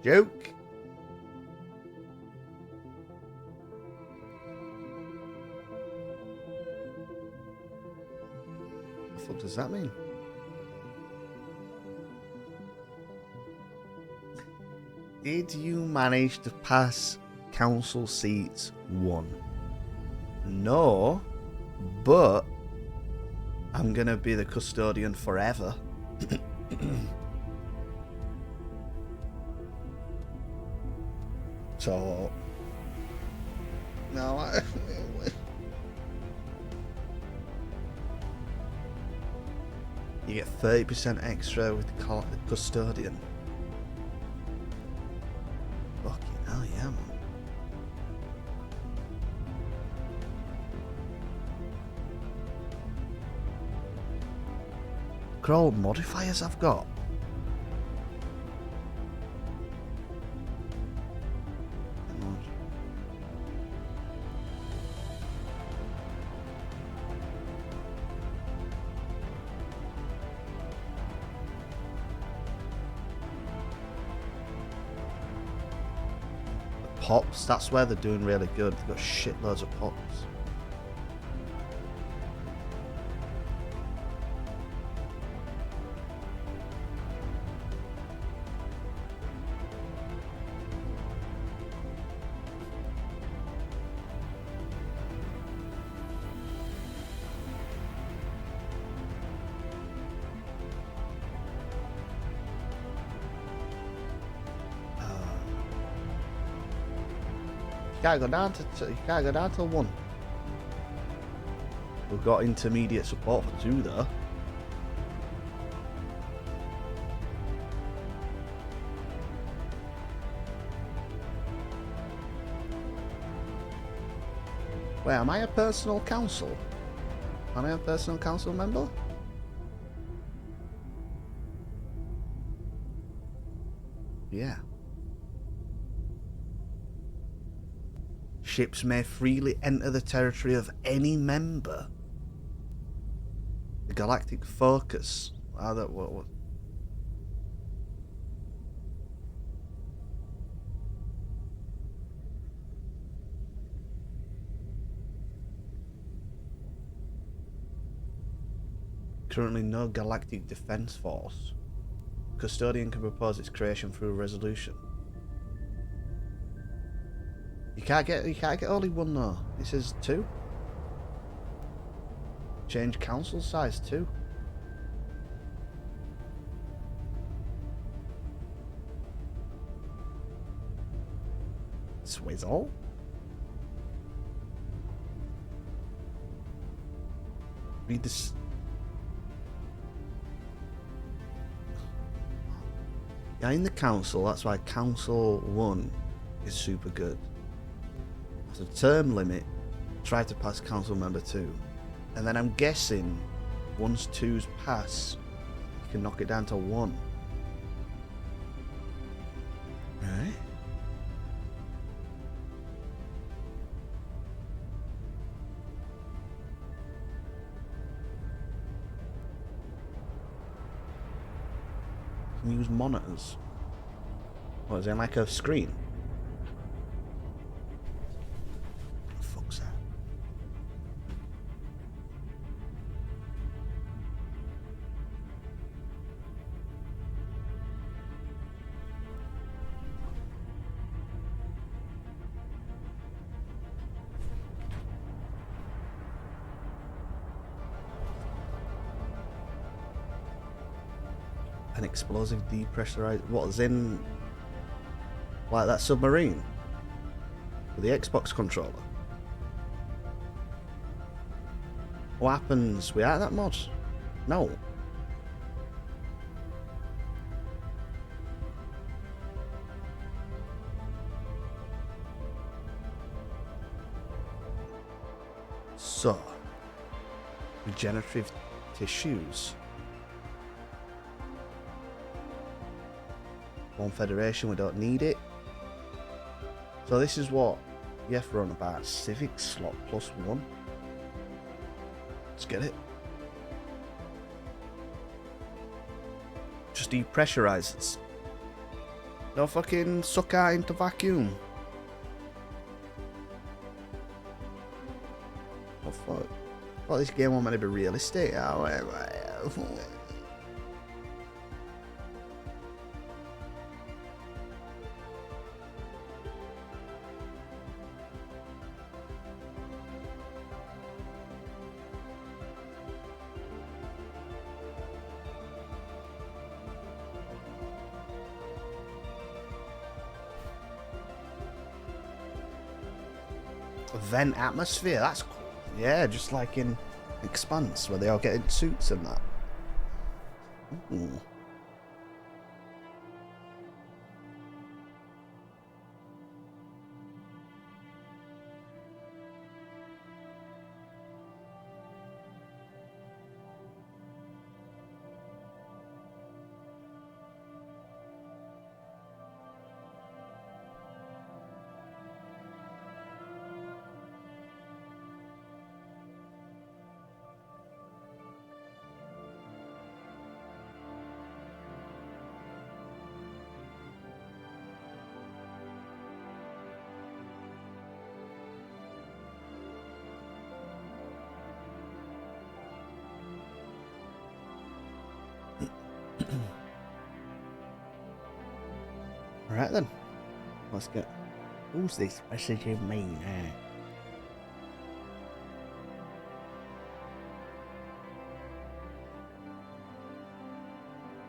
Joke. What the fuck does that mean? Did you manage to pass council seats 1? No, but I'm gonna be the custodian forever. So no, you get 30% extra with the custodian. Fucking hell, yeah, man. Look at all the modifiers I've got. Pops, that's where they're doing really good. They've got shitloads of pops. You can't go down to 1. We've got intermediate support for 2 though. Wait, am I a personal council? Am I a personal council member? Yeah. Ships may freely enter the territory of any member. The galactic focus. What? Currently no galactic defense force. Custodian can propose its creation through a resolution. You can't get only 1 though. It says 2. Change council size 2. Swizzle. Read this. Yeah, in the council, that's why council 1 is super good. As a term limit, try to pass council member 2. And then I'm guessing once 2's pass, you can knock it down to 1. Right? Can you use monitors? What is it, like a screen? Fuck's that? An explosive depressurized. What is in? Like that submarine with the Xbox controller. What happens without that mod? No. So, regenerative tissues. One Federation, we don't need it. So this is what you have to run about. Civic slot +1. Let's get it. Just depressurizes. No fucking suck out into vacuum. Oh fuck. Well, this game wasn't meant to be realistic. Vent atmosphere, that's cool. Yeah, just like in Expanse, where they all get in suits and that. Ooh. Alright then, let's get. Who's this messaging me now?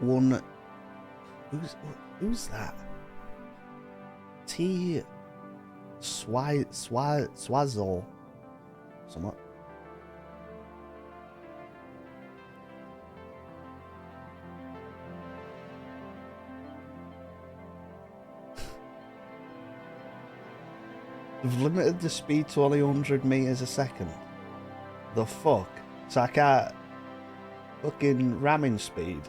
One. Who's that? T. Swazzle. Somewhat. They've limited the speed to only 100 meters a second. The fuck? So I can't fucking ramming speed.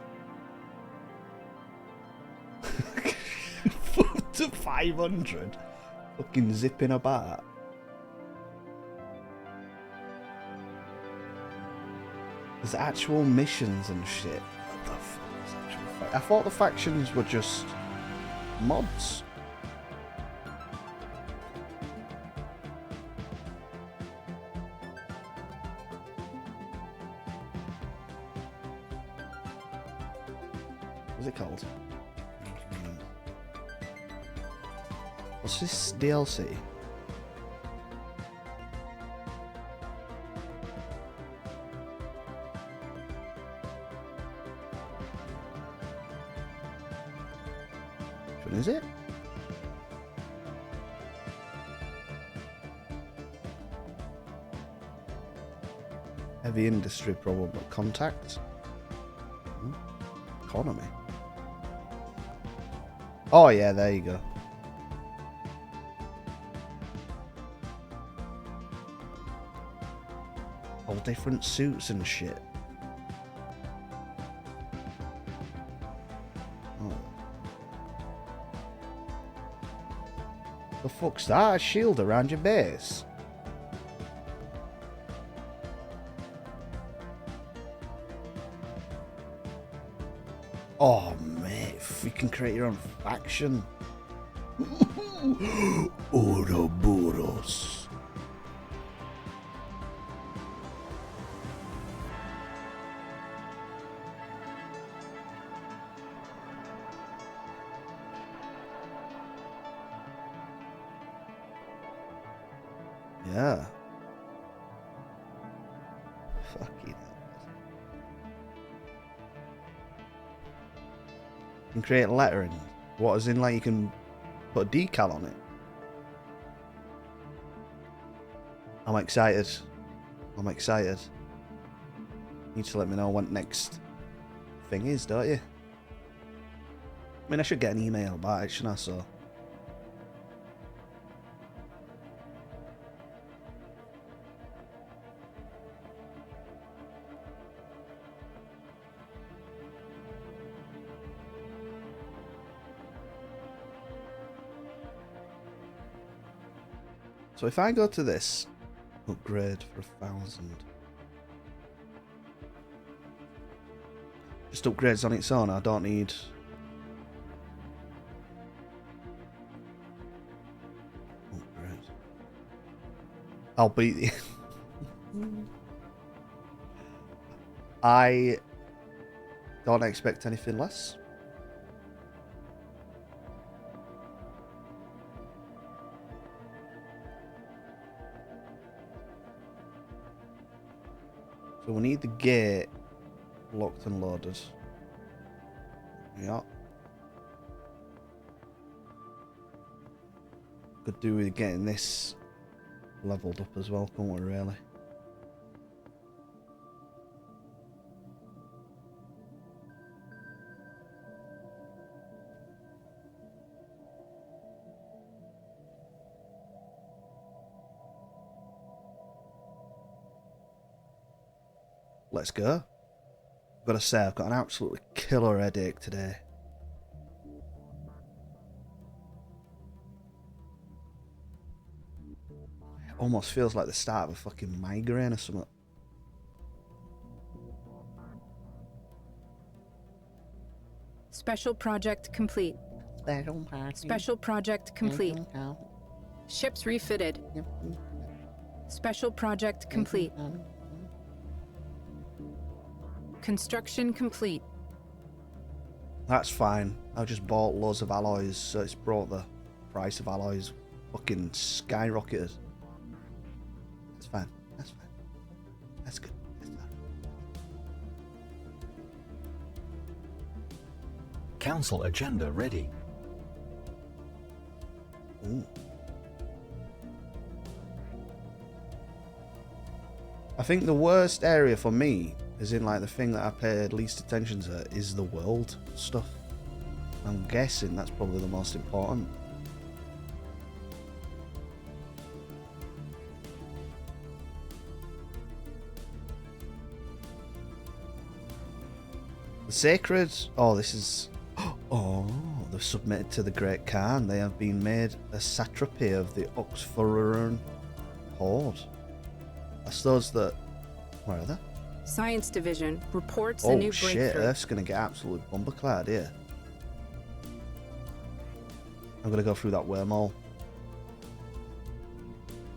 Up to 500. Fucking zipping about. There's actual missions and shit. What the fuck is actual I thought the factions were just mods. What's it called? What's this DLC? Which one is it? Heavy industry probably. Contacts? Economy. Oh yeah, there you go. All different suits and shit. Oh. The fuck's that? A shield around your base? Oh mate, you can create your own faction. Ouroboros. Yeah. Fucking. You can create lettering. What, as in like you can put a decal on it? I'm excited. I'm excited. You need to let me know what next thing is, don't you? I mean, I should get an email about it, shouldn't I? So if I go to this, upgrade for 1,000. Just upgrades on its own, I don't need... I'll beat you. I don't expect anything less. So we need the gate locked and loaded. Yeah. Could do with getting this leveled up as well, can't we, really? Let's go. I've got to say, I've got an absolutely killer headache today. It almost feels like the start of a fucking migraine or something. Special project complete. Special project complete. Ships refitted. Special project complete. Construction complete. That's fine. I just bought loads of alloys, so it's brought the price of alloys fucking skyrocketed. That's fine. That's fine. That's good. That's fine. Council agenda ready. Ooh. I think the worst area for me, as in like the thing that I paid least attention to, is the world stuff. I'm guessing that's probably the most important. The Sacred... Oh, this is... Oh, they've submitted to the Great Khan. They have been made a satrapy of the Oxfurran Horde. That's those that... Where are they? Science Division reports a Oh new shit, breakthrough. Earth's gonna get absolutely bomberclad here. I'm gonna go through that wormhole.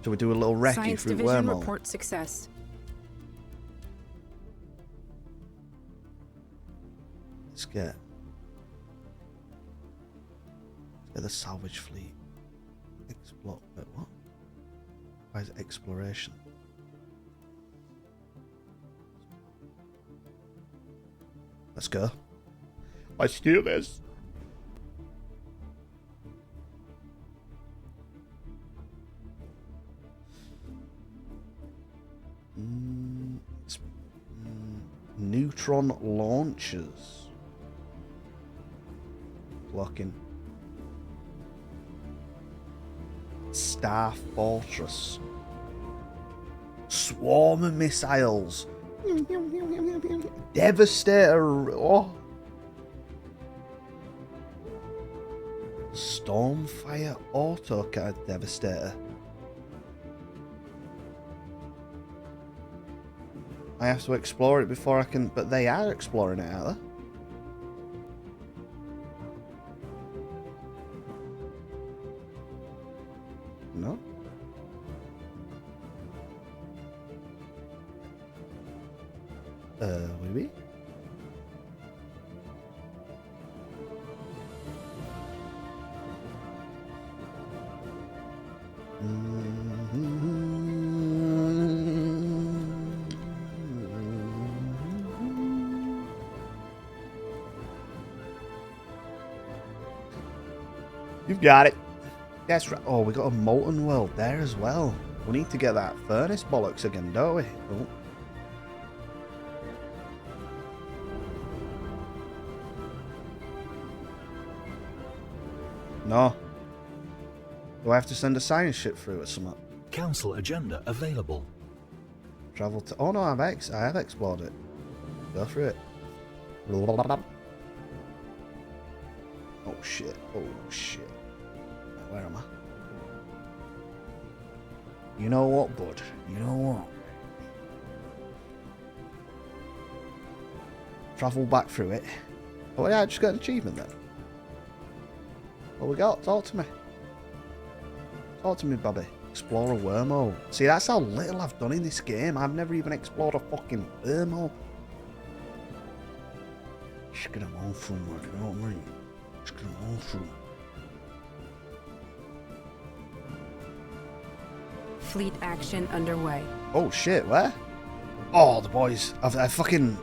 So we do a little recce Science through Division wormhole. report success. Let's get the salvage fleet. Explore. Wait, what? Why is it exploration? Let's go. Let's do this. Neutron launchers. Blocking. Star Fortress. Swarm missiles. Devastator. Oh. Stormfire autocat Devastator. I have to explore it before I can... But they are exploring it, aren't they? No? Oui. You've got it. That's right. Oh, we got a molten world there as well. We need to get that furnace bollocks again, don't we? Oh. No. Do I have to send a science ship through or something? Council agenda available. Travel to... Oh no, I have explored it. Go through it. Oh shit. Oh shit. Where am I? You know what, bud? You know what? Travel back through it. Oh yeah, I just got an achievement then. What we got? Talk to me. Talk to me, Bobby. explore a wormhole. See, that's how little I've done in this game. I've never even explored a fucking wormhole. Just get them all through, man. You know what I mean? Just get them all through. Fleet action underway. Oh shit, where? Oh, the boys. I fucking...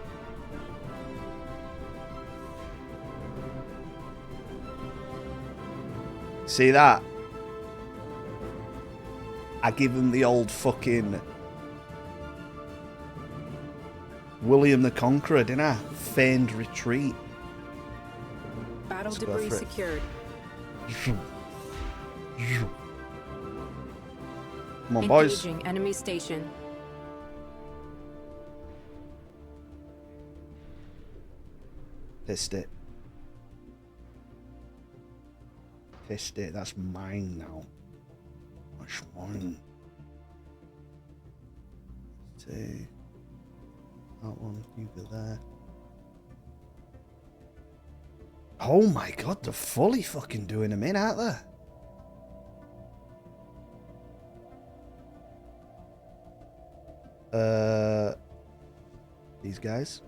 See that? I give him the old fucking William the Conqueror, didn't I? Feigned retreat. Battle Let's go debris for it. secured. Come on, boys. Engaging enemy station. Pissed it. Pissed it. That's mine now. That's mine. See. That one, you go there. Oh my god, they're fully fucking doing them in, aren't they? These guys.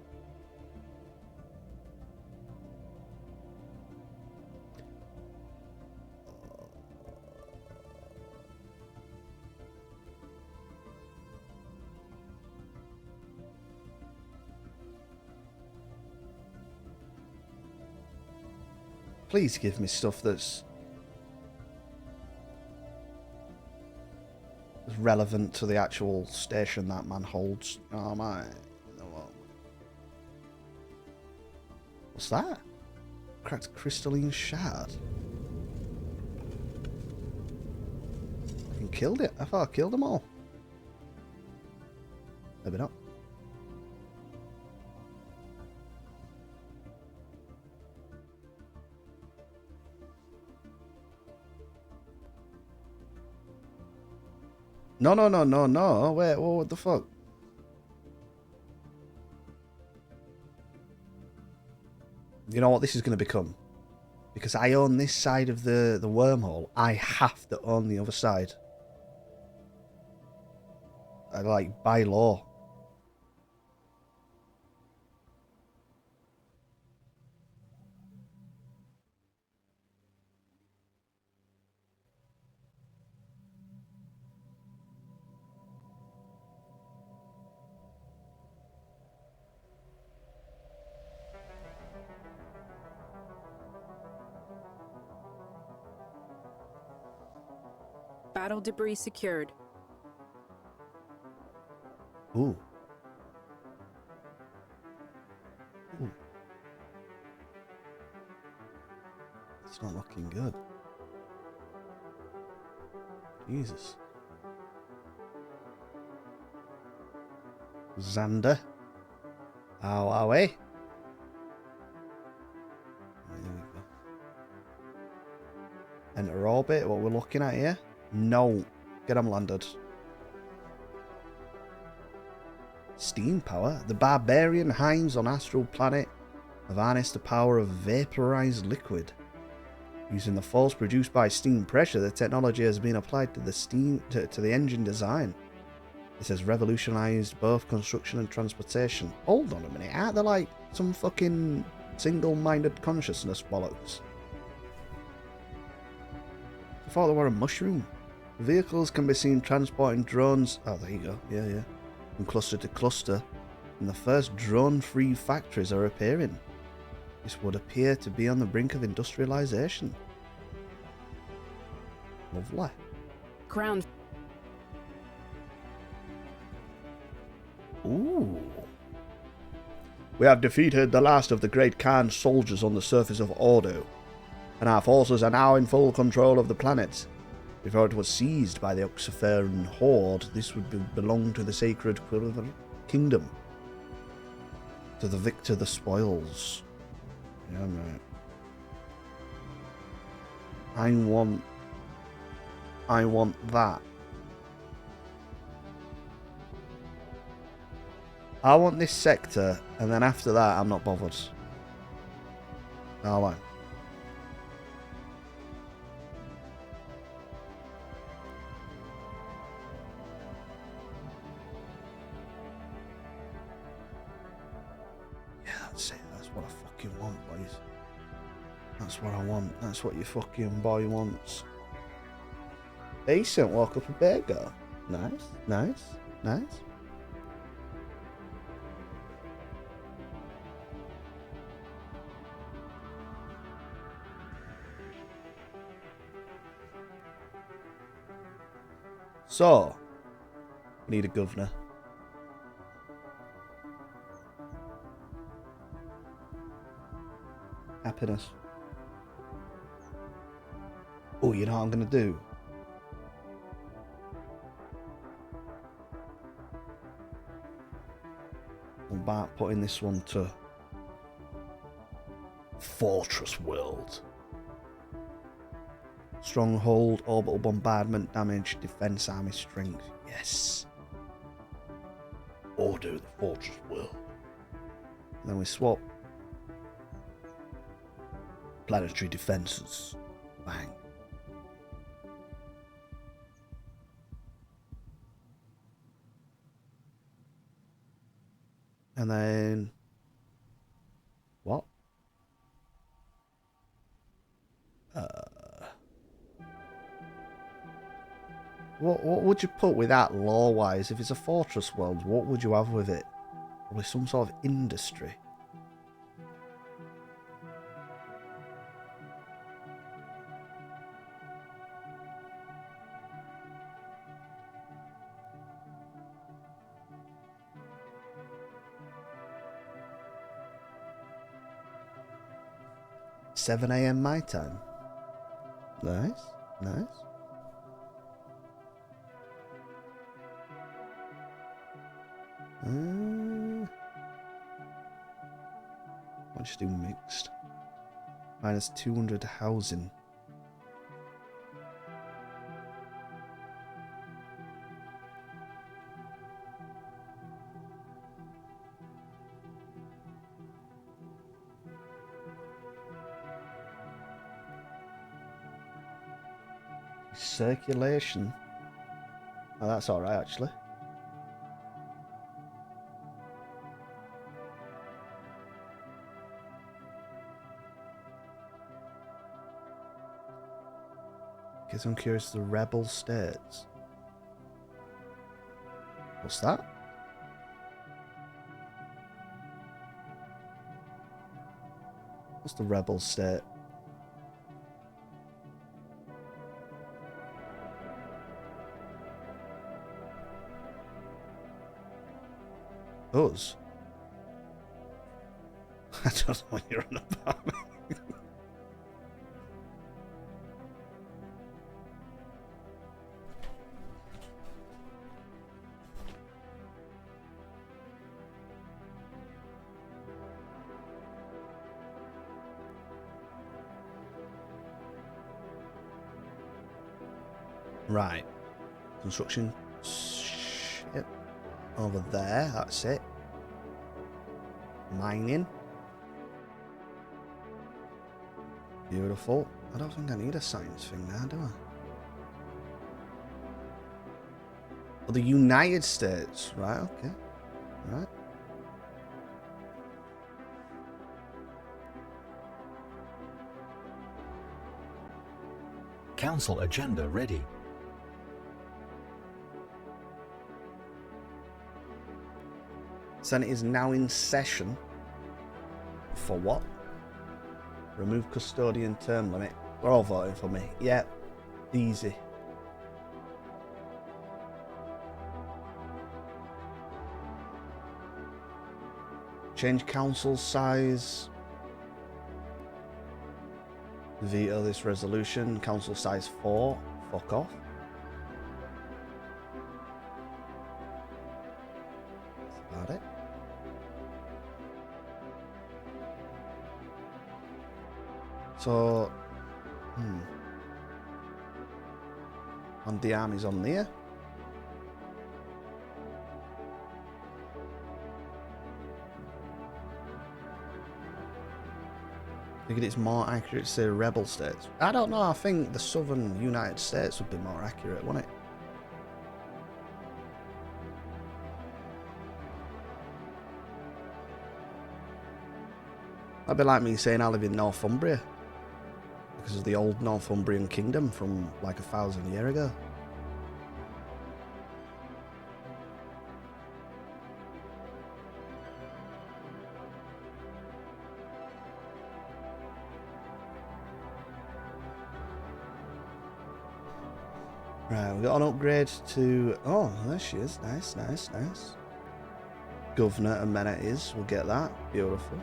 Please give me stuff that's relevant to the actual station that man holds. Oh my. What's that? Cracked crystalline shard. I killed it. I thought I killed them all. Maybe not. No. Wait, what the fuck? You know what this is going to become? Because I own this side of the wormhole, I have to own the other side. Like, by law. Battle debris secured. Ooh. It's not looking good. Jesus. Xander. How are we? There we go. Enter orbit, what we're looking at here? No. Get them landed. Steam power? The barbarian hinds on astral planet have harnessed the power of vaporized liquid. Using the force produced by steam pressure, the technology has been applied to the steam to the engine design. This has revolutionized both construction and transportation. Hold on a minute, aren't there like some fucking single-minded consciousness bollocks? I thought they were a mushroom. Vehicles can be seen transporting drones. Oh, there you go. Yeah. From cluster to cluster. And the first drone-free factories are appearing. This would appear to be on the brink of industrialization. Lovely. Ground. Ooh. We have defeated the last of the Great Khan's soldiers on the surface of Ordo, and our forces are now in full control of the planet. Before it was seized by the Oxyferan horde, this would belong to the sacred kingdom. To the victor the spoils. Yeah, mate. I want that. I want this sector, and then after that, I'm not bothered. Oh, man. That's it. That's what I fucking want, boys. That's what I want. That's what your fucking boy wants. Decent. Walk up a bit, go. Nice, nice, nice. So, we need a governor. Happiness. Oh, you know what I'm going to do? I'm about putting this one to Fortress World. Stronghold, orbital bombardment, damage, defense, army strength. Yes. Order the Fortress World. And then we swap planetary defenses. Bang. And then what? What would you put with that law-wise? If it's a fortress world, what would you have with it? Probably some sort of industry. $7 AM my time. Nice, nice. I'll just do mixed. Minus 200 housing. Circulation. Oh, that's alright actually. Guess I'm curious, the rebel states. What's that? What's the rebel state? Us? I don't know what you're on about. Right. Construction ship over there, that's it. Mining. Beautiful. I don't think I need a science thing now, do I? Oh, the United States. Right, okay. Right. Council agenda ready. Senate is now in session. For what? Remove custodian term limit. We're all voting for me. Yep. Easy. Change council size. Veto this resolution. Council size 4. Fuck off. That's about it. So, and the army's on there. I think it's more accurate to say rebel states. I don't know, I think the southern United States would be more accurate, wouldn't it? That'd be like me saying I live in Northumbria. Because of the old Northumbrian kingdom from like 1,000 years ago. Right, we got an upgrade to... Oh, there she is. Nice, nice, nice. Governor amenities, we'll get that. Beautiful.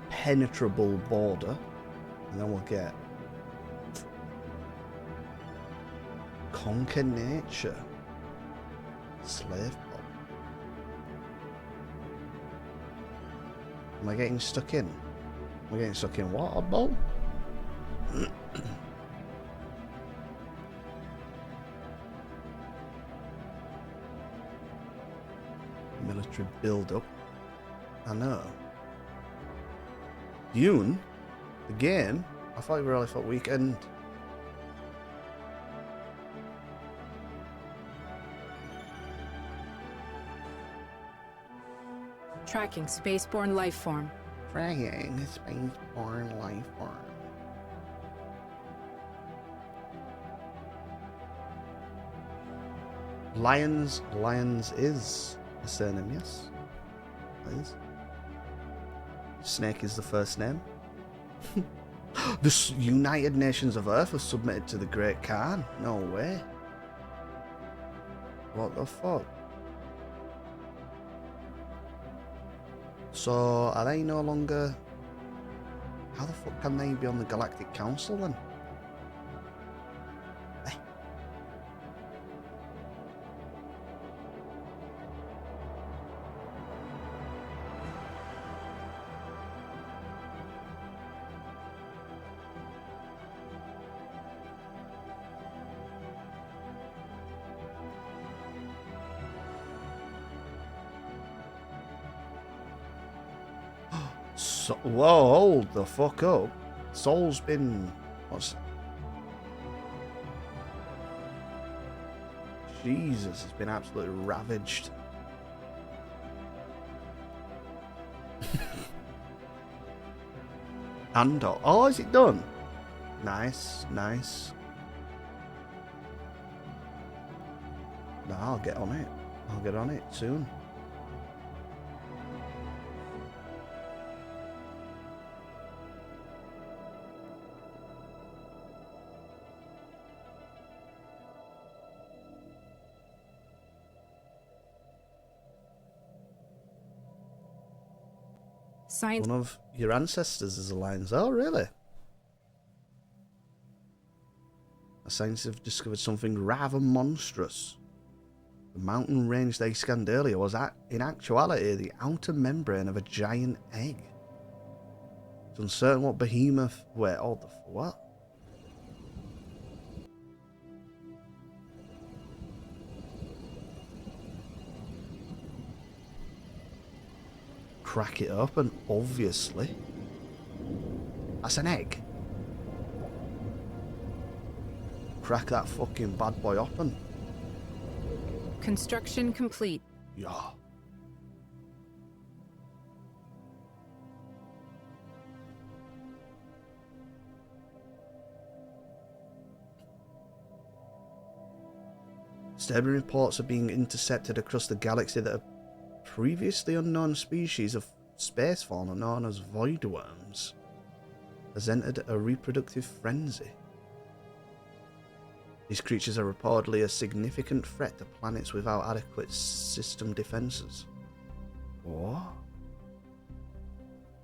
Penetrable border. And then we'll get... Conquer nature. Slave pop. Am I getting stuck in? We're getting stuck in water bowl. Military build-up. I know. Dune? The game? I thought you were only for weekend. Tracking spaceborne life form. Fragging spaceborne life form. Lions is a surname, yes. Please. Snake is the first name. The United Nations of Earth have submitted to the Great Khan. No way. What the fuck? So, are they no longer... How the fuck can they be on the Galactic Council then? Eh? So, whoa, hold the fuck up. Sol's been... What's... Jesus, it's been absolutely ravaged. Andor. Oh, is it done? Nice, nice. No, I'll get on it. I'll get on it soon. Science. One of your ancestors is a lion's. Oh, really? The scientists have discovered something rather monstrous. The mountain range they scanned earlier was, in actuality, the outer membrane of a giant egg. It's uncertain what behemoth... Wait, hold the... What? Crack it open, obviously. That's an egg. Crack that fucking bad boy open. Construction complete. Yeah. Disturbing reports are being intercepted across the galaxy that a previously unknown species of space fauna known as void worms has entered a reproductive frenzy. These creatures are reportedly a significant threat to planets without adequate system defenses. What?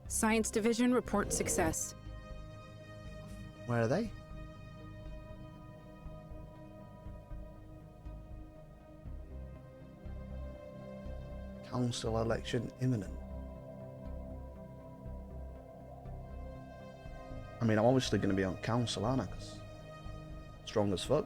Science Division report success. Where are they? Council election imminent. I mean, I'm obviously going to be on council, aren't I? 'Cause strong as fuck.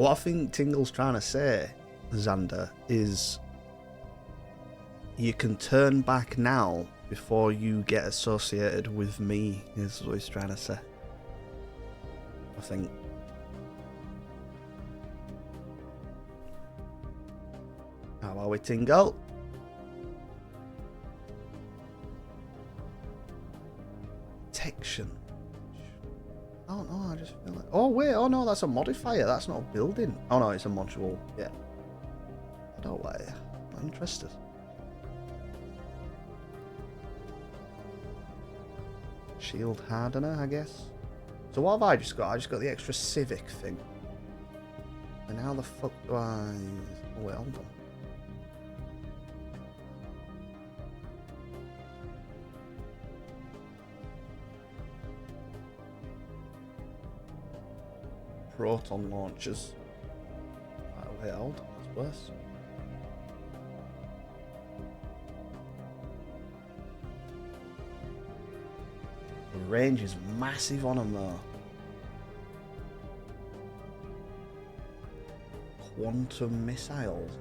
What I think Tingle's trying to say, Xander, is you can turn back now before you get associated with me, is what he's trying to say. I think. How are we, Tingle? Protection. Oh no, I just feel like. Oh wait, oh no, that's a modifier. That's not a building. Oh no, it's a module. Yeah. I don't like it. I'm not interested. Shield hardener, I guess. So what have I just got? I just got the extra civic thing. And how the fuck do I... Oh wait, hold on. Proton launchers. Oh wait, hold on, that's worse. The range is massive on them though. Quantum missiles.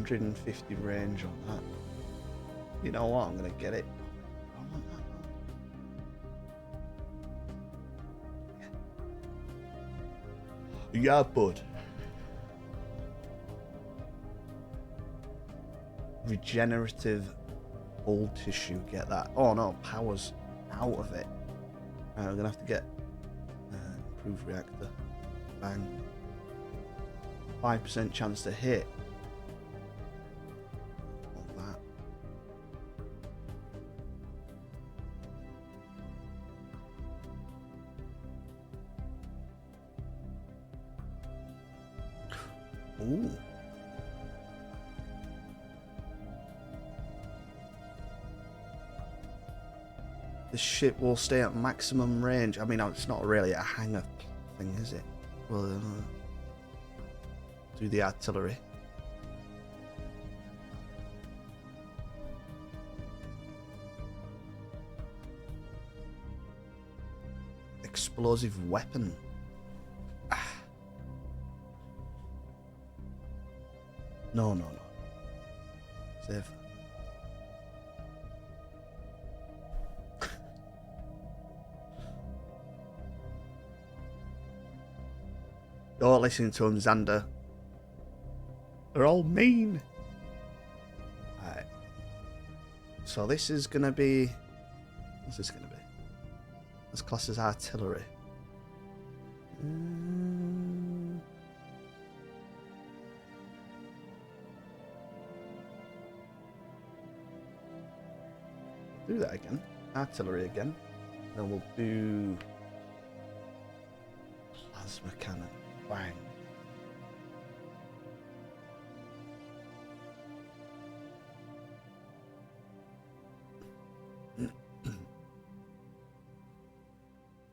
.150 range on that. You know what? I'm gonna get it. I want that. Yeah, bud. Regenerative old tissue. Get that. Oh no, power's out of it. Right, we're gonna have to get improved reactor. Bang. 5% chance to hit. Ooh. The ship will stay at maximum range. I mean, it's not really a hangar thing, is it? Well, do the artillery. Explosive weapon. No, no, no. Save. Don't listen to him, Xander. They're all mean. Alright. So this is gonna be... What's this gonna be? This class as artillery. Do that again. Artillery again. Then we'll do plasma cannon. Bang.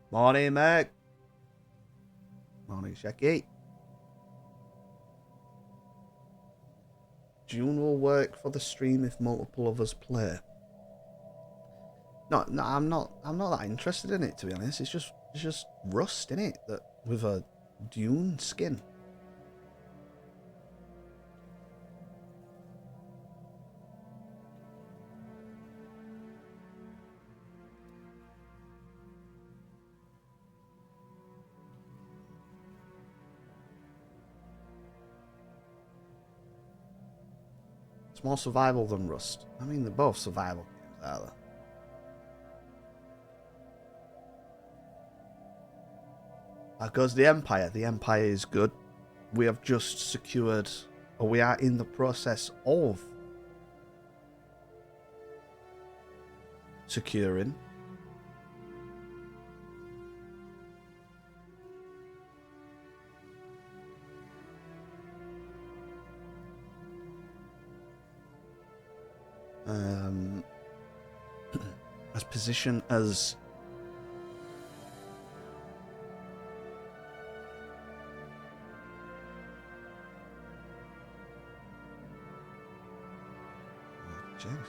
Morning, Meg. Morning, Shecky. June will work for the stream if multiple of us play. No, I'm not that interested in it, to be honest. It's just rust in it that with a Dune skin. It's more survival than Rust. I mean, they're both survival games, are they? That goes the Empire. The Empire is good. We have just secured, or we are in the process of securing position as James.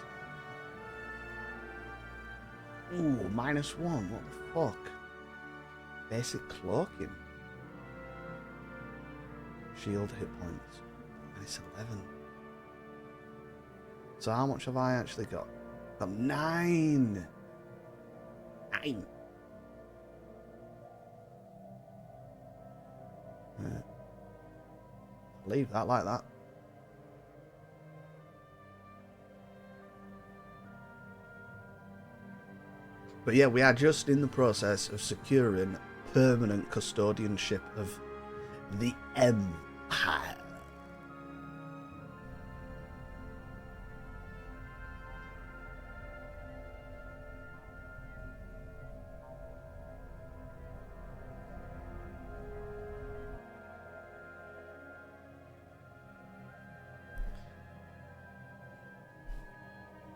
Ooh, -1. What the fuck? Basic cloaking. Shield hit points. -11. So how much have I actually got? Got 9. 9. Yeah. Leave that like that. But yeah, we are just in the process of securing permanent custodianship of the Empire.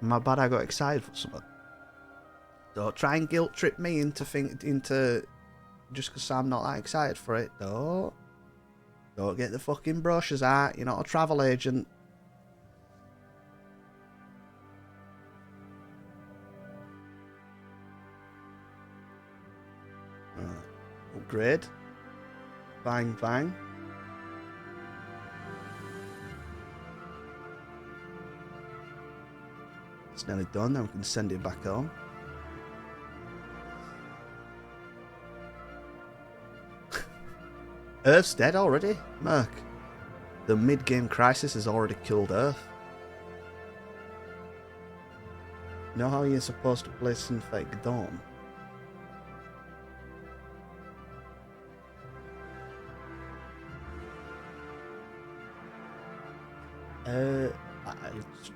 My bad, I got excited for something. Don't try and guilt trip me into just because I'm not that excited for it. Don't get the fucking brochures out. You're not a travel agent. Upgrade. Bang, bang. It's nearly done. Now we can send it back home. Earth's dead already, Merc. The mid-game crisis has already killed Earth. You know how you're supposed to play Synthetic Dawn?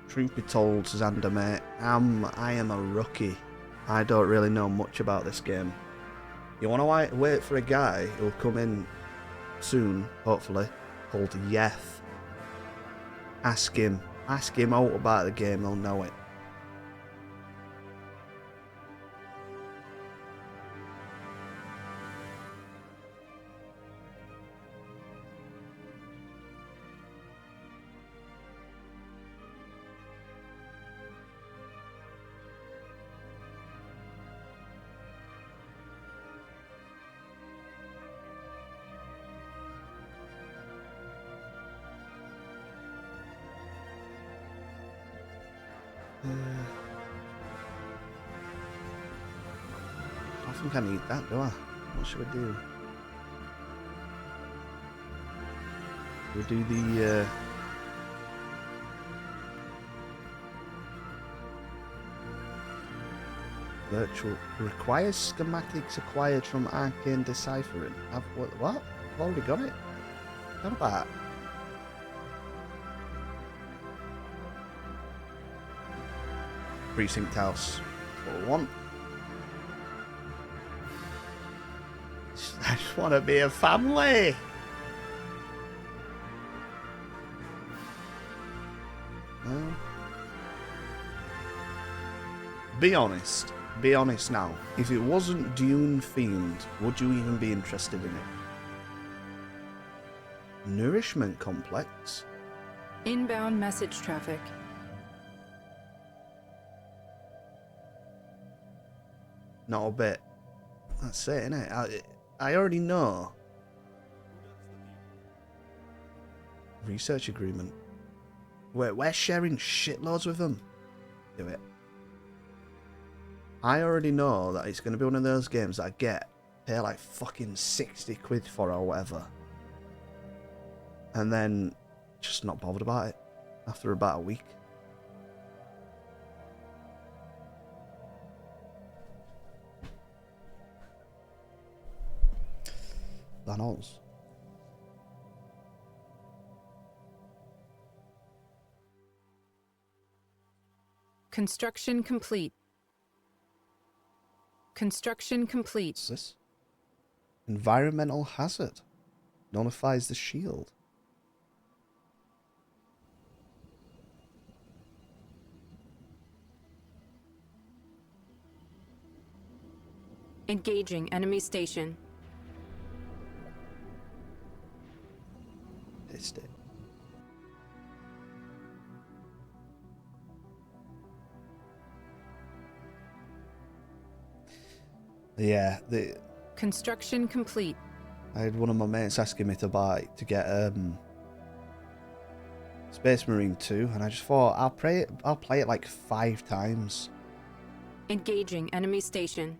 Truth be told, Xander, mate, I am a rookie. I don't really know much about this game. You want to wait for a guy who'll come in soon, hopefully, called Yeth. Ask him out about the game, he'll know it. I don't think I need that, do I? What should we do? We do the virtual requires schematics acquired from arcane deciphering. What? I've already got it. How about that? Precinct house. That's what I want. I just want to be a family. Well, be honest. Be honest now. If it wasn't Dune themed, would you even be interested in it? Nourishment complex. Inbound message traffic. Not a bit. That's it, innit? I already know. Research agreement. We're sharing shitloads with them. Do it. I already know that it's going to be one of those games that I pay like fucking 60 quid for or whatever. And then just not bothered about it after about a week. Thanos. Construction complete. Construction complete. What's this? Environmental hazard. Nullifies the shield. Engaging enemy station. Pissed it. Yeah, Construction complete. I had one of my mates asking me to get Space Marine 2, and I just thought I'll play it like 5 times. Engaging enemy station.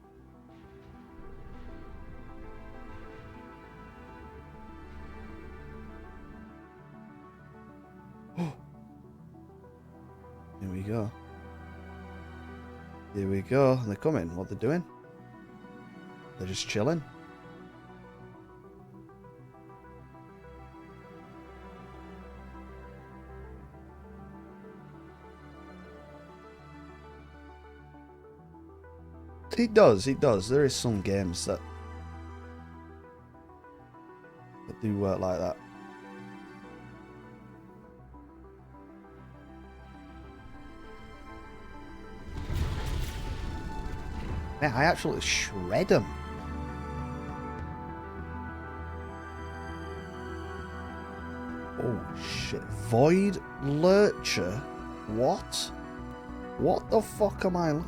Here we go. Here we go. They're coming. What they're doing? They're just chilling. It does. There is some games that do work like that. Yeah, I actually shred them. Oh shit. Void Lurcher? What? What the fuck am I like?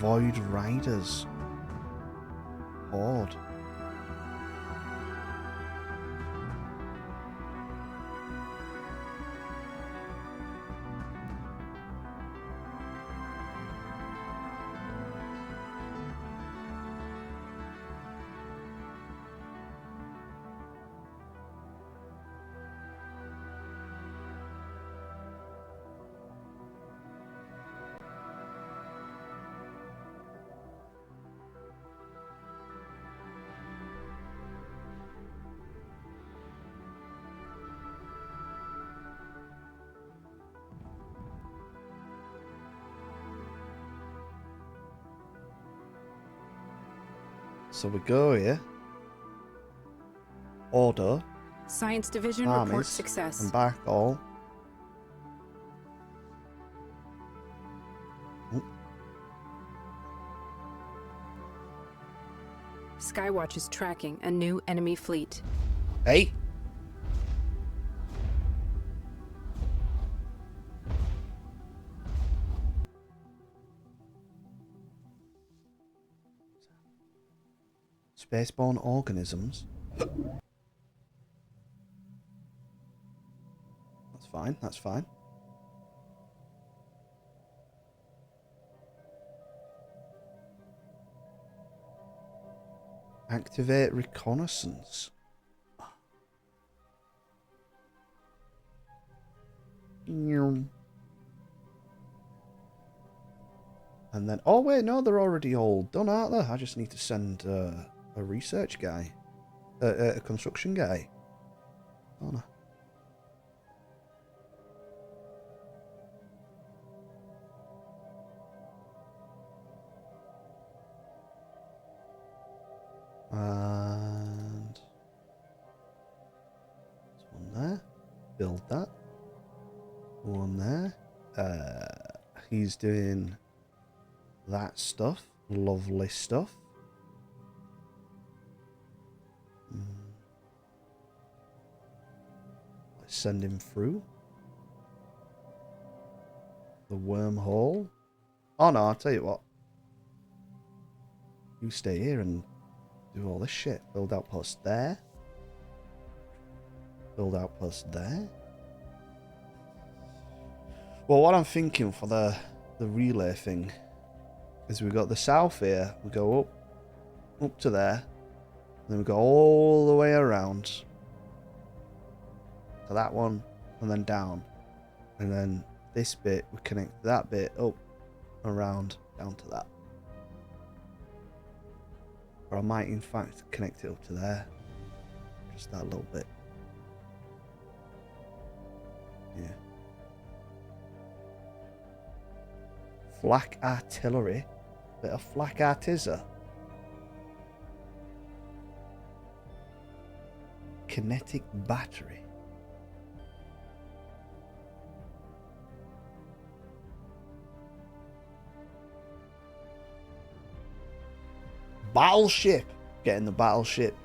Void Riders. Horde. So we go here. Order. Science Division Armies. reports success. And back all. Skywatch is tracking a new enemy fleet. Hey! Spaceborne organisms. That's fine, that's fine. Activate reconnaissance. And then, oh wait, no, they're already all done, aren't they? I just need to send a research guy, a construction guy. Oh no. And there's one there. Build that. One there. He's doing that stuff. Lovely stuff. Let's send him through. The wormhole. Oh no, I'll tell you what. You stay here and do all this shit. Build outpost there. Build outpost there. Well, what I'm thinking for the relay thing is we got the south here. We go up to there. And then we go all the way around to that one and then down. And then this bit, we connect that bit up, around, down to that. Or I might in fact connect it up to there. Just that little bit. Yeah. Flak artillery. Bit of flak artiser. Kinetic battery. battleship. Getting the battleship.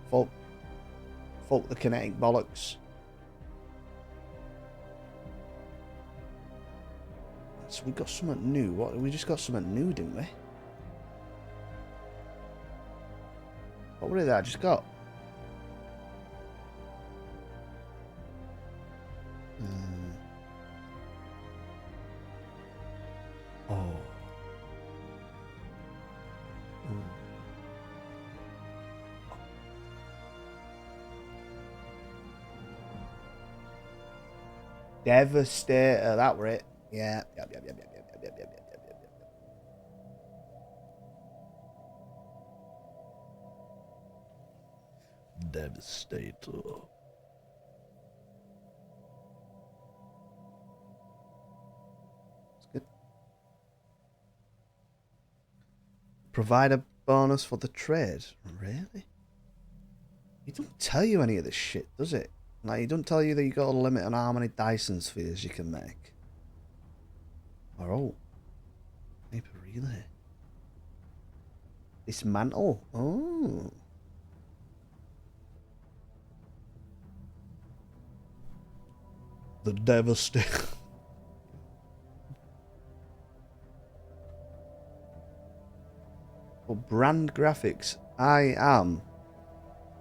Fuck the kinetic bollocks. So we got something new. What? We just got something new, didn't we? What was it that I just got? Oh. Devastator, that were it. Yeah. Yep. Devastator. It's good. Provide a bonus for the trade. Really? It don't tell you any of this shit, does it? Like, it don't tell you that you got a limit on how many Dyson spheres you can make. Or oh, paper relay. Dismantle. Oh. The Devastator. For brand graphics, I am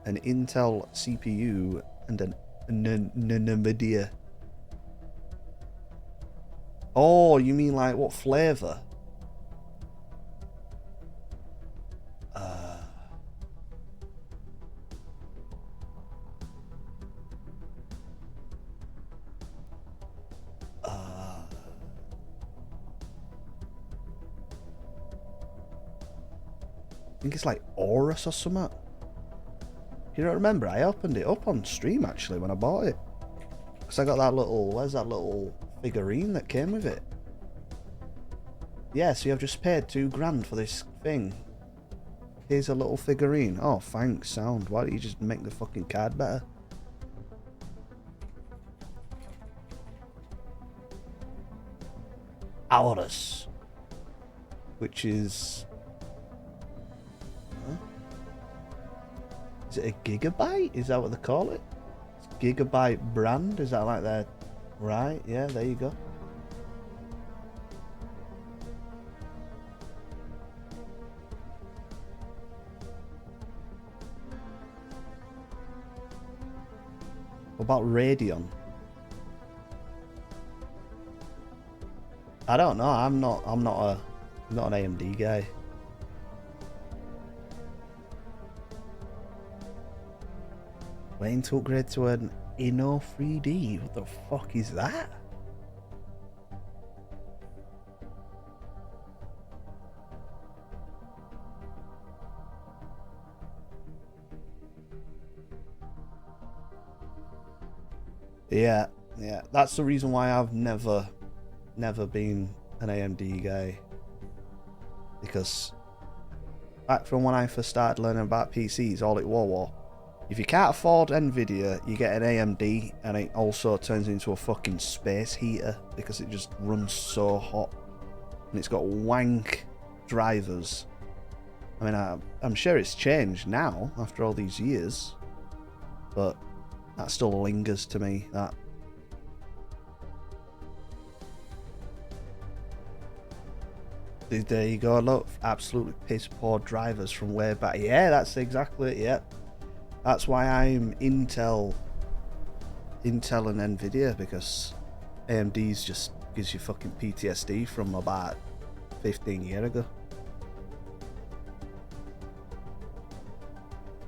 an Intel CPU and an NVIDIA. Oh, you mean like what flavor? I think it's like Aorus or something. You don't remember? I opened it up on stream actually when I bought it. Because I got that little, where's that little figurine that came with it? Yeah, so I've just paid $2,000 for this thing. Here's a little figurine. Oh, thanks, sound. Why don't you just make the fucking card better? Aorus. Which is... Huh? Is it a gigabyte? Is that what they call it? It's gigabyte brand? Is that like their... Right, yeah, there you go. What about Radeon? I don't know. I'm not an AMD guy. Waiting to upgrade to an Inno 3D. What the fuck is that? Yeah, that's the reason why I've never been an AMD guy. Because back from when I first started learning about PCs, all it was, if you can't afford Nvidia, you get an AMD, and it also turns into a fucking space heater because it just runs so hot, and it's got wank drivers. I mean, I'm sure it's changed now after all these years, but that still lingers to me. That. There you go. Look, absolutely piss poor drivers from way back. Yeah, that's exactly it. Yeah, that's why I'm Intel and Nvidia, because AMD's just gives you fucking PTSD from about 15 years ago.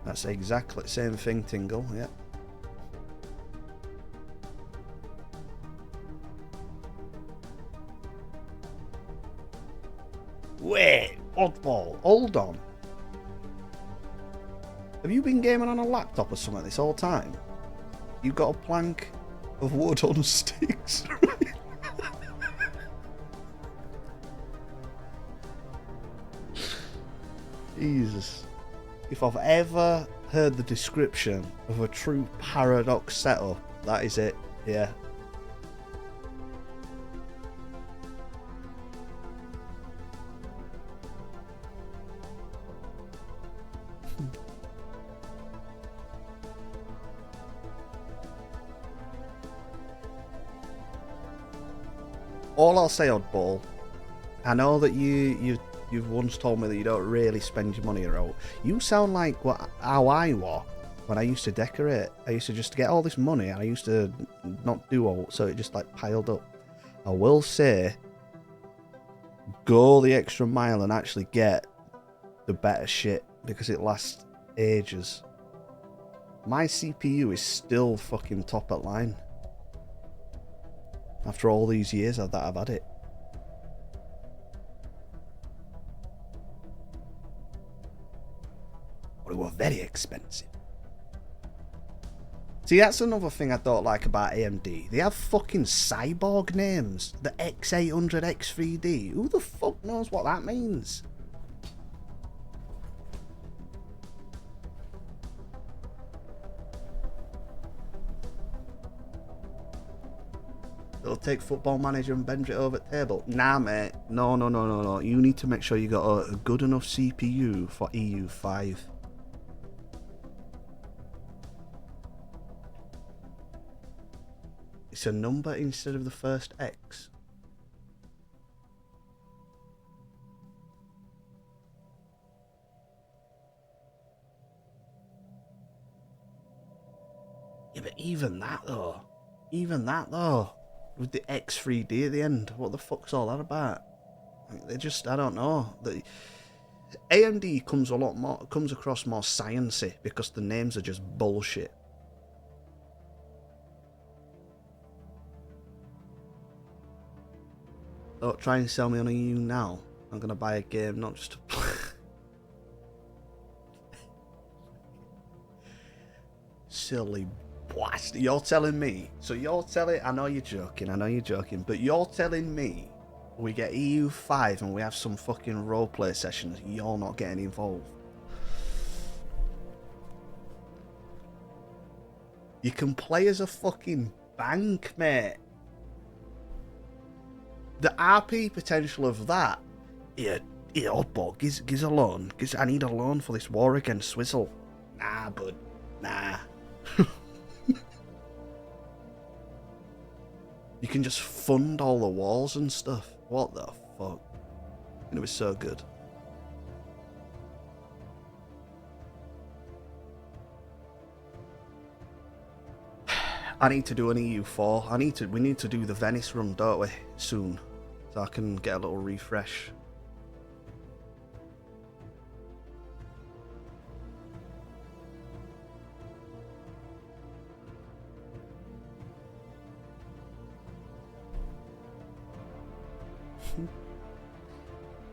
That's exactly the same thing, Tingle. Yeah. Wait, oddball, hold on. Have you been gaming on a laptop or something this whole time? You got a plank of wood on sticks, right? Jesus. If I've ever heard the description of a true paradox setup, that is it, yeah. All I'll say, Oddball, I know that you've once told me that you don't really spend your money around. You sound like how I was when I used to decorate. I used to just get all this money and I used to not do all, so it just like piled up. I will say, go the extra mile and actually get the better shit because it lasts ages. My CPU is still fucking top at line after all these years that I've had it. But it was very expensive. See, that's another thing I don't like about AMD. They have fucking cyborg names. The X800 X3D. Who the fuck knows what that means? They'll take Football Manager and bend it over the table. Nah, mate. No. You need to make sure you got a good enough CPU for EU5. It's a number instead of the first X. Yeah, but even that though, with the X3D at the end, what the fuck's all that about? Like, they just, I don't know. The AMD comes across more sciencey because the names are just bullshit. Don't try and sell me on a EU now. I'm gonna buy a game, not just to play. Silly blast. You're telling me. So you're telling. I know you're joking, but you're telling me we get EU5 and we have some fucking roleplay sessions. You're not getting involved. You can play as a fucking bank, mate. The RP potential of that. Yeah, Oddball, gives a loan. I need a loan for this war against Swizzle. Nah, bud. Nah. You can just fund all the walls and stuff. What the fuck? It was so good. I need to do an EU4. We need to do the Venice run, don't we? Soon. So I can get a little refresh.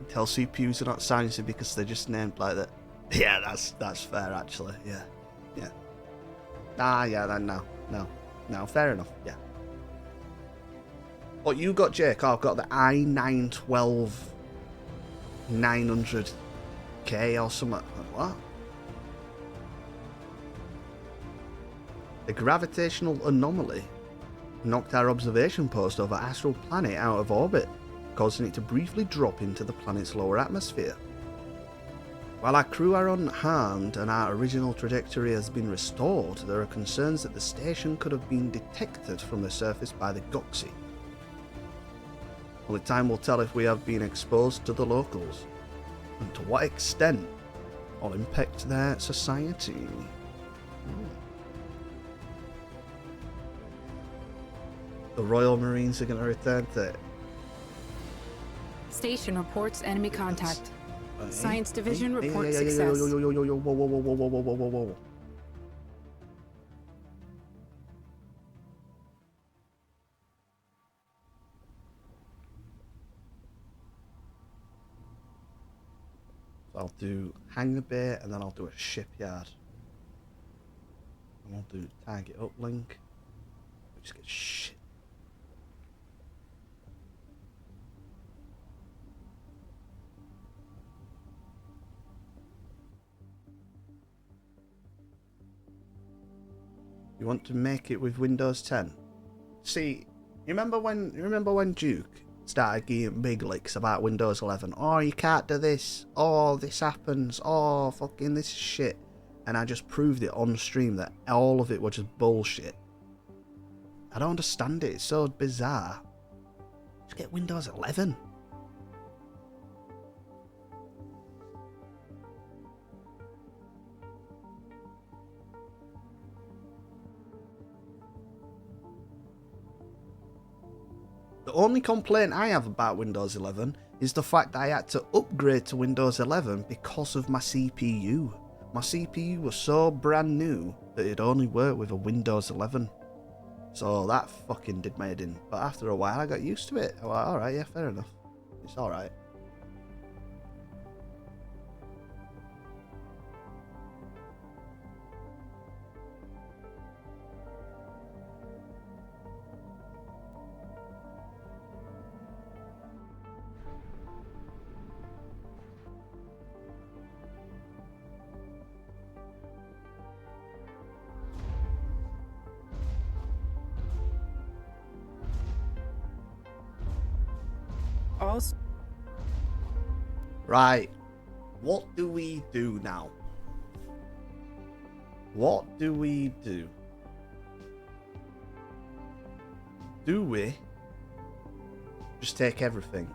Tell CPUs are not sciencey because they're just named like that. Yeah, that's fair actually. Yeah. No, fair enough. Yeah. What you got, Jake? Oh, I've got the i9-12 900K or something. What? A gravitational anomaly knocked our observation post over Astral Planet out of orbit, causing it to briefly drop into the planet's lower atmosphere. While our crew are unharmed and our original trajectory has been restored, there are concerns that the station could have been detected from the surface by the Goxi. Only time will tell if we have been exposed to the locals, and to what extent will impact their society. The Royal Marines are going to return to it. Station reports enemy contact. Science Division reports Whoa. I'll do hangar bay and then I'll do a shipyard. And I'll do target uplink. Just get shit. You want to make it with Windows 10? See, you remember when Duke started getting big leaks about Windows 11? Oh, you can't do this. Oh, this happens. Oh, fucking this is shit. And I just proved it on stream that all of it was just bullshit. I don't understand it. It's so bizarre. Just get Windows 11. The only complaint I have about Windows 11 is the fact that I had to upgrade to Windows 11 because of my CPU. My CPU was so brand new that it only worked with a Windows 11. So that fucking did my head in. But after a while I got used to it. I was like, alright, yeah, fair enough. It's alright. Also, Right. What do we do now? What do we do? Do we just take everything?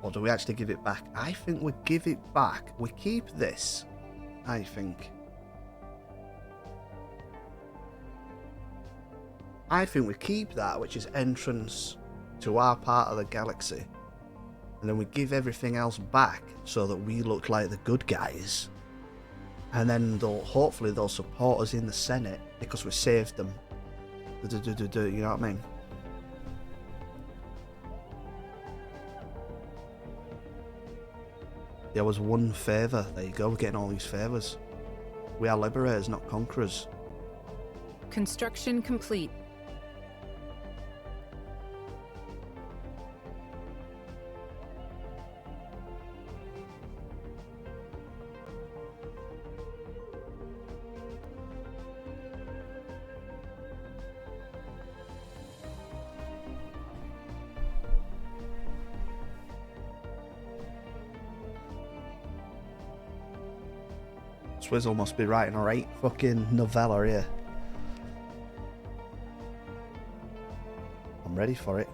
Or do we actually give it back? I think we give it back. We keep this, I think. I think we keep that, which is entrance to our part of the galaxy. And then we give everything else back so that we look like the good guys. And then hopefully they'll support us in the Senate because we saved them. You know what I mean? There was one favour. There you go, we're getting all these favours. We are liberators, not conquerors. construction complete. Swizzle must be writing a right fucking novella here. I'm ready for it.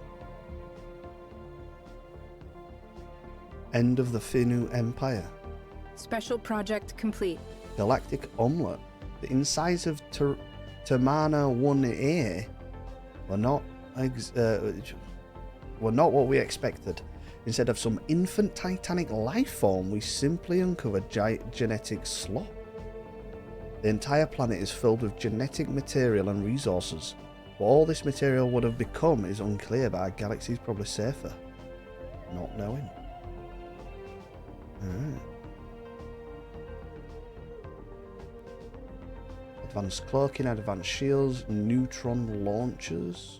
End of the Finnu Empire. Special project complete. Galactic Omelette. The insides of Tamana 1A were not what we expected. Instead of some infant titanic life form, we simply uncovered genetic slop. The entire planet is filled with genetic material and resources. What all this material would have become is unclear, but our galaxy is probably safer. Not knowing. Alright. Advanced cloaking, advanced shields, neutron launchers.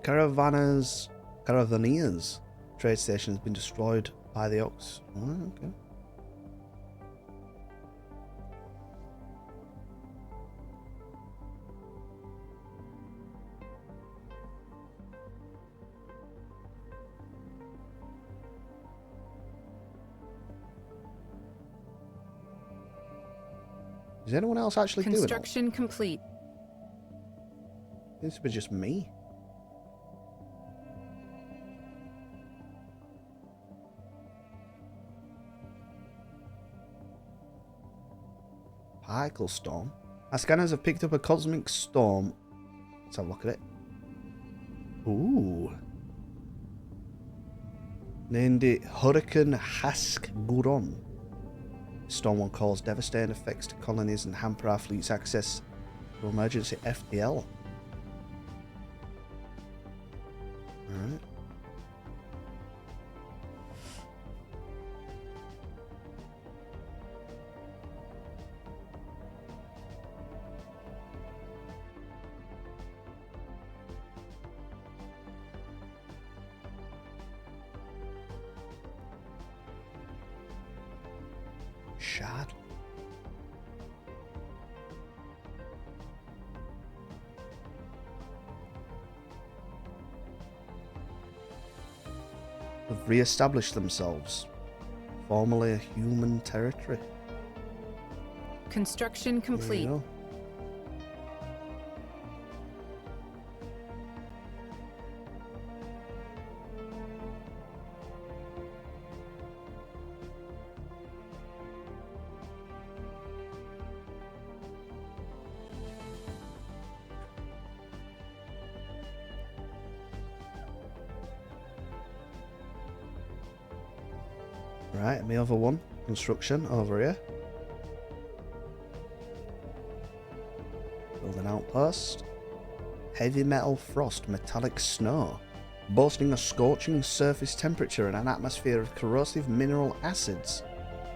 Caravaniers trade station has been destroyed by the Ox. Oh, okay. Is anyone else actually doing it? Construction complete. Seems to be just me. Particle storm. Our scanners have picked up a cosmic storm. Let's have a look at it. Ooh. Named it Hurricane Hask-Guron. Storm will cause devastating effects to colonies and hamper our fleet's access to emergency FTL. Alright. Shard. have re-established themselves, formerly a human territory. Construction There complete. you go. Right, and the other one, construction over here. Build an outpost. Heavy metal frost, metallic snow, boasting a scorching surface temperature and an atmosphere of corrosive mineral acids.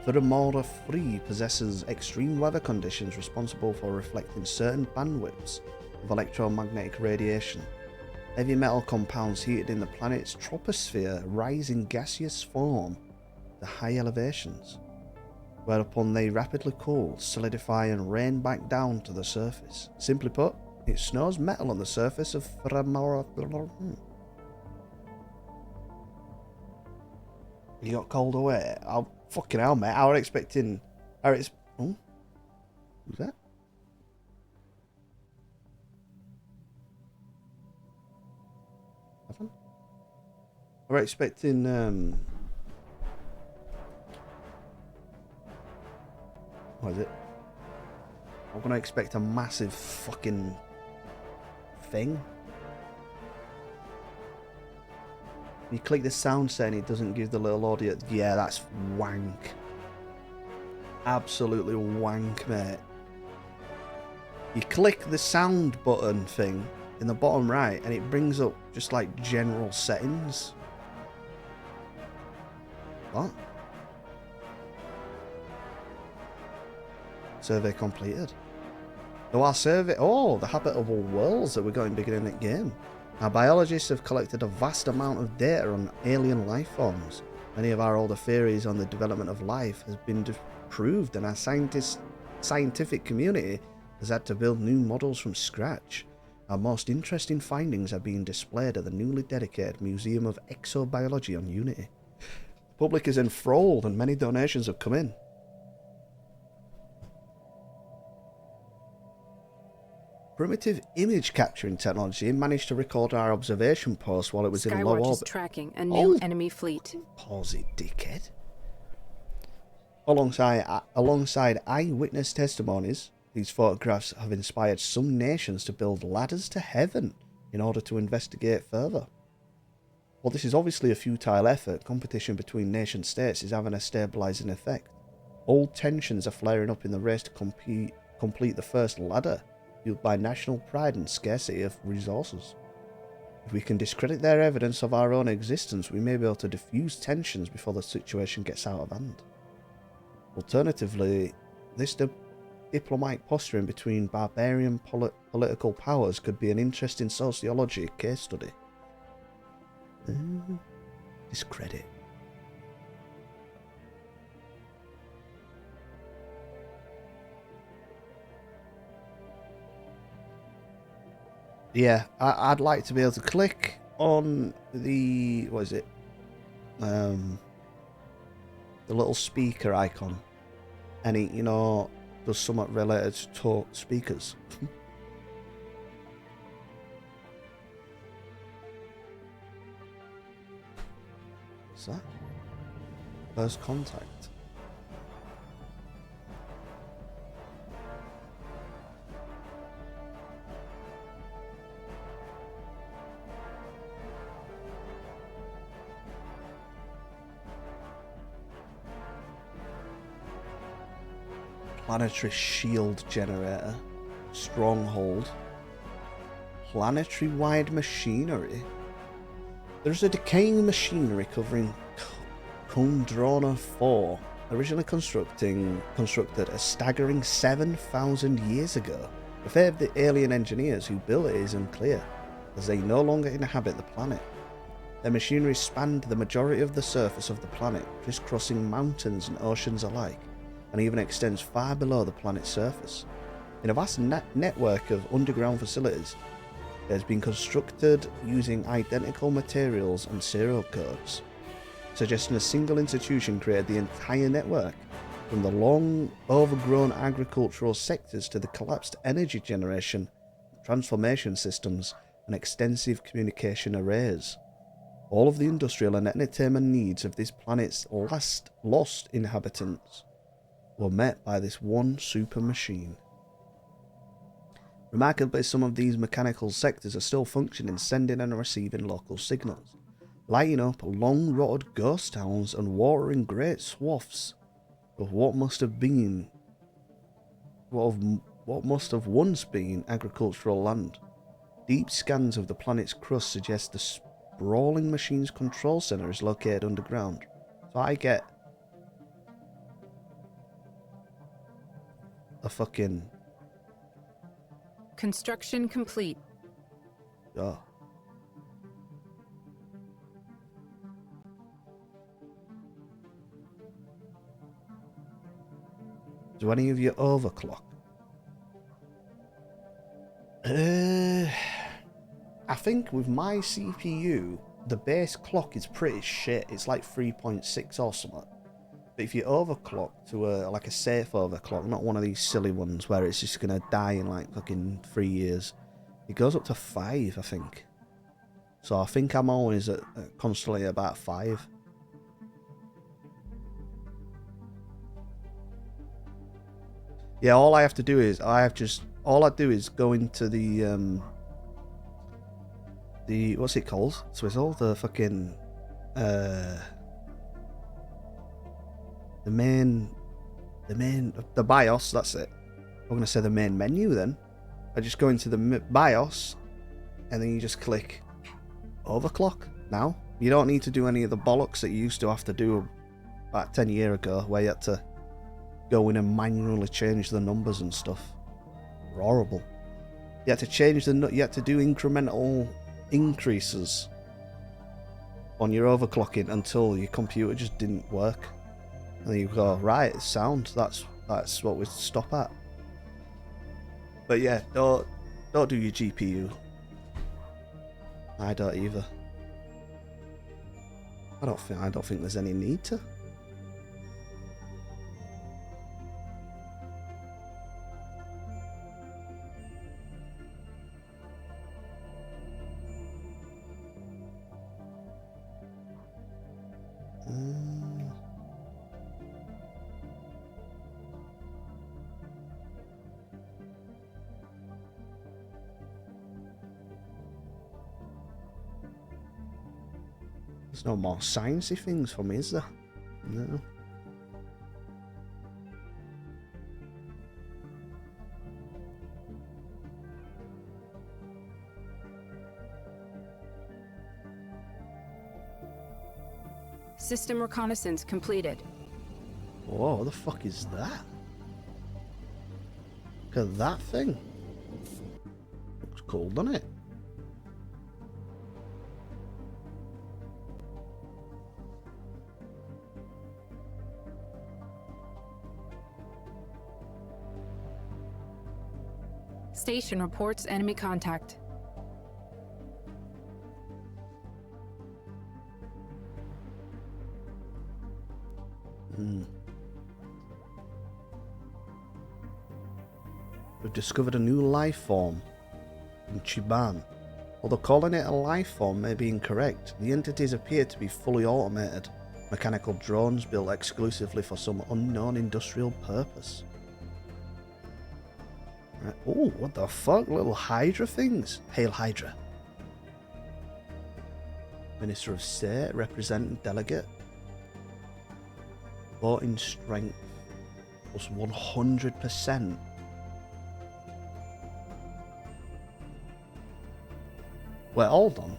Furthermore, 3 possesses extreme weather conditions responsible for reflecting certain bandwidths of electromagnetic radiation. Heavy metal compounds heated in the planet's troposphere rise in gaseous form to high elevations, whereupon they rapidly cool, solidify and rain back down to the surface. Simply put, it snows metal on the surface of You got cold away? Oh, fucking hell, mate. I was expecting... Oh, who's that? Nothing? I was expecting, what is it? I'm gonna expect a massive fucking thing. You click the sound setting, it doesn't give the little audio. Yeah, that's wank. Absolutely wank, mate. You click the sound button thing in the bottom right and it brings up just like general settings. What? Survey completed. So our survey... Oh, the habitable worlds that we're going bigger in that game. Our biologists have collected a vast amount of data on alien life forms. Many of our older theories on the development of life has been disproved, and our scientific community has had to build new models from scratch. Our most interesting findings are being displayed at the newly dedicated Museum of Exobiology on Unity. The public is enthralled and many donations have come in. Primitive image capturing technology managed to record our observation post while it was in low Skywatch is orbit. tracking a new enemy fleet. Pause it, dickhead. Alongside eyewitness testimonies, these photographs have inspired some nations to build ladders to heaven in order to investigate further. While this is obviously a futile effort, competition between nation states is having a stabilizing effect. Old tensions are flaring up in the race to complete the first ladder, fueled by national pride and scarcity of resources. If we can discredit their evidence of our own existence, we may be able to diffuse tensions before the situation gets out of hand. Alternatively, this diplomatic posturing between barbarian political powers could be an interesting sociology case study. Discredit. Yeah, I'd like to be able to click on the... what is it? The little speaker icon. And it, you know, does something related to speakers. What's that? First contact. Planetary shield generator. Stronghold. Planetary-wide machinery. There's a decaying machinery covering Kundrona 4, originally constructed a staggering 7,000 years ago. The fate of the alien engineers who built it is unclear, as they no longer inhabit the planet. Their machinery spanned the majority of the surface of the planet, crisscrossing mountains and oceans alike, and even extends far below the planet's surface. In a vast network of underground facilities, it has been constructed using identical materials and serial codes. suggesting a single institution created the entire network, from the long overgrown agricultural sectors to the collapsed energy generation, transformation systems, and extensive communication arrays. All of the industrial and entertainment needs of this planet's last lost inhabitants were met by this one super machine. Remarkably, some of these mechanical sectors are still functioning, sending and receiving local signals, lighting up long-rotted ghost towns and watering great swaths of what must have once been agricultural land. Deep scans of the planet's crust suggest the sprawling machine's control center is located underground. So I get a fucking... Construction complete. Oh. Do any of you overclock? I think with my CPU, the base clock is pretty shit. It's like 3.6 or something. But if you overclock to like a safe overclock, not one of these silly ones where it's just gonna die in like fucking 3 years, it goes up to 5, I think. So I think I'm always at constantly about 5. Yeah, all I do is go into the what's it called? Swizzle? The fucking the BIOS, that's it. I'm gonna say the main menu then. I just go into the BIOS and then you just click overclock now. You don't need to do any of the bollocks that you used to have to do about 10 years ago where you had to go in and manually change the numbers and stuff. They're horrible. You had to change you had to do incremental increases on your overclocking until your computer just didn't work. And then you go, right, it's sound. That's what we stop at. But yeah, don't do your GPU. I don't either. I don't think there's any need to. There's no more sciencey things for me, is there? No. System reconnaissance completed. Whoa, what the fuck is that? Look at that thing. Looks cool, doesn't it? Station reports enemy contact. We've discovered a new life form in Chiban. Although calling it a life form may be incorrect, the entities appear to be fully automated, mechanical drones built exclusively for some unknown industrial purpose. Right. Oh, what the fuck? Little Hydra things. Hail Hydra. Minister of State, representing delegate. Voting strength plus 100%. Wait, hold on.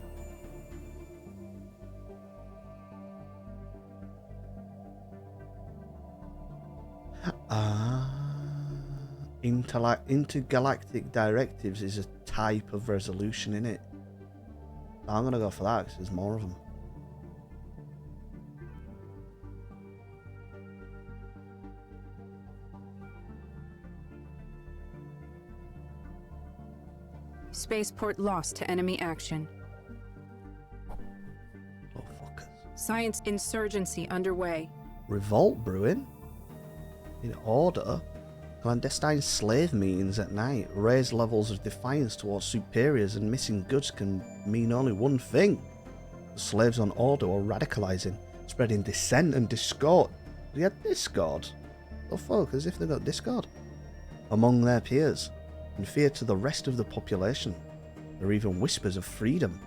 Intergalactic directives is a type of resolution, innit? I'm gonna go for that because there's more of them. Spaceport lost to enemy action. Oh, fuckers. Science insurgency underway. Revolt brewing? In order? Clandestine slave meetings at night raise levels of defiance towards superiors, and missing goods can mean only one thing. The slaves on order are radicalizing, spreading dissent and discord. They had discord? The fuck, as if they got discord? Among their peers, and fear to the rest of the population. There are even whispers of freedom.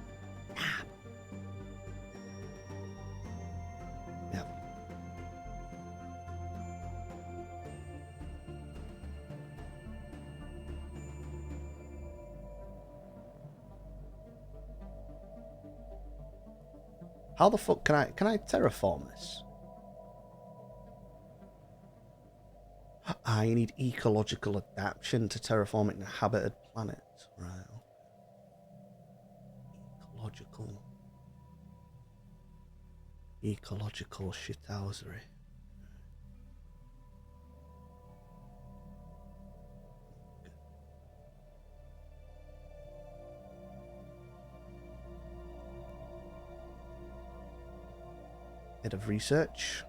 Yeah. How the fuck can I terraform this? I need ecological adaptation to terraform inhabited planets. Right. Ecological shithousery. Head of research.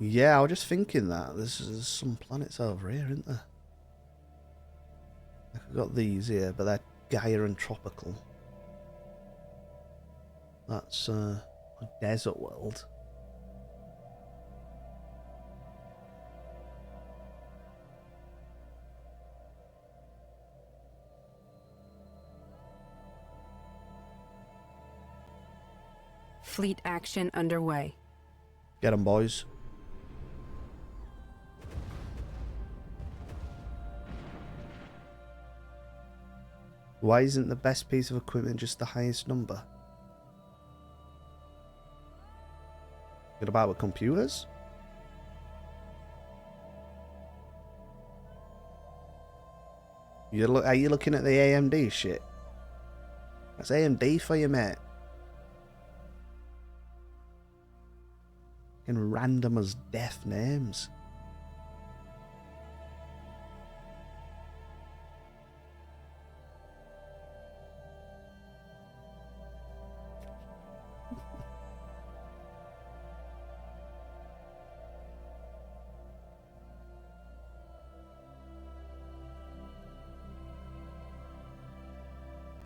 Yeah, I was just thinking that. There's some planets over here, isn't there? I've got these here, but they're Gaia and tropical. That's a desert world. Fleet action underway. Get 'em, boys. Why isn't the best piece of equipment just the highest number? What about with computers? Are you looking at the AMD shit? That's AMD for you, mate. In random as death names.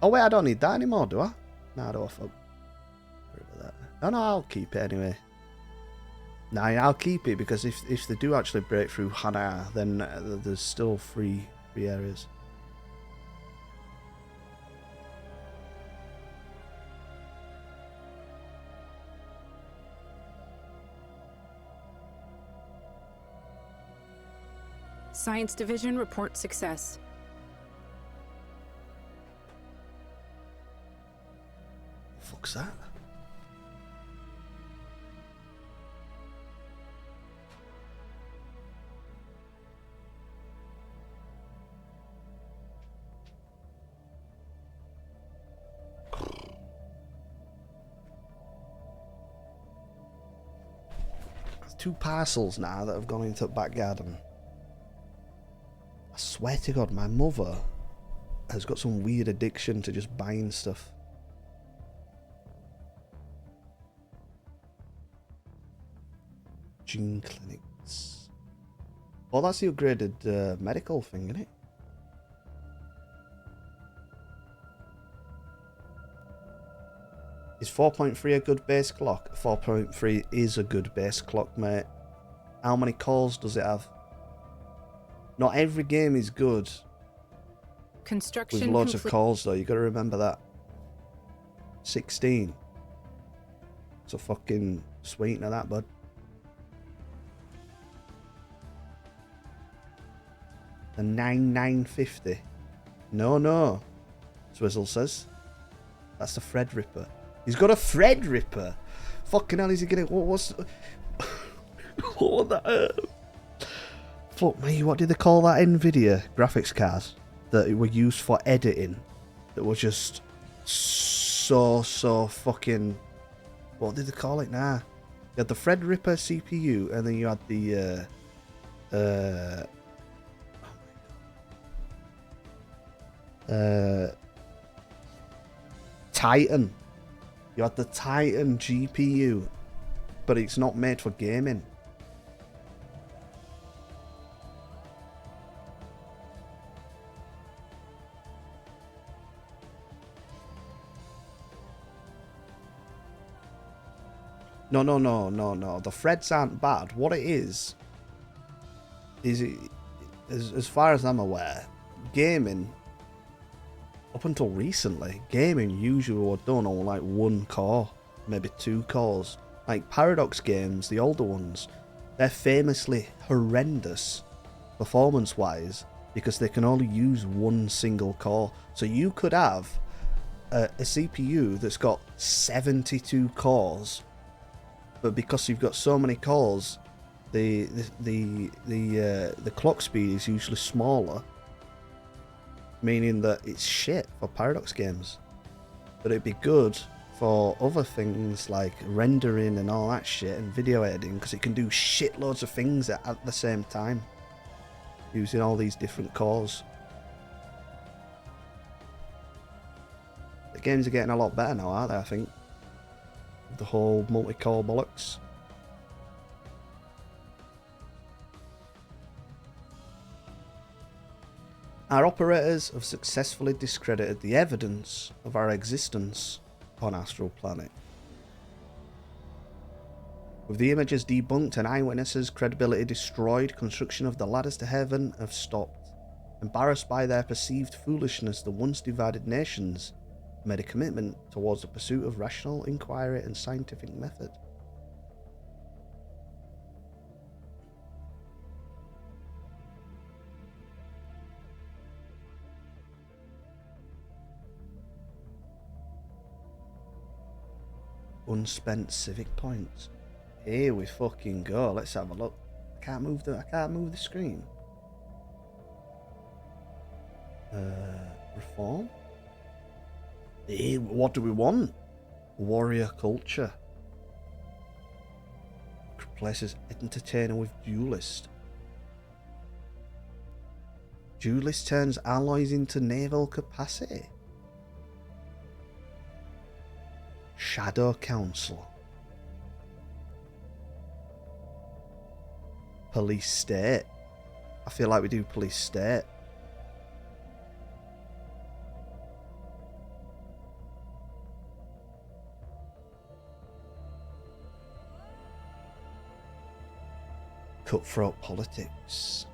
Oh wait, I don't need that anymore, do I? No, I don't. Fuck. Worry about that. No, I'll keep it anyway. Nah, I'll keep it because if they do actually break through Hana, then there's still free areas. Science division reports success. Fuck's that? There's 2 parcels now that have gone into the back garden. I swear to God, my mother has got some weird addiction to just buying stuff. Gene clinics. Oh, that's the upgraded medical thing, isn't it? Is 4.3 a good base clock? 4.3 is a good base clock, mate. How many calls does it have? Not every game is good Construction with loads of calls, though. You got to remember that. 16. It's a fucking sweetener, that, bud. The 9950. No. Swizzle says. That's the Thread Ripper. He's got a Thread Ripper. Fucking hell, is he gonna... What's... what that... Fuck me, what did they call that NVIDIA graphics card that were used for editing? That was just so fucking... What did they call it now? You had the Threadripper CPU, and then you had the Titan. You had the Titan GPU, but it's not made for gaming. No. The threads aren't bad. What it is it, as far as I'm aware, gaming, up until recently, gaming usually was done on like one core, maybe 2 cores. Like Paradox games, the older ones, they're famously horrendous performance-wise because they can only use one single core. So you could have a CPU that's got 72 cores, but because you've got so many cores, the clock speed is usually smaller, meaning that it's shit for Paradox games. But it'd be good for other things like rendering and all that shit and video editing, because it can do shitloads of things at the same time using all these different cores. The games are getting a lot better now, aren't they, I think? The whole multi-core bollocks. Our operators have successfully discredited the evidence of our existence on Astral Planet. With the images debunked and eyewitnesses' credibility destroyed, construction of the ladders to heaven have stopped. Embarrassed by their perceived foolishness, the once divided nations made a commitment towards the pursuit of rational inquiry and scientific method. Unspent civic points. Here we fucking go. Let's have a look. I can't move the screen. Reform. Hey, what do we want? Warrior culture. Replaces entertainer with duelist. Duelist turns alloys into naval capacity. Shadow Council. Police state. I feel like we do police state. Cutthroat politics.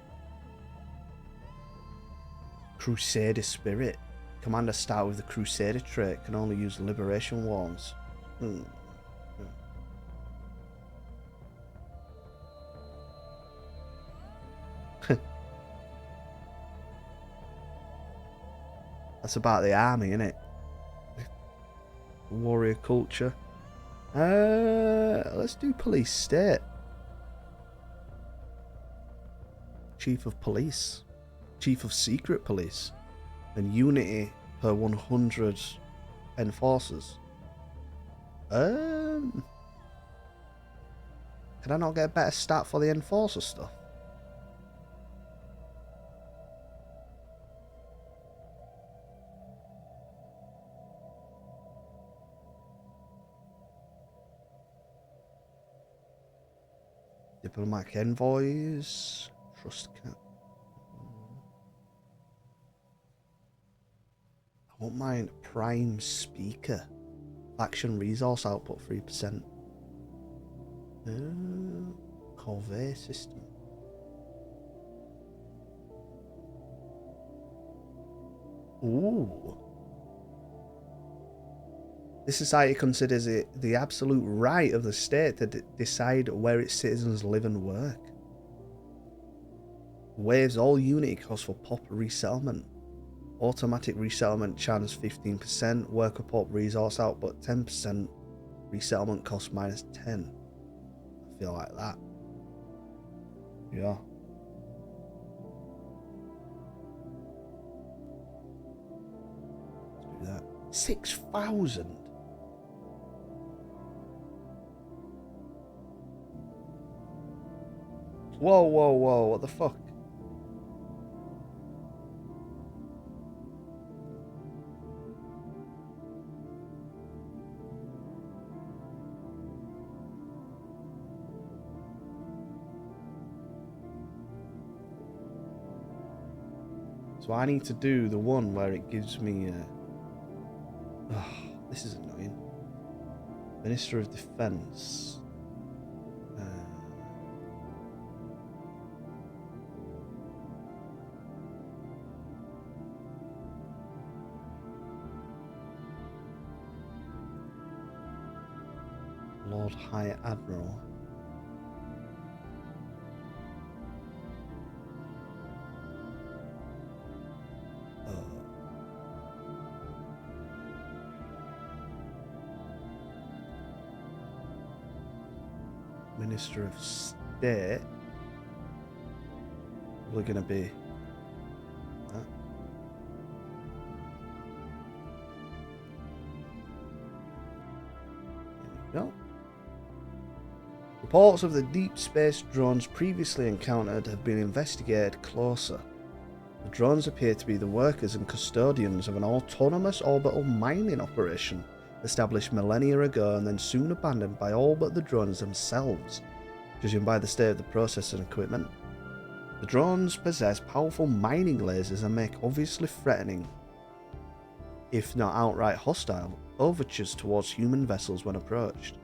Crusader spirit. Commander start with the Crusader trait, can only use liberation wands. That's about the army, innit? Warrior culture. Let's do police state. Chief of police. Chief of secret police. And unity per 100 enforcers. Can I not get a better stat for the enforcer stuff? Diplomatic envoys. Trust cap. I won't mind prime speaker. Action resource output 3%. Corvée system. Ooh. This society considers it the absolute right of the state to decide where its citizens live and work. Waives all unity costs for pop resettlement. Automatic resettlement chance 15%, worker pop resource output 10%, resettlement cost minus 10. I feel like that. Yeah. Let's do that. 6,000. Whoa, whoa, whoa, what the fuck? So I need to do the one where it gives me oh, this is annoying. Minister of Defense. Lord High Admiral. Minister of State. We're going to be that. There we go. Reports of the deep space drones previously encountered have been investigated closer. The drones appear to be the workers and custodians of an autonomous orbital mining operation established millennia ago and then soon abandoned by all but the drones themselves, judging by the state of the process and equipment. The drones possess powerful mining lasers and make obviously threatening, if not outright hostile, overtures towards human vessels when approached.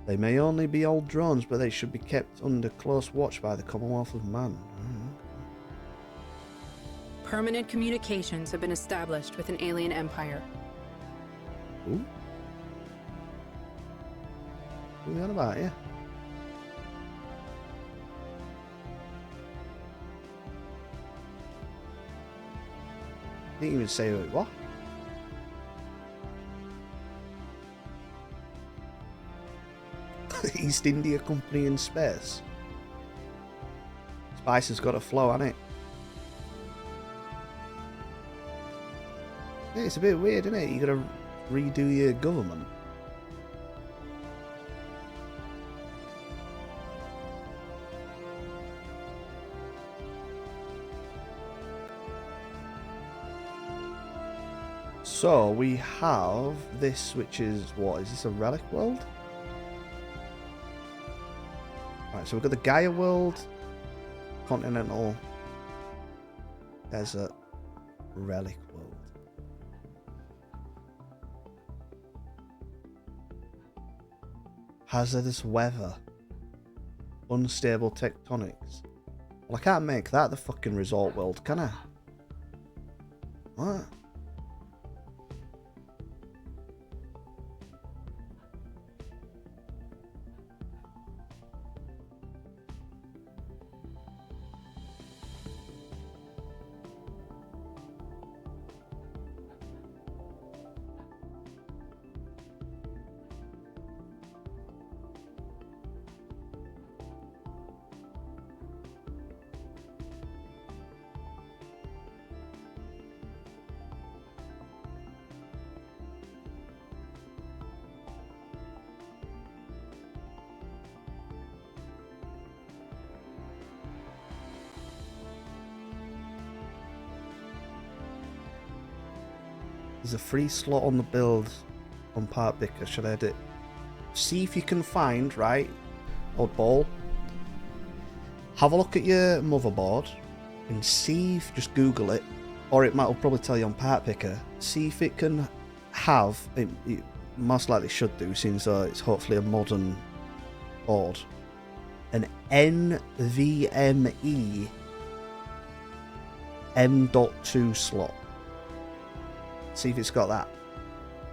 They may only be old drones, but they should be kept under close watch by the Commonwealth of Man. Permanent communications have been established with an alien empire. Ooh. What are we on about here? Didn't even say who it was. East India Company in space. Spice has got a flow, hasn't it? Yeah, it's a bit weird, isn't it? You gotta redo your government. So we have this, which is what? Is this a relic world? Right, so we've got the Gaia world, continental desert, relic world. Hazardous weather, unstable tectonics. Well, I can't make that the fucking resort world, can I? What? There's a free slot on the build on part picker. Should I edit? See if you can find, right, oddball. Have a look at your motherboard and see if, just Google it, or it might probably tell you on part picker. See if it can have, it most likely should do, since it's hopefully a modern board, an NVMe M.2 slot. See if it's got that.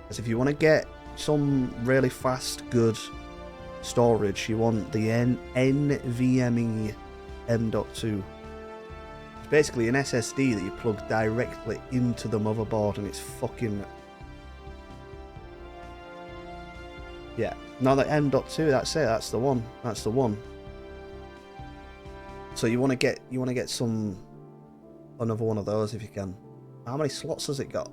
Because if you want to get some really fast, good storage, you want the NVMe M.2. It's basically an SSD that you plug directly into the motherboard, and it's fucking... Yeah, no, the M.2, that's it, that's the one. That's the one. So you want to get some, another one of those if you can. How many slots has it got?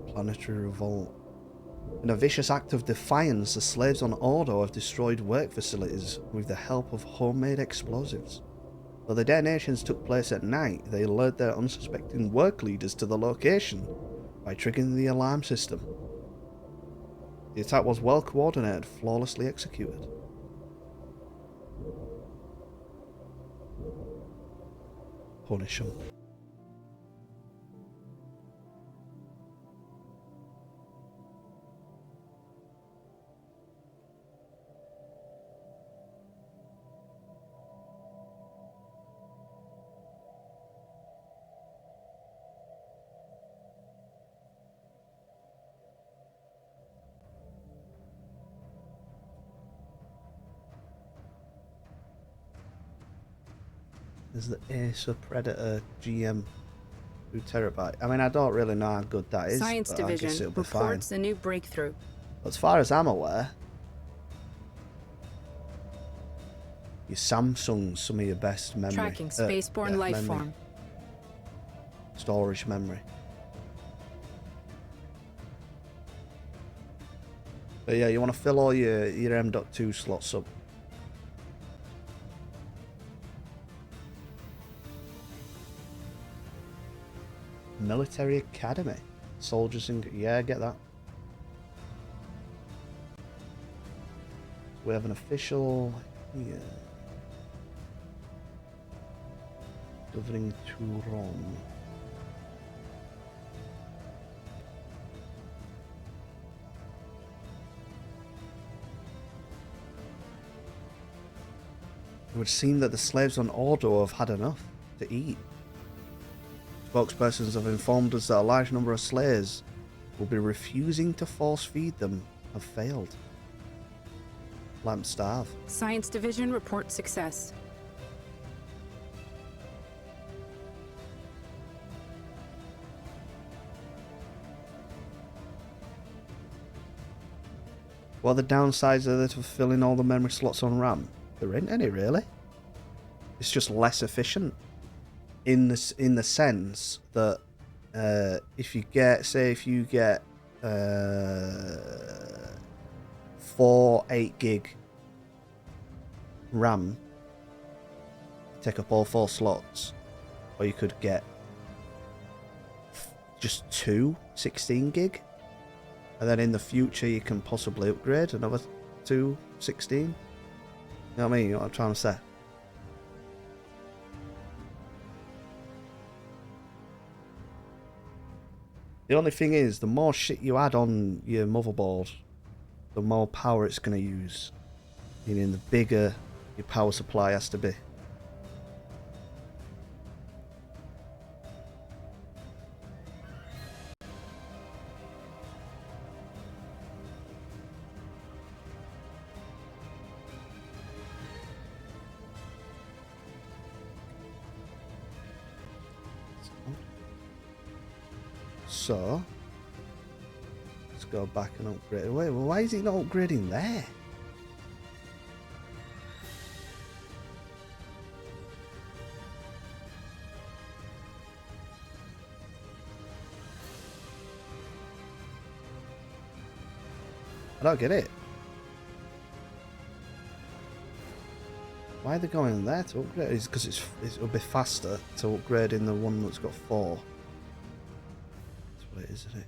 Planetary revolt. In a vicious act of defiance, the slaves on Ordo have destroyed work facilities with the help of homemade explosives. Though the detonations took place at night, they lured their unsuspecting work leaders to the location by triggering the alarm system. The attack was well coordinated, flawlessly executed. Punish them. There's the Acer Predator GM 2 terabyte. I mean, I don't really know how good that is. Science but I guess Division it'll be fine. reports a new breakthrough. As far as I'm aware, your Samsung's some of your best memory. Tracking spaceborne life memory. form. Storage memory. But yeah, you want to fill all your M.2 slots up. Military Academy. Soldiers in... Yeah, get that. We have an official here. Governing Turon. It would seem that the slaves on Ordo have had enough to eat. Spokespersons have informed us that a large number of slaves will be refusing to force feed them have failed. Let them starve. Science Division reports success. What are the downsides of it of filling all the memory slots on RAM? There ain't any, really. It's just less efficient. In the sense that if you get 4 8-gig RAM, take up all 4 slots, or you could get just 2 16-gig, and then in the future you can possibly upgrade another 2 16. You know what I mean? You know what I'm trying to say? The only thing is, the more shit you add on your motherboard, the more power it's going to use. Meaning the bigger your power supply has to be. So, let's go back and upgrade. Wait, well, why is it not upgrading there? I don't get it. Why are they going there to upgrade? It's because it'll be faster to upgrade in the one that's got 4. Isn't it?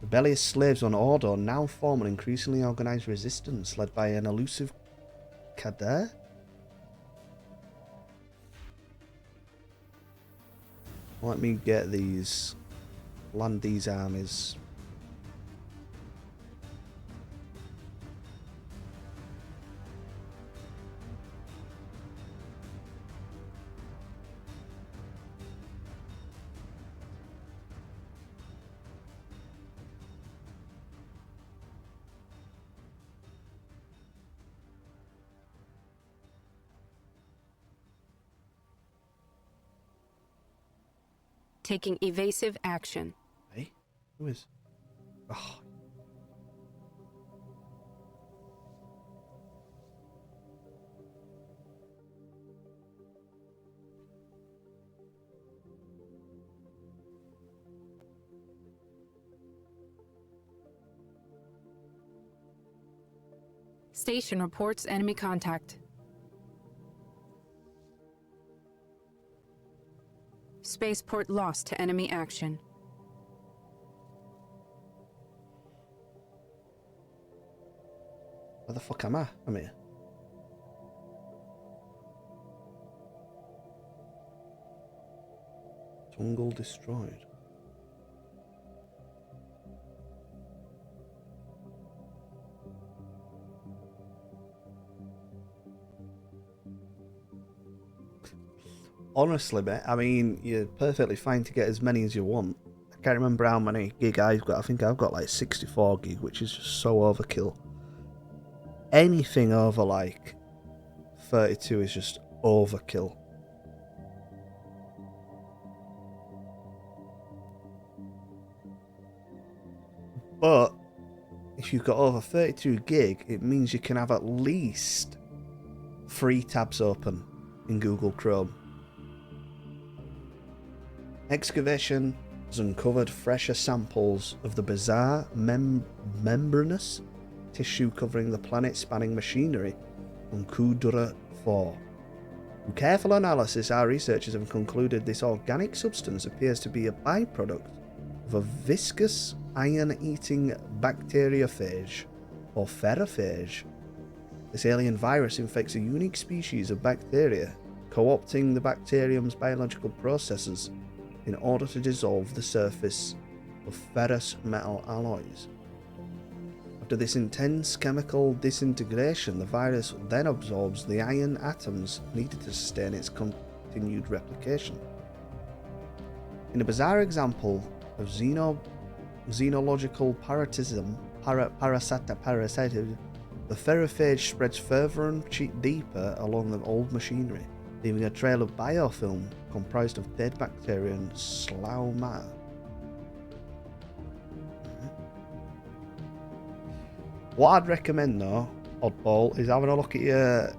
Rebellious slaves on Ordo now form an increasingly organised resistance led by an elusive Kader. Let me get these, land these armies. Taking evasive action. Hey, who is? Oh. Station reports enemy contact. Spaceport lost to enemy action. Where the fuck am I? I'm here. Tungle destroyed. Honestly, mate, I mean, you're perfectly fine to get as many as you want. I can't remember how many gig I've got. I think I've got like 64 gig, which is just so overkill. Anything over like 32 is just overkill. But if you've got over 32 gig, it means you can have at least 3 tabs open in Google Chrome. Excavation has uncovered fresher samples of the bizarre membranous tissue covering the planet-spanning machinery on Kudra 4. From careful analysis, our researchers have concluded this organic substance appears to be a byproduct of a viscous iron-eating bacteriophage, or ferrophage. This alien virus infects a unique species of bacteria, co-opting the bacterium's biological processes in order to dissolve the surface of ferrous metal alloys. After this intense chemical disintegration, the virus then absorbs the iron atoms needed to sustain its continued replication. In a bizarre example of xenological parasitism, the ferrophage spreads further and deeper along the old machinery, leaving a trail of biofilm comprised of dead bacteria and slough matter. What I'd recommend though, Oddball, is having a look at your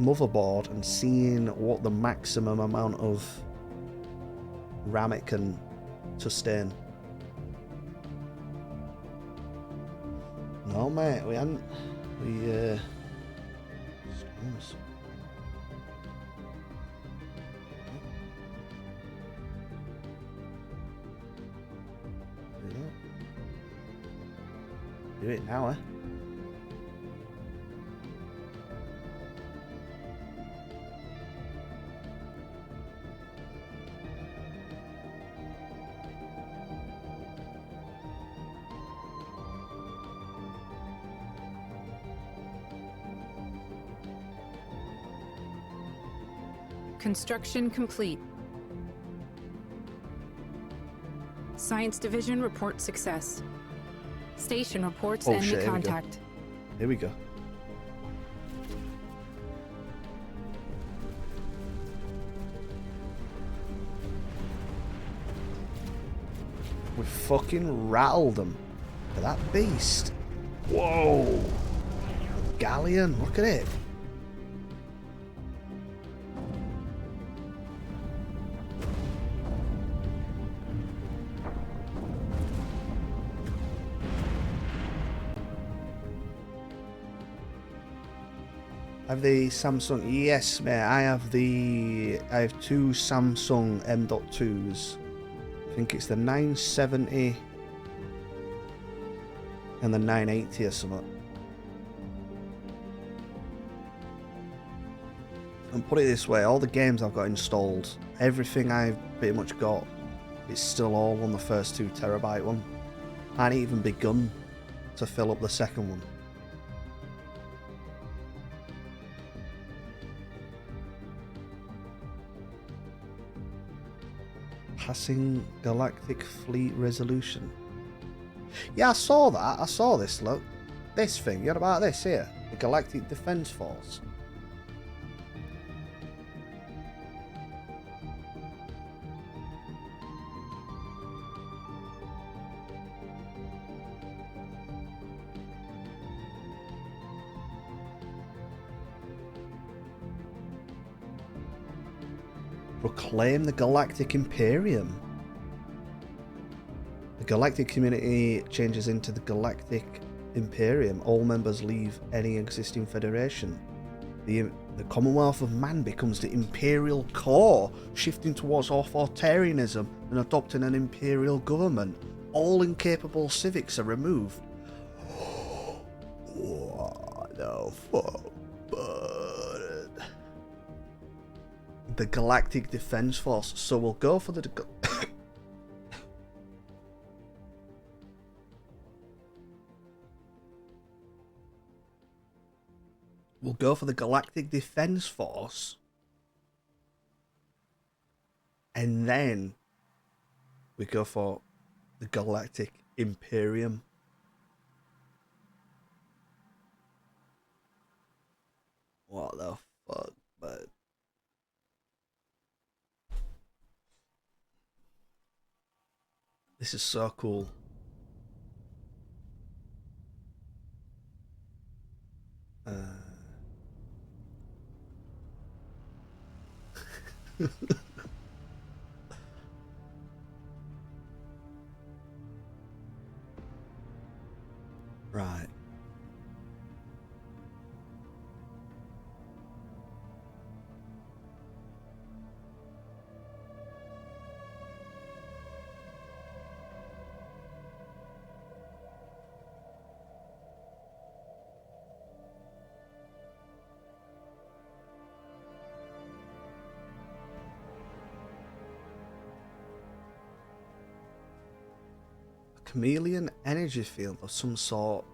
motherboard and seeing what the maximum amount of RAM it can sustain. No mate, we hadn't. Storms. Do it now, eh? Construction complete. Science Division reports success. Station reports enemy shit, contact. Here we go. We fucking rattled them. Look at that beast. Whoa. Galleon, look at it. I have the Samsung. Yes, mate. I have two Samsung M.2s. I think it's the 970 and the 980 or something. And put it this way, all the games I've got installed, everything I've pretty much got, it's still all on the first 2 terabyte one. I hadn't even begun to fill up the second one. Passing galactic fleet resolution. Yeah, I saw that. I saw this, look. This thing. You heard about this here? The Galactic Defense Force. Proclaim the Galactic Imperium. The galactic community changes into the Galactic Imperium, all members leave any existing federation. The Commonwealth of Man becomes the Imperial core, shifting towards authoritarianism and adopting an Imperial government. All incapable civics are removed. What the fuck, bud? The Galactic Defense Force. So we'll go for the... We'll go for the Galactic Defense Force. And then we go for the Galactic Imperium. What the fuck, bud? This is so cool. Right. Chameleon energy field of some sort,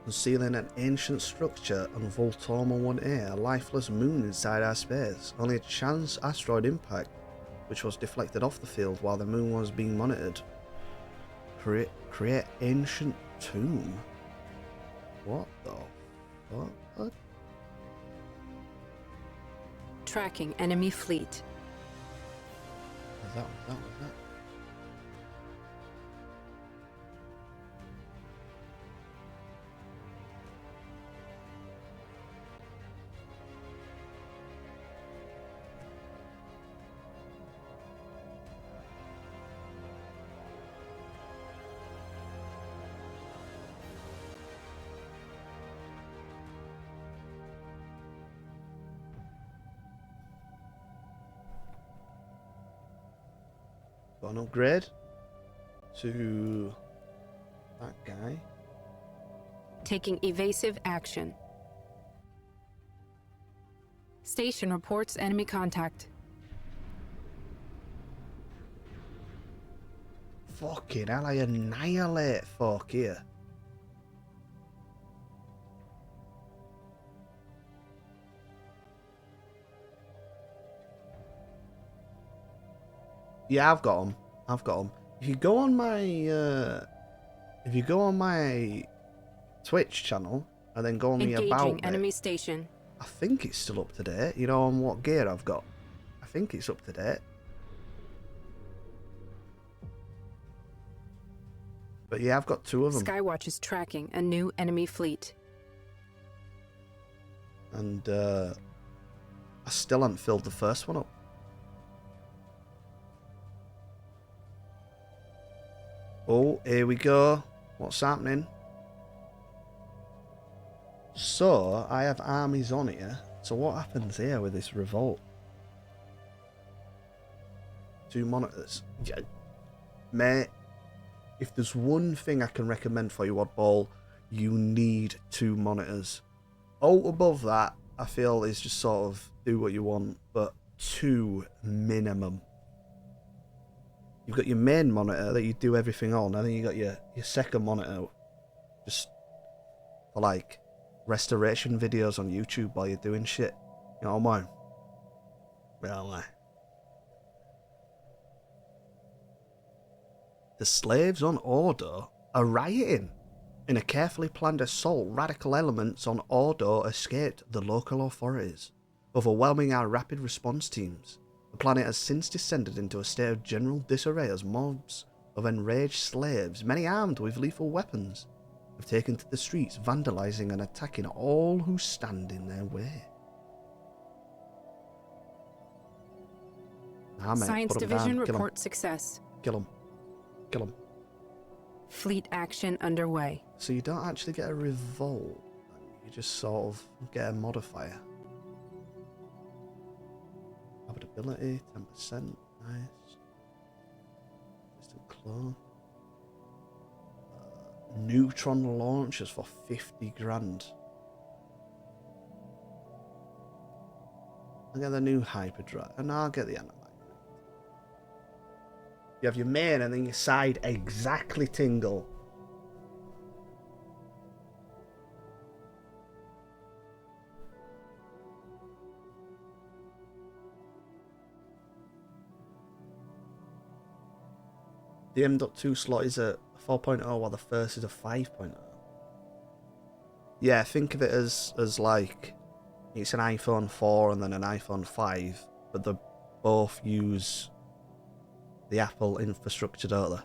concealing an ancient structure on Voltorma 1A, a lifeless moon inside our space. Only a chance asteroid impact, which was deflected off the field while the moon was being monitored. Create ancient tomb. What the fuck? What? Tracking enemy fleet. Was that? Got an upgrade to that guy. Taking evasive action. Station reports enemy contact. Fucking hell, I annihilate folk here. Yeah, I've got them. If you go on my Twitch channel and then go on the about Engaging bit, enemy station. I think it's still up to date. You know, on what gear I've got. I think it's up to date. But yeah, I've got 2 of them. Skywatch is tracking a new enemy fleet. And I still haven't filled the first one up. Oh, here we go. What's happening? So, I have armies on here. So what happens here with this revolt? 2 monitors. Yeah. Mate, if there's one thing I can recommend for you, Oddball, you need 2 monitors. All above that, I feel, is just sort of do what you want, but 2 minimum. You've got your main monitor that you do everything on, and then you got your second monitor just for like restoration videos on YouTube while you're doing shit. You know what I mean? Well, the slaves on Ordo are rioting. In a carefully planned assault, radical elements on Ordo escaped the local authorities, overwhelming our rapid response teams. The planet has since descended into a state of general disarray as mobs of enraged slaves, many armed with lethal weapons, have taken to the streets, vandalizing and attacking all who stand in their way. Nah, mate, Science put 'em Division down. Kill 'em. report success. Kill him. Kill him. Fleet action underway. So you don't actually get a revolt, you just sort of get a modifier. Habitability, 10%, nice. Distant clone. Neutron launchers for 50 grand. I'll get the new hyperdrive, and I'll get the animal. You have your main and then your side exactly tingle. The M.2 slot is a 4.0 while the first is a 5.0. Yeah, think of it as like it's an iPhone 4 and then an iPhone 5, but they both use the Apple infrastructure, don't they?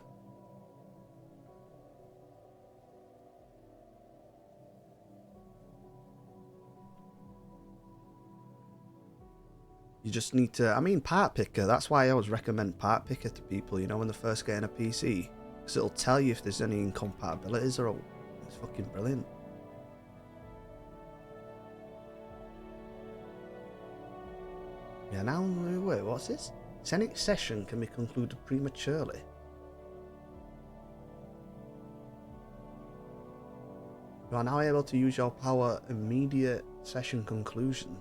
You just need to, I mean, Part Picker, that's why I always recommend Part Picker to people, you know, when they're first getting a PC. Because it'll tell you if there's any incompatibilities or it's fucking brilliant. Yeah, now, wait, what's this? Senate session can be concluded prematurely. You are now able to use your power immediate session conclusion.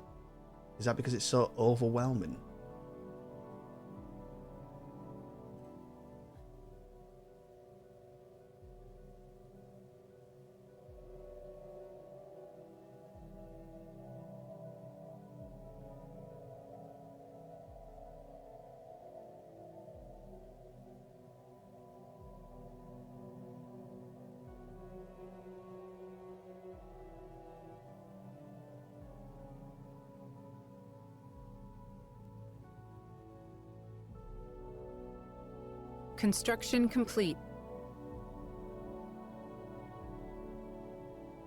Is that because it's so overwhelming? Construction complete.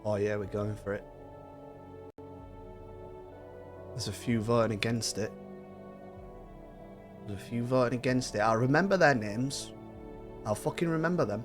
Oh yeah, we're going for it. There's a few voting against it. I'll remember their names. I'll fucking remember them.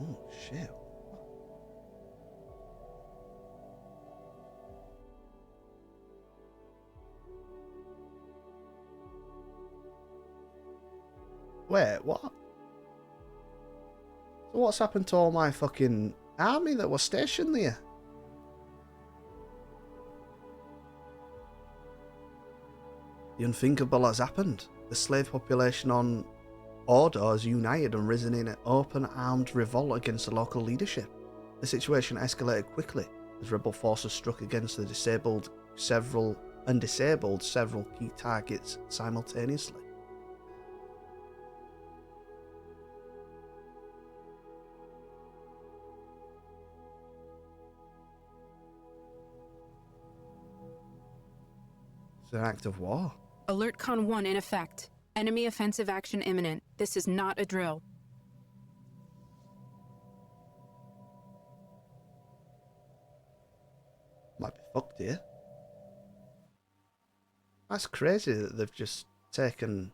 Oh shit. Wait, what? So what's happened to all my fucking army that was stationed there? The unthinkable has happened. The slave population on Ordo has united and risen in an open armed revolt against the local leadership. The situation escalated quickly as rebel forces struck against the disabled several key targets simultaneously. It's an act of war. Alert Con 1 in effect. Enemy offensive action imminent. This is not a drill. Might be fucked here. That's crazy that they've just taken...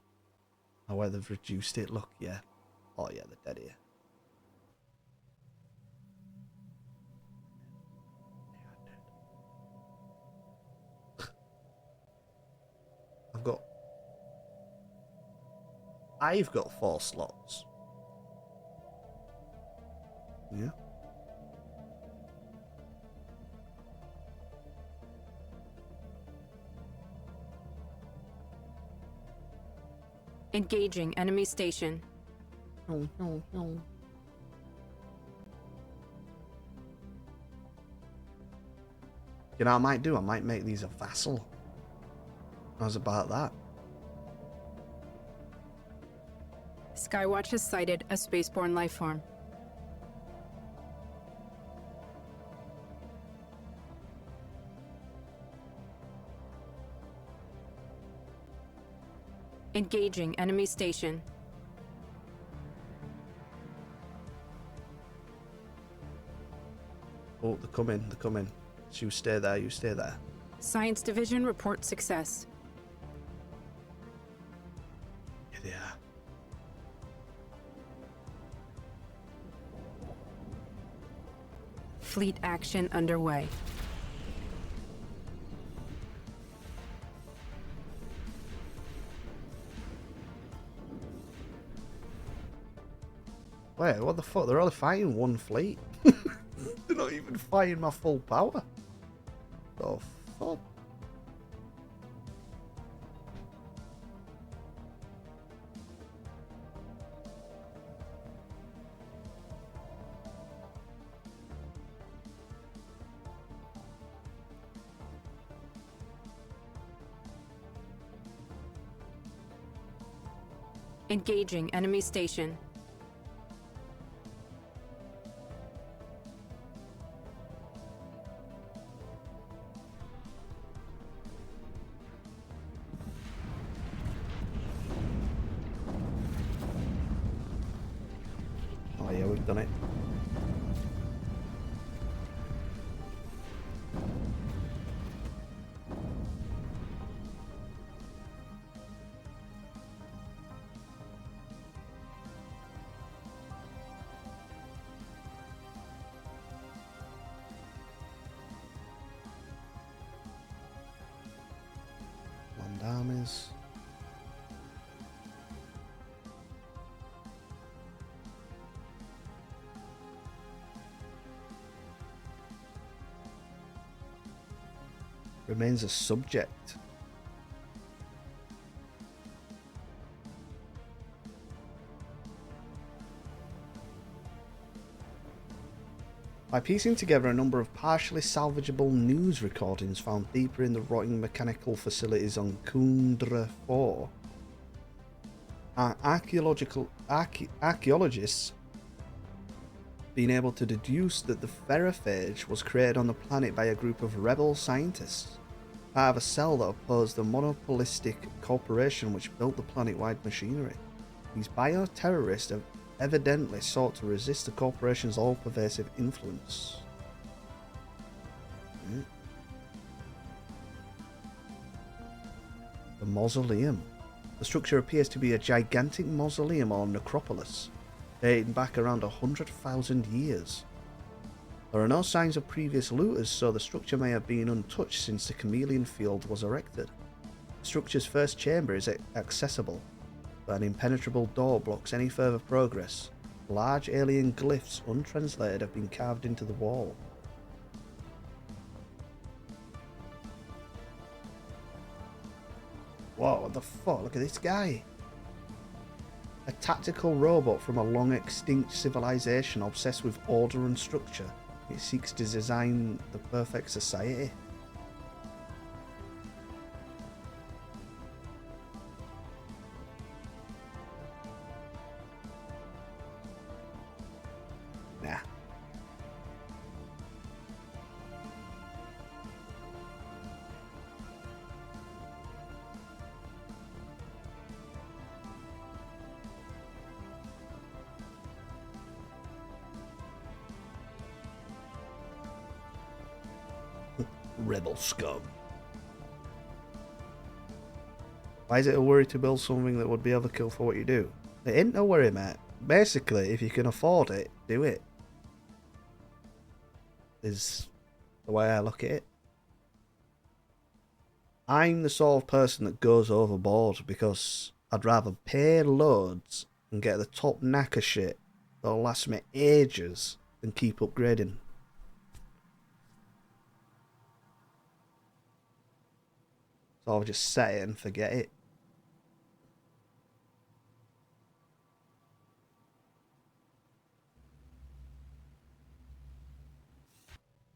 Oh, where they've reduced it. Look, yeah. Oh, yeah, they're dead here. I've got 4 slots. Yeah. Engaging enemy station. No, no, no. You know what I might do? I might make these a vassal. How's about that? Skywatch has sighted a spaceborne lifeform. Engaging enemy station. Oh, they're coming, they're coming. You stay there, you stay there. Science Division reports success. Here they are. Fleet action underway. Wait, what the fuck? They're only fighting one fleet. They're not even fighting my full power. Oh, fuck. Engaging enemy station. Oh yeah, we've done it. Land armies. Remains a subject. By piecing together a number of partially salvageable news recordings found deeper in the rotting mechanical facilities on Kundra 4, archaeologists been able to deduce that the ferrophage was created on the planet by a group of rebel scientists, part of a cell that opposed the monopolistic corporation which built the planet-wide machinery. These bioterrorists have evidently sought to resist the corporation's all-pervasive influence. The mausoleum. The structure appears to be a gigantic mausoleum or necropolis, dating back around 100,000 years. There are no signs of previous looters, so the structure may have been untouched since the chameleon field was erected. The structure's first chamber is accessible, but an impenetrable door blocks any further progress. Large alien glyphs, untranslated, have been carved into the wall. Whoa, what the fuck? Look at this guy. A tactical robot from a long extinct civilization obsessed with order and structure. It seeks to design the perfect society. Nah. Rebel scum. Why is it a worry to build something that would be overkill for what you do? It ain't no worry, mate. Basically, if you can afford it, do it. Is the way I look at it. I'm the sort of person that goes overboard because I'd rather pay loads and get the top knacker shit that'll last me ages than keep upgrading. So I'll just set it and forget it.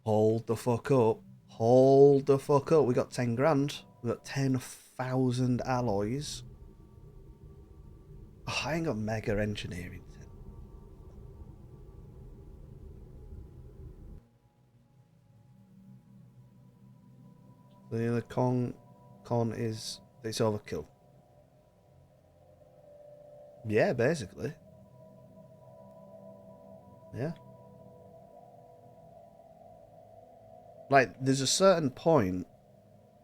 Hold the fuck up. Hold the fuck up. We got 10 grand. We got 10,000 alloys. Oh, I ain't got mega engineering. The other con is it's overkill. Yeah, basically. Yeah. Like, there's a certain point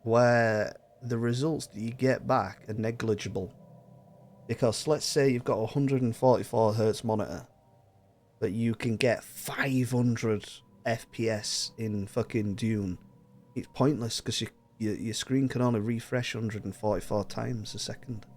where the results that you get back are negligible. Because let's say you've got a 144 hertz monitor, but you can get 500 FPS in fucking Dune. It's pointless because your screen can only refresh 144 times a second.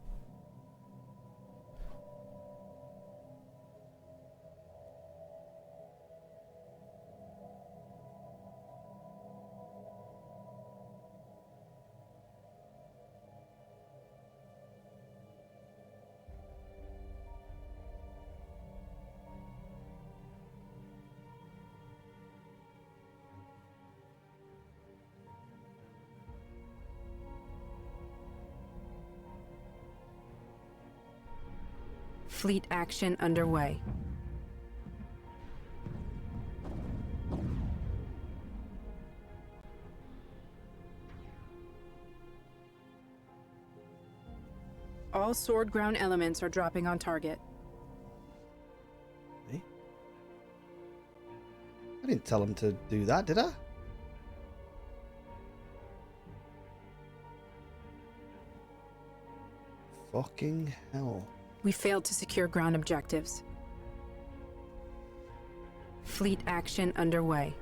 Fleet action underway. All sword ground elements are dropping on target. Me? I didn't tell him to do that, did I? Fucking hell. We failed to secure ground objectives. Fleet action underway.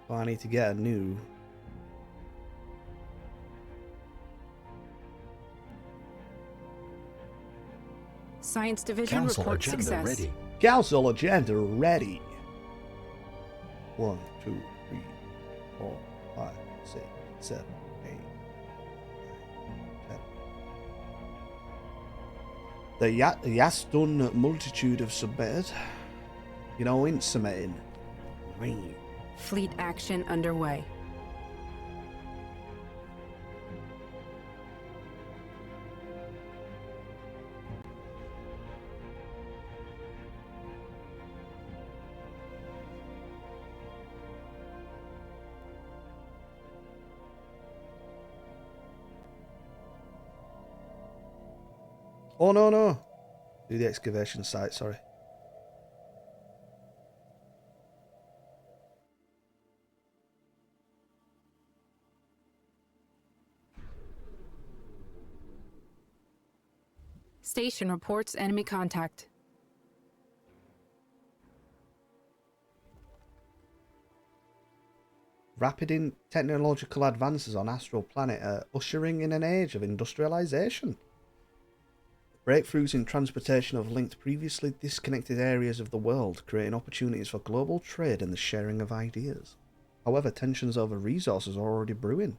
Well, I need to get a new... Science Division Council reports agenda success. ready. Council agenda ready. 1, 2, 3, 4, 5, 6, 7, 8, 9, 10. The Yaston multitude have submitted. You know, in submitting. Fleet action underway. Oh, no, no. Do the excavation site, sorry. Station reports enemy contact. Rapid technological advances on Astral Planet are ushering in an age of industrialization. Breakthroughs in transportation have linked previously disconnected areas of the world, creating opportunities for global trade and the sharing of ideas. However, tensions over resources are already brewing.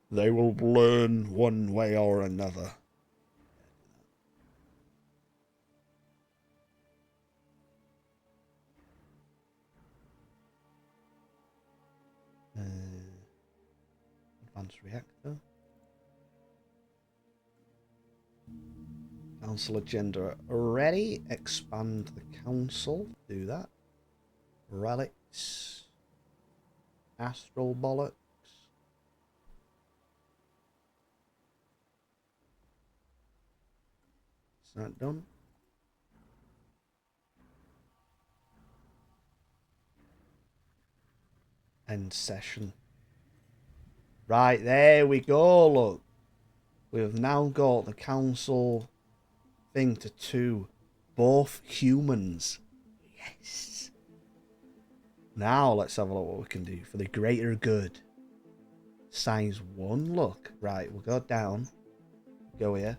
They will learn one way or another. Advanced reactor. Council agenda ready. Expand the council. Do that. Relics. Astral bollocks. Is that done? End session. Right, there we go, look. We have now got the council thing to 2. Both humans. Yes. Now let's have a look what we can do for the greater good. Size 1, look. Right, we'll go down. Go here.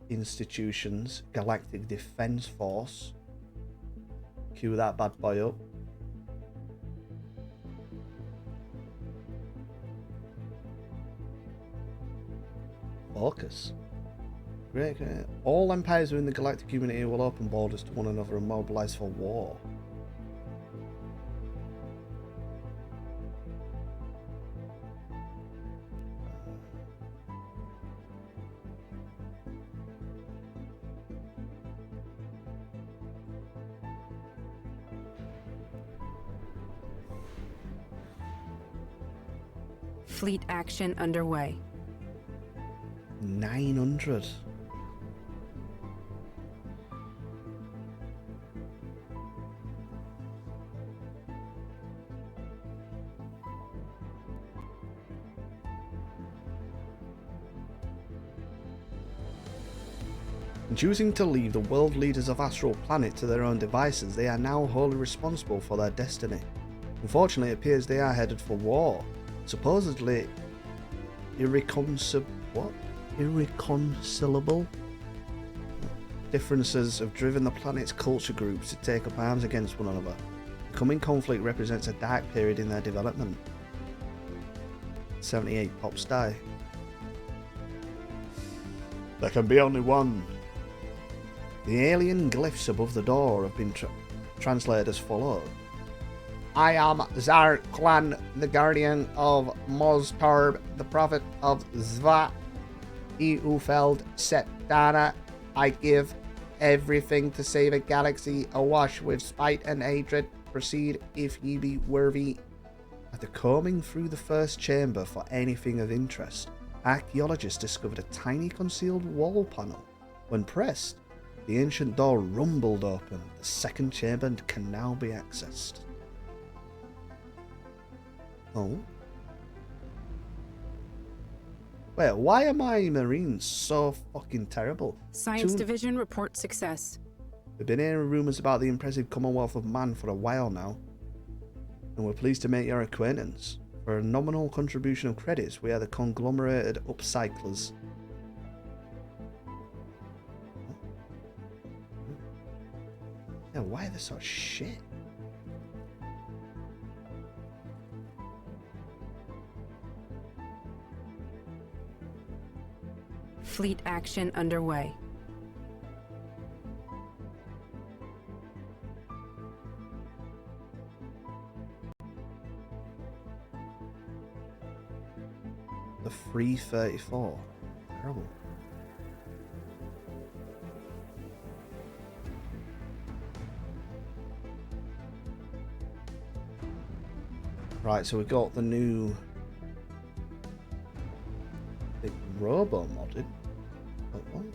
Institutions. Galactic Defense Force. Queue that bad boy up. Focus. Great. All empires within the galactic community will open borders to one another and mobilize for war. Fleet action underway. 900. In choosing to leave the world leaders of Astral Planet to their own devices, they are now wholly responsible for their destiny. Unfortunately, it appears they are headed for war. Supposedly irreconcilable differences have driven the planet's culture groups to take up arms against one another. The coming conflict represents a dark period in their development. 78 pops die. There can be only one. The alien glyphs above the door have been translated as follows. I am Zar Klan, the guardian of Moztarb, the prophet of Zva, he who felled Setdana. I give everything to save a galaxy awash with spite and hatred. Proceed if ye be worthy. After combing through the first chamber for anything of interest, archaeologists discovered a tiny concealed wall panel. When pressed, the ancient door rumbled open. The second chamber can now be accessed. Oh. Wait, why are my Marines so fucking terrible? Science Division report success. We've been hearing rumours about the impressive Commonwealth of Man for a while now, and we're pleased to make your acquaintance. For a nominal contribution of credits, we are the conglomerated upcyclers. Yeah, why are they so shit? Fleet action underway. The 334. Terrible. Right, so we got the new big robo modded. That one.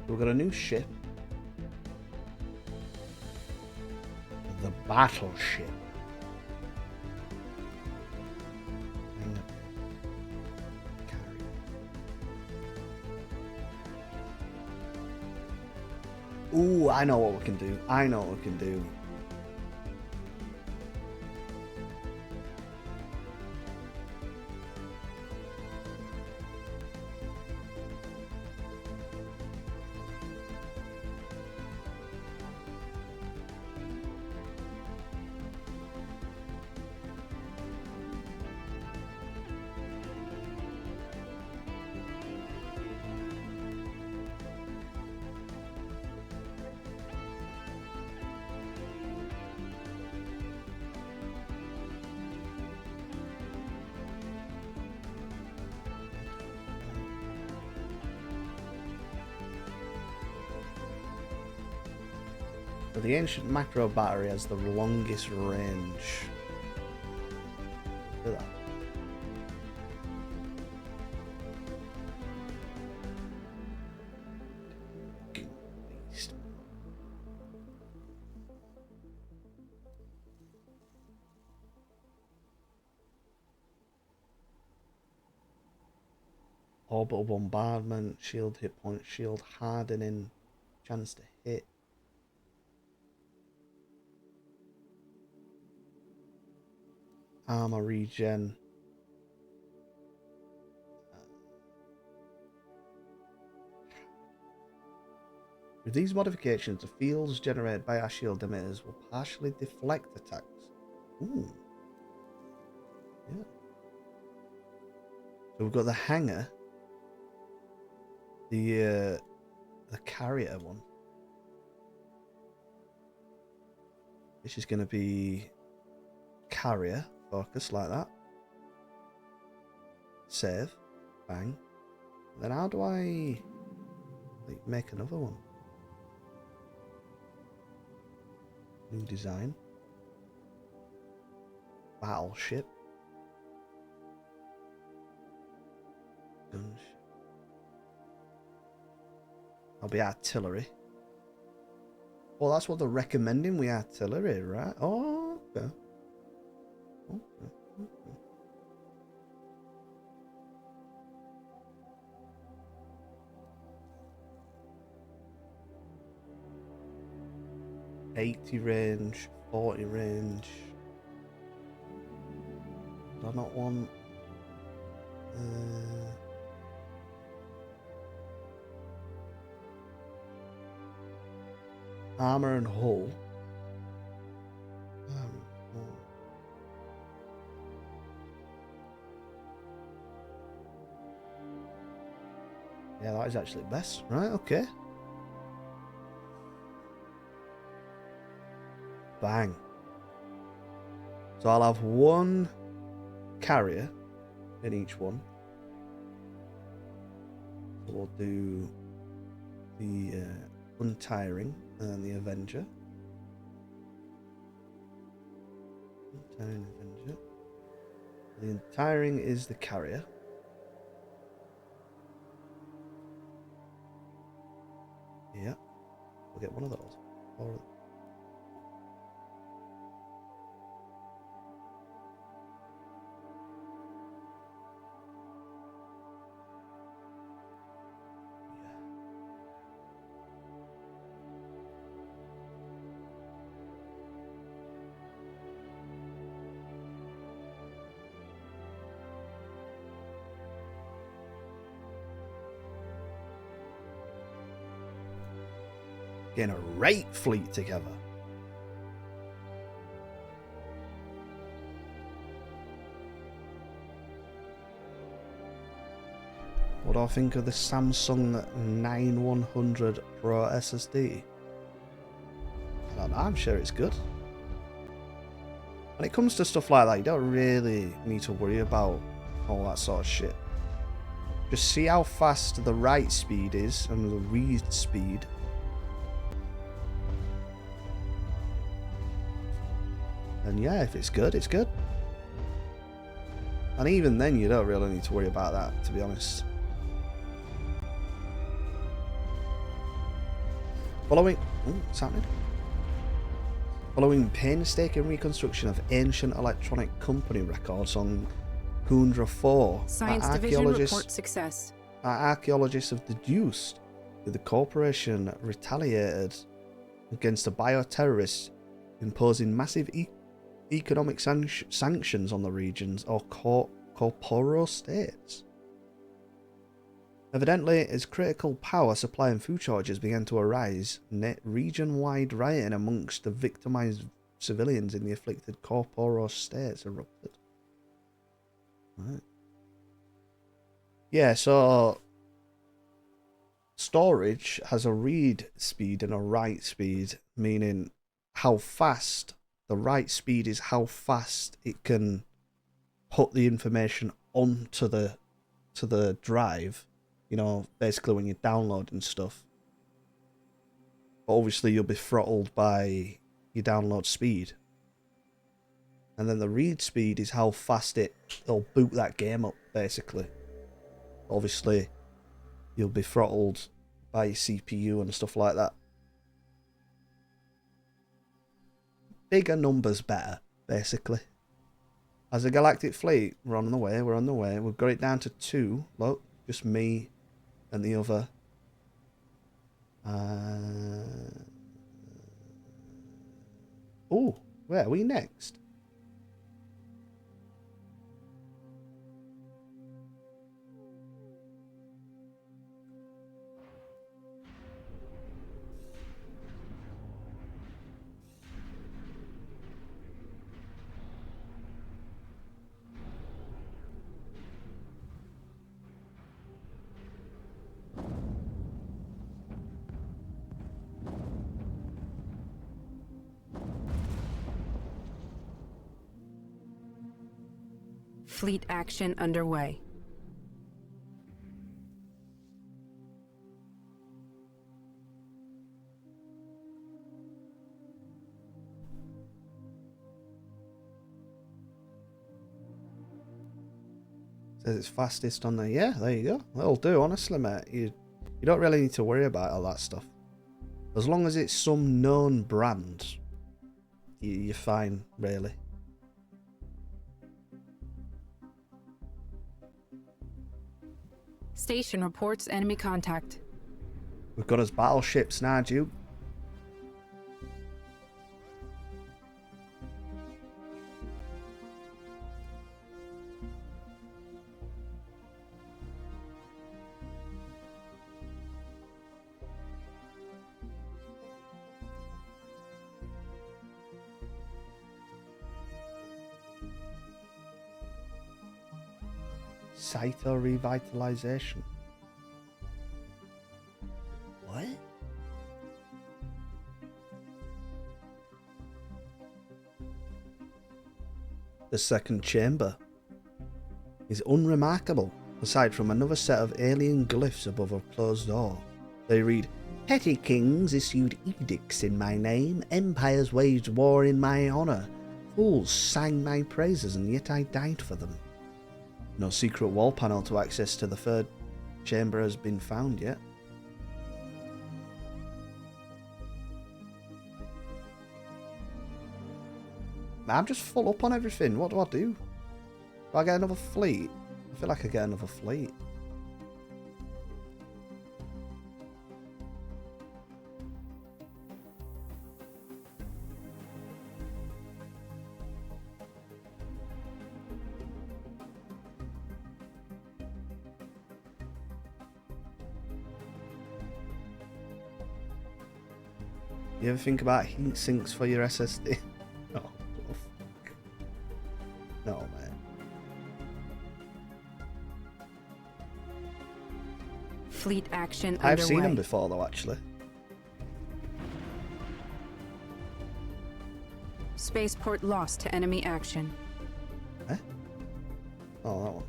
We've got a new ship. The battleship. Ooh, I know what we can do. I know what we can do. So the ancient macro battery has the longest range. Look at that. Beast. Orbital bombardment, shield hit point, shield hardening, chance to hit. Armor regen. With these modifications, the fields generated by our shield emitters will partially deflect attacks. Ooh. Yeah. So we've got the hangar. The carrier one. This is going to be carrier. Focus like that. Save. Bang. Then how do I... Like, make another one. New design. Battleship. Gunship. That'll be artillery. Well, that's what they're recommending with artillery, right? Oh, okay. Okay. Okay. 80 range, 40 range. Do I not want... armor and hull. Hull. Yeah, that is actually best. Right, okay. Bang. So I'll have one carrier in each one. So we'll do the Untiring and the Avenger. Untiring Avenger. The Untiring is the carrier. Yeah. We'll get one of those. Or getting a right fleet together. What do I think of the Samsung 9100 Pro SSD? I'm sure it's good. When it comes to stuff like that, you don't really need to worry about all that sort of shit. Just see how fast the write speed is and the read speed. And yeah, if it's good, it's good. And even then, you don't really need to worry about that, to be honest. What's happening? Following painstaking reconstruction of ancient electronic company records on Kundra 4, Science Division report success. Our archaeologists have deduced that the corporation retaliated against the bioterrorists, imposing massive economic sanctions on the regions or corporeal states. Evidently, as critical power supply and food shortages began to arise, region-wide rioting amongst the victimized civilians in the afflicted corporeal states erupted. Right. Yeah, so storage has a read speed and a write speed, meaning how fast the write speed is how fast it can put the information onto the drive. You know, basically when you're downloading stuff. But obviously you'll be throttled by your download speed. And then the read speed is how fast it'll boot that game up, basically. Obviously, you'll be throttled by your CPU and stuff like that. Bigger numbers better, basically. As a galactic fleet, we're on the way. We've got it down to 2. Look, just me and the other. Oh, where are we next? Fleet action underway. Says it's fastest on there. Yeah, there you go. That'll do, honestly, mate. You don't really need to worry about all that stuff. As long as it's some known brand, you're fine, really. Station reports enemy contact. We've got us battleships now, Duke. Cyto revitalization. What? The second chamber is unremarkable, aside from another set of alien glyphs above a closed door. They read, "Petty kings issued edicts in my name, empires waged war in my honour, fools sang my praises, and yet I died for them." No secret wall panel to access to the third chamber has been found yet. I'm just full up on everything. What do I do? Do I get another fleet? I feel like I get another fleet. You ever think about heat sinks for your SSD? No. Oh, fuck. No, man. Fleet action I've underway. seen them before, though, actually. Spaceport lost to enemy action. Eh? Oh, that one.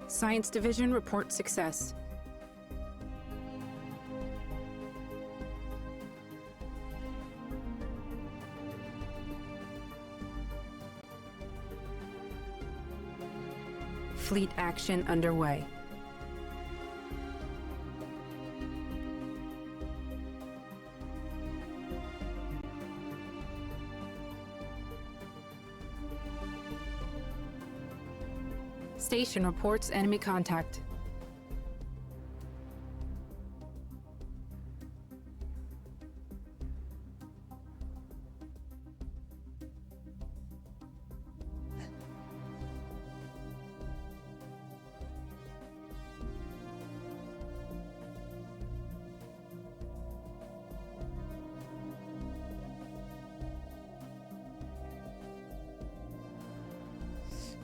Science Division reports success. Fleet action underway. Station reports enemy contact.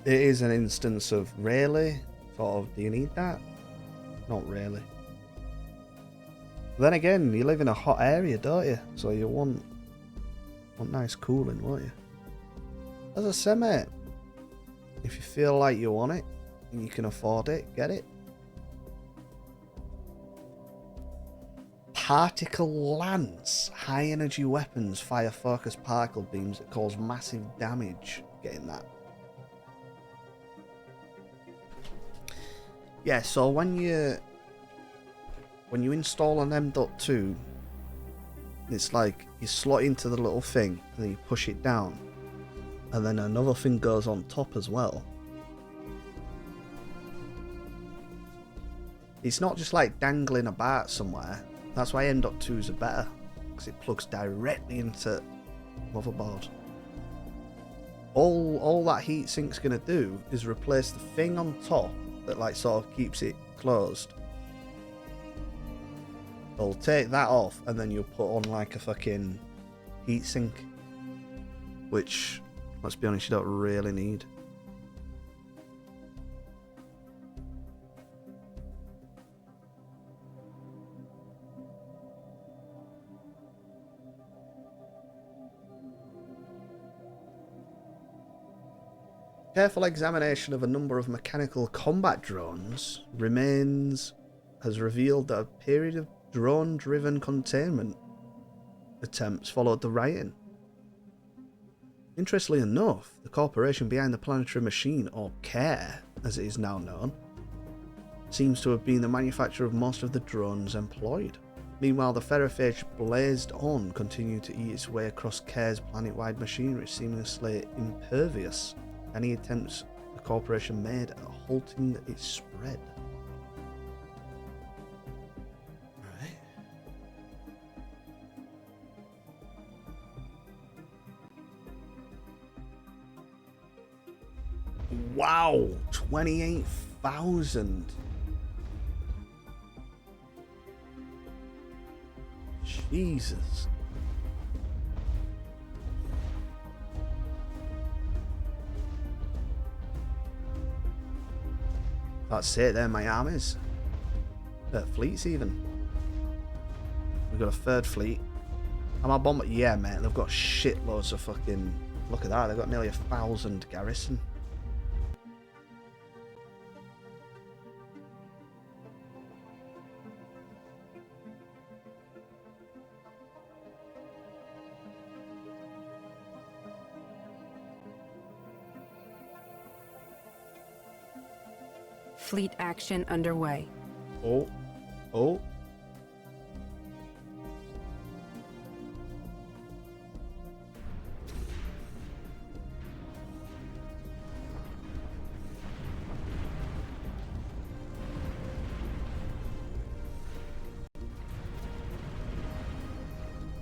It is an instance of really, sort of, do you need that? Not really. Then again, you live in a hot area, don't you? So you want nice cooling, won't you? As I say, mate, if you feel like you want it and you can afford it, get it. Particle Lance. High energy weapons fire focused particle beams that cause massive damage. Getting that. Yeah, so when you install an M.2, it's like you slot into the little thing and then you push it down, and then another thing goes on top as well. It's not just like dangling about somewhere. That's why M.2s are better, because it plugs directly into motherboard. All that heatsink's gonna do is replace the thing on top that like sort of keeps it closed. They'll take that off and then you'll put on like a fucking heatsink, which, let's be honest, you don't really need. Careful examination of a number of mechanical combat drones has revealed that a period of drone-driven containment attempts followed the rioting. Interestingly enough, the corporation behind the planetary machine, or CARE as it is now known, seems to have been the manufacturer of most of the drones employed. Meanwhile, the ferrophage blazed on, continued to eat its way across CARE's planet-wide machinery, seamlessly impervious to any attempts the corporation made at halting its spread. Alright. Wow! 28,000! Jesus. That's it, they're my armies. Fleets even. We've got a third fleet. Am I bomber? Yeah, mate, they've got shitloads of fucking... Look at that, they've got nearly 1,000 garrison. Fleet action underway. Oh. Oh.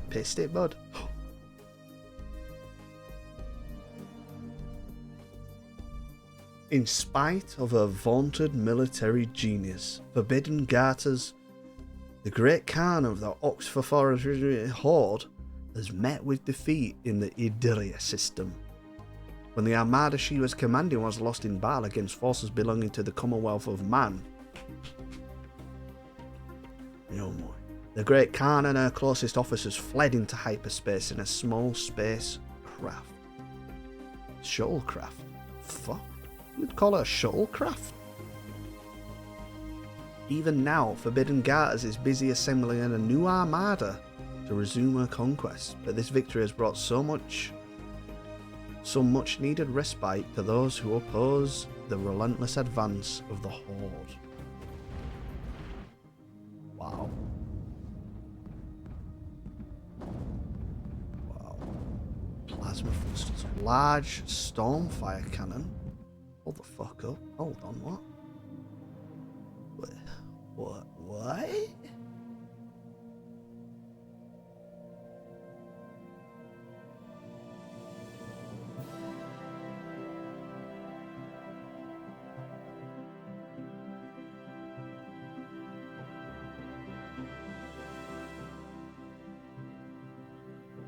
Pissed it, bud. In spite of her vaunted military genius, forbidden garters, the great Khan of the Oxford Horde has met with defeat in the Idiria system. When the armada she was commanding was lost in battle against forces belonging to the Commonwealth of Man. No more. The great Khan and her closest officers fled into hyperspace in a small space craft. Shuttlecraft? Fuck. You'd call it a shuttlecraft? Even now, Forbidden Garters is busy assembling a new armada to resume her conquest, but this victory has brought so much needed respite to those who oppose the relentless advance of the Horde. Wow. Wow. Plasma thrusters. Large Stormfire cannon. Hold the fuck up. Hold on, what? What?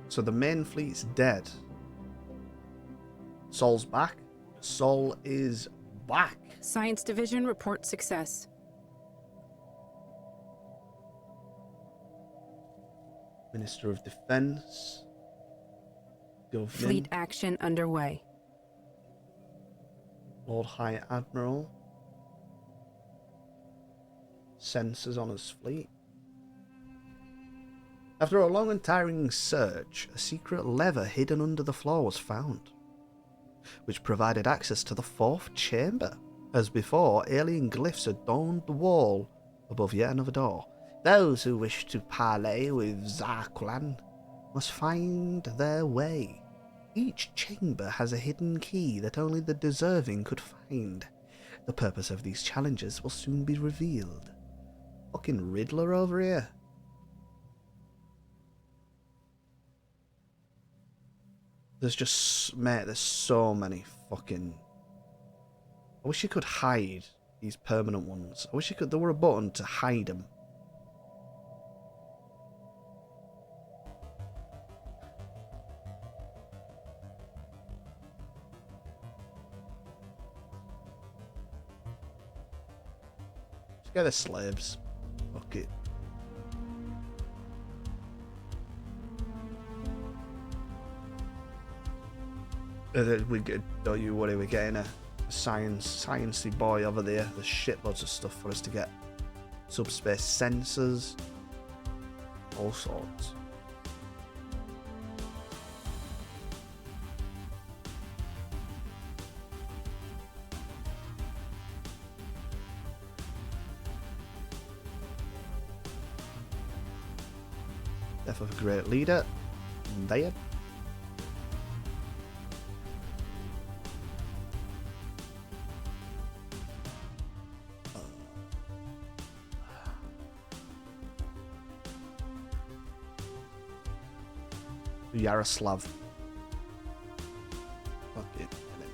So the main fleet's dead. Sol's back. Sol is back. Science Division reports success. Minister of Defense. Government. Fleet action underway. Lord High Admiral. Sensors on his fleet. After a long and tiring search, a secret lever hidden under the floor was found, which provided access to the fourth chamber. As before, alien glyphs adorned the wall above yet another door. Those who wish to parley with Zarklan must find their way. Each chamber has a hidden key that only the deserving could find. The purpose of these challenges will soon be revealed. Fucking Riddler over here. There's just, mate, there's so many fucking... I wish you could hide these permanent ones. I wish there were a button to hide them. Just get the slaves. Fuck it. Don't you worry, we're getting a sciencey boy over there. There's shitloads of stuff for us to get. Subspace sensors, all sorts. Death of a great leader. There. Yaroslav. Fucking hell.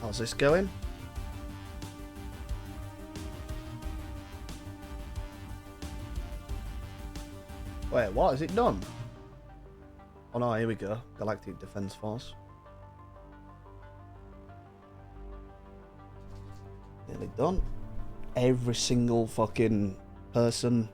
How's this going? Wait, what? Is it done? Oh no, here we go. Galactic Defense Force. Nearly done. Every single fucking person.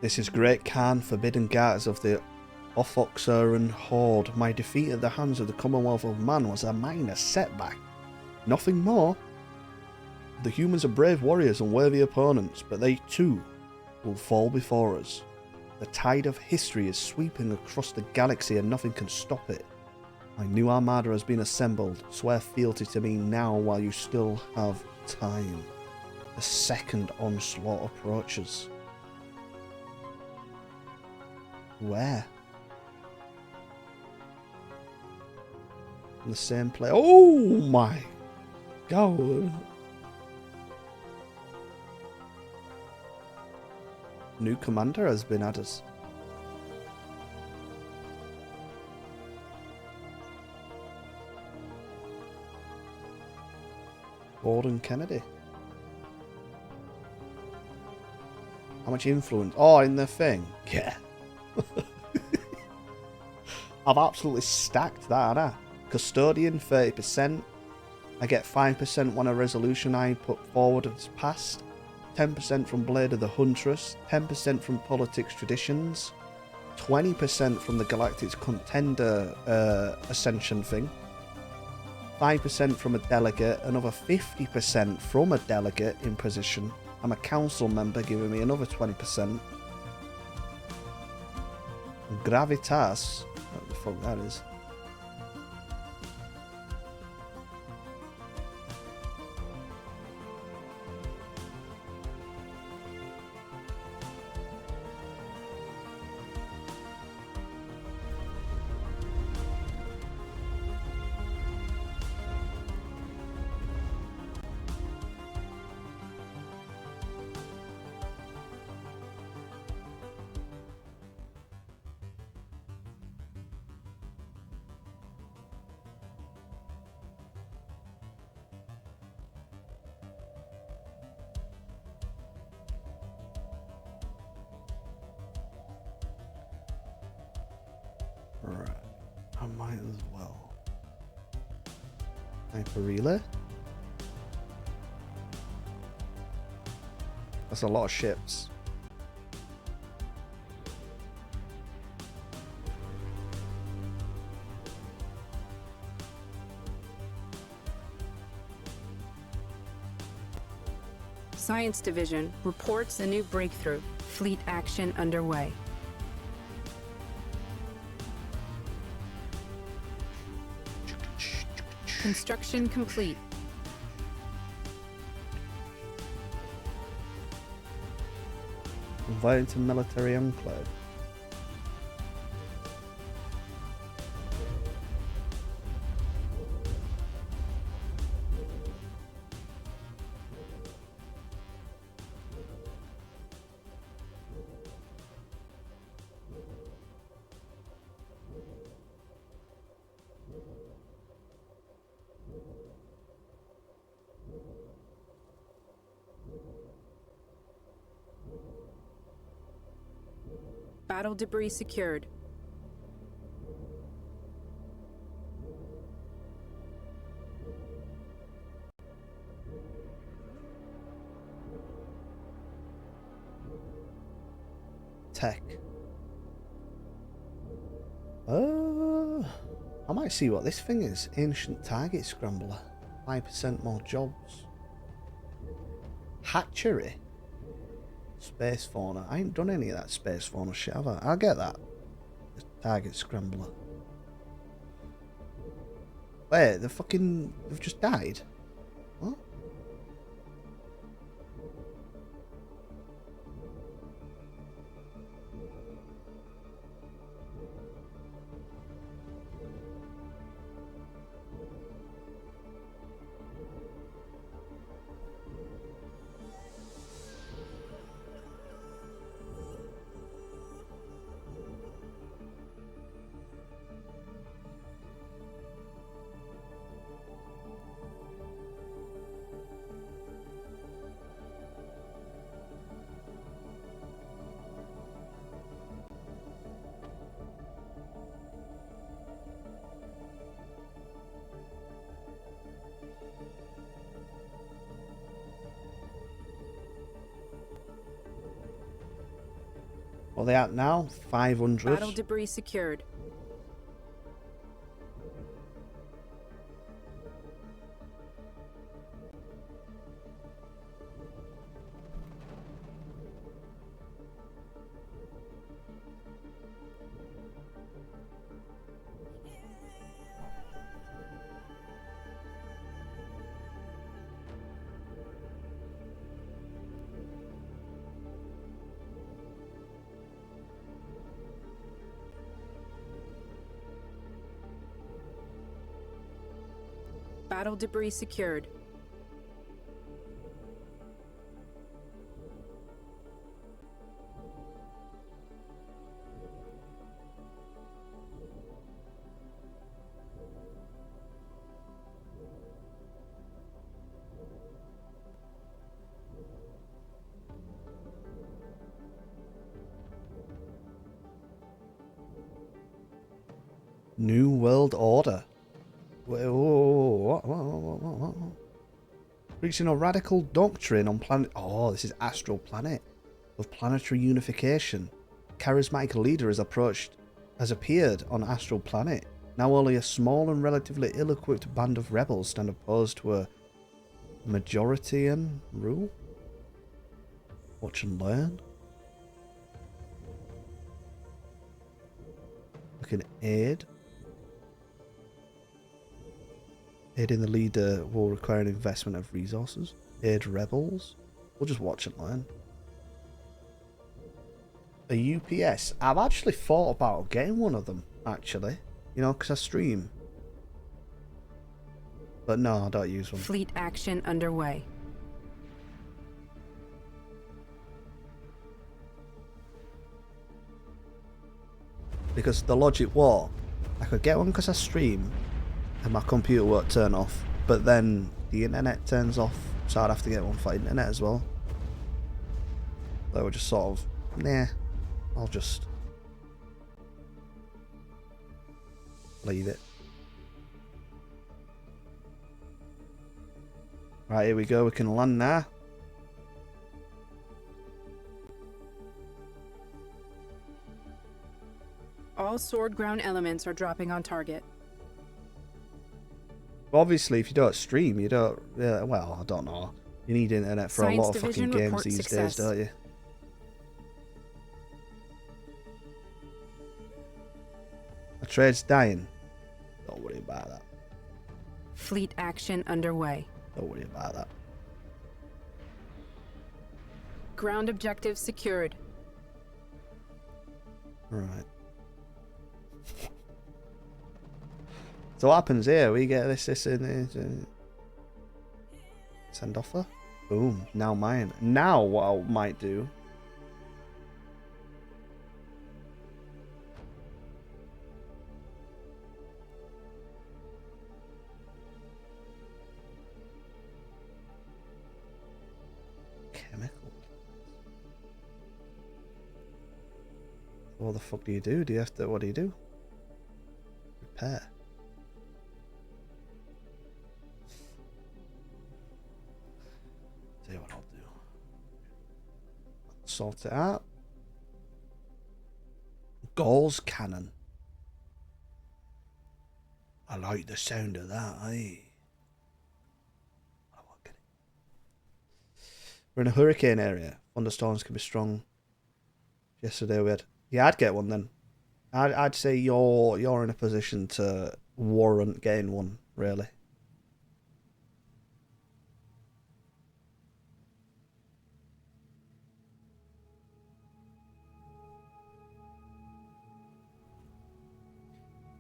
This is Great Khan, forbidden guards of the Ophoxeran Horde. My defeat at the hands of the Commonwealth of Man was a minor setback. Nothing more. The humans are brave warriors and worthy opponents, but they too will fall before us. The tide of history is sweeping across the galaxy and nothing can stop it. My new armada has been assembled. Swear fealty to me now while you still have time. The second onslaught approaches. Where? In the same place. Oh my god. New commander has been added. Gordon Kennedy. How much influence? Oh, in the thing. Yeah. I've absolutely stacked that, haven't I? Custodian, 30%. I get 5% when a resolution I put forward is passed. 10% from Blade of the Huntress. 10% from Politics Traditions. 20% from the Galactic Contender Ascension thing. 5% from a delegate. Another 50% from a delegate in position. I'm a council member, giving me another 20%. Gravitas. What the fuck that is? Right, I might as well. Hyper relay. That's a lot of ships. Science Division reports a new breakthrough. Fleet action underway. Construction complete. Invited to military enclave. Battle debris secured. tech. I might see what this thing is. Ancient target scrambler. 5% more jobs. Hatchery. Space fauna. I ain't done any of that space fauna shit, have I? I'll get that. Target scrambler. Wait, they've just died? What? What are they at now? 500? Battle debris secured. Battle debris secured. New World Order. What? Reaching a radical doctrine on planet... Oh, this is Astral Planet. Of planetary unification. Charismatic leader has appeared on Astral Planet. Now only a small and relatively ill-equipped band of rebels stand opposed to a Majoritarian rule. Watch and learn. We can aid. Aiding the leader will require an investment of resources. Aid rebels. We'll just watch and learn. A UPS. I've actually thought about getting one of them, actually. You know, because I stream. But no, I don't use one. Fleet action underway. Because the logic was, I could get one because I stream, and my computer won't turn off, but then the internet turns off, so I'd have to get one for internet as well. They were just sort of, nah, I'll just leave it. Right, here we go, we can land now. All sword ground elements are dropping on target. Obviously, if you don't stream, you don't... well, I don't know. You need internet for Science a lot of Division fucking games report these success. days, don't you? A trade's dying. Don't worry about that. Fleet action underway. Don't worry about that. Ground objective secured. Right. So what happens here? We get this in send offer. Boom. Now mine. Now what I might do. Chemical. What the fuck do you do? Do you have to? What do you do? Repair. Tell you what I'll do. Sort it out. gauze cannon. I like the sound of that, eh? We're in a hurricane area. Thunderstorms can be strong. Yesterday we had... Yeah, I'd get one then. I'd say you're in a position to warrant getting one, really.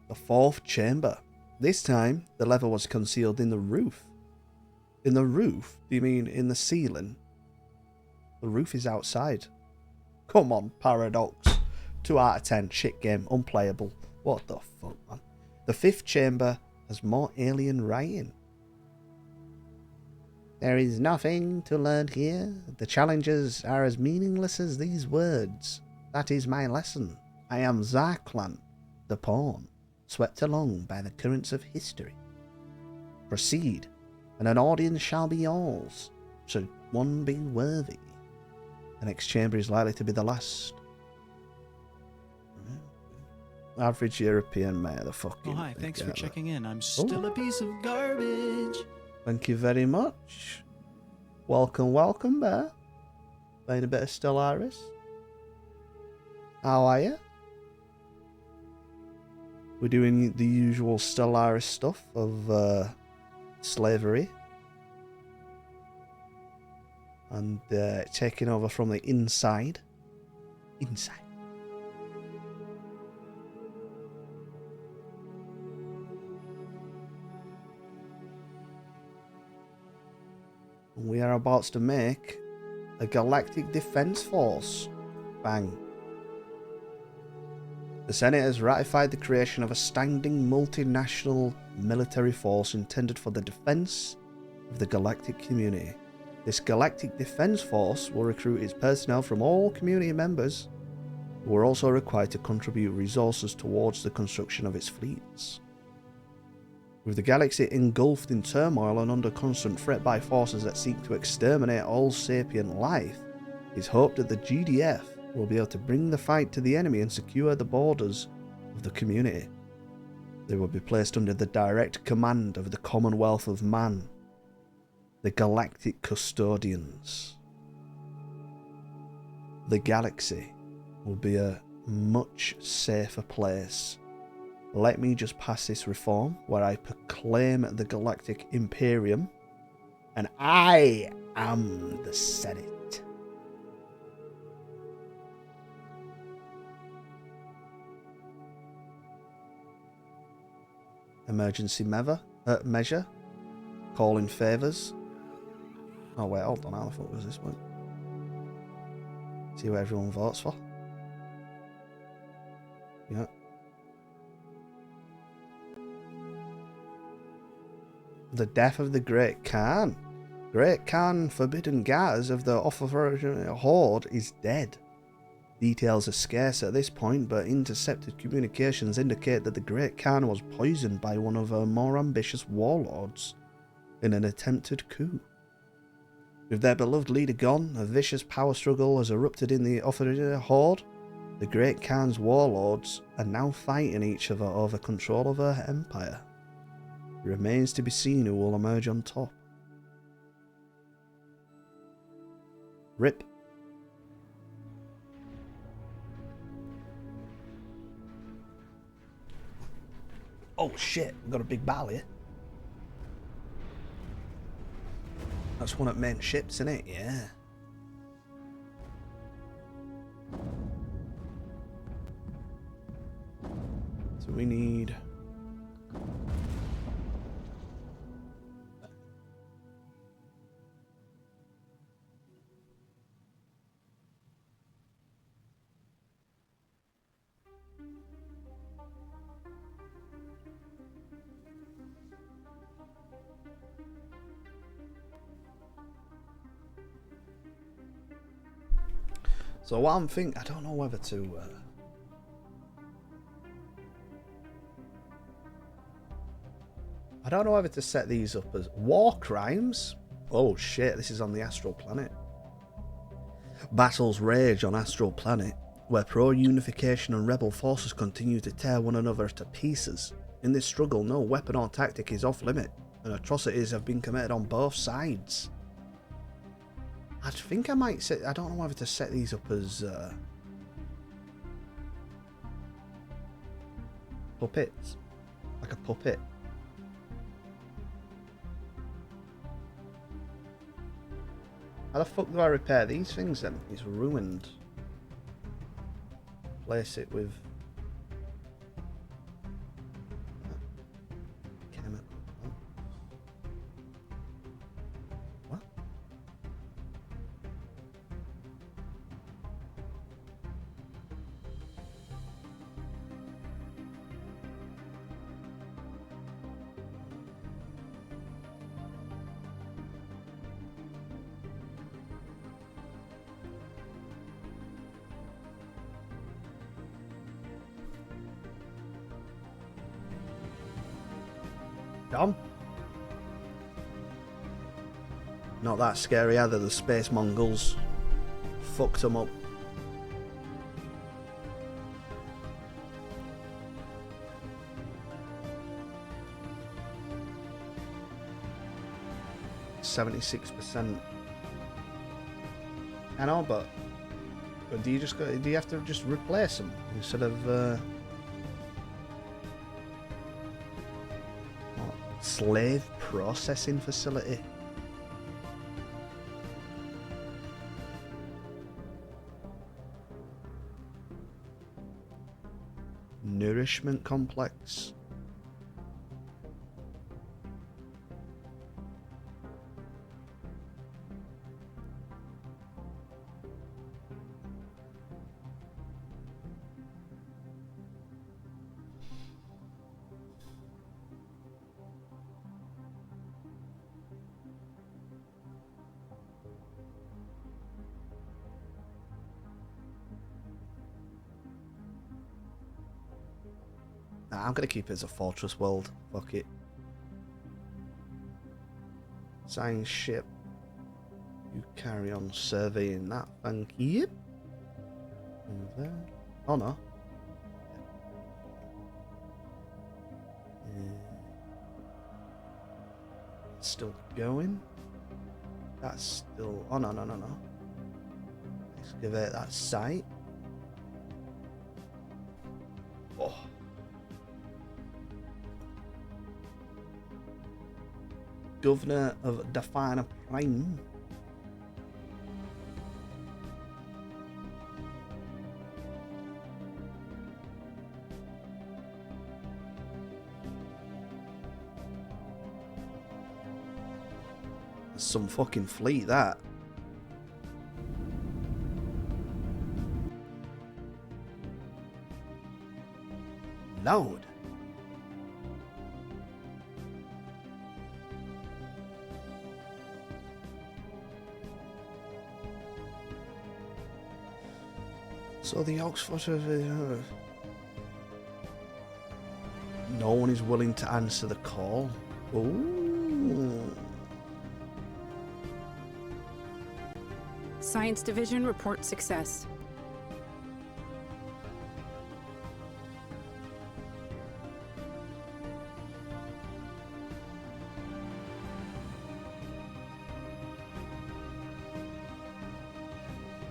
The fourth chamber. This time, the lever was concealed in the roof. In the roof? Do you mean in the ceiling? The roof is outside. Come on, Paradox. 2 out of 10. Shit game. Unplayable. What the fuck, man? The fifth chamber has more alien writing. There is nothing to learn here. The challenges are as meaningless as these words. That is my lesson. I am Zarklan, the pawn, swept along by the currents of history. Proceed, and an audience shall be yours, should one be worthy. The next chamber is likely to be the last. Average European mayor, the fucking... Oh, hi, thanks for checking in. I'm still a piece of garbage. Thank you very much. Welcome, Bear. Playing a bit of Stellaris. How are you? We're doing the usual Stellaris stuff of slavery. And taking over from the inside. Inside. We are about to make a galactic defense force. Bang. The Senate has ratified the creation of a standing multinational military force intended for the defense of the galactic community. This galactic defense force will recruit its personnel from all community members, who are also required to contribute resources towards the construction of its fleets. With the galaxy engulfed in turmoil and under constant threat by forces that seek to exterminate all sapient life, it is hoped that the GDF will be able to bring the fight to the enemy and secure the borders of the community. They will be placed under the direct command of the Commonwealth of Man, the Galactic Custodians. The galaxy will be a much safer place. Let me just pass this reform where I proclaim the Galactic Imperium, and I am the Senate. Emergency measure. Calling favours. Oh wait, hold on, how the fuck was this one? See what everyone votes for. Yeah. The death of the Great Khan. Great Khan Forbidden Gaz of the Off-Authority Horde is dead. Details are scarce at this point, but intercepted communications indicate that the Great Khan was poisoned by one of her more ambitious warlords in an attempted coup. With their beloved leader gone, a vicious power struggle has erupted in the Authority Horde. The Great Khan's warlords are now fighting each other over control of her empire. It remains to be seen who will emerge on top. RIP. Oh shit, we've got a big battle here. That's one of the main ships, isn't it? Yeah. So we need... So what I'm thinking, I don't know whether to... I don't know whether to set these up as war crimes. Oh shit, this is on the astral planet. Battles rage on astral planet. where pro-unification and rebel forces continue to tear one another to pieces. In this struggle, no weapon or tactic is off limit, and atrocities have been committed on both sides. I think I might set... I don't know whether to set these up as... puppets. Like a puppet. How the fuck do I repair these things then? It's ruined. Place it with... chemical. What? Dom? Not that scary either, the space Mongols. Fucked them up. %76%. I know, but do you have to just replace them instead of slave processing facility? Nourishment complex. Nah, I'm gonna keep it as a fortress world. Fuck it. Sign ship. You carry on surveying that. Thank you. And there. Oh no. Still going. That's still. Oh no. Excavate that site. Oh. Governor of Definer Prime. That's some fucking fleet, that. Load. So the Oxford... no one is willing to answer the call. Ooh. Science Division reports success.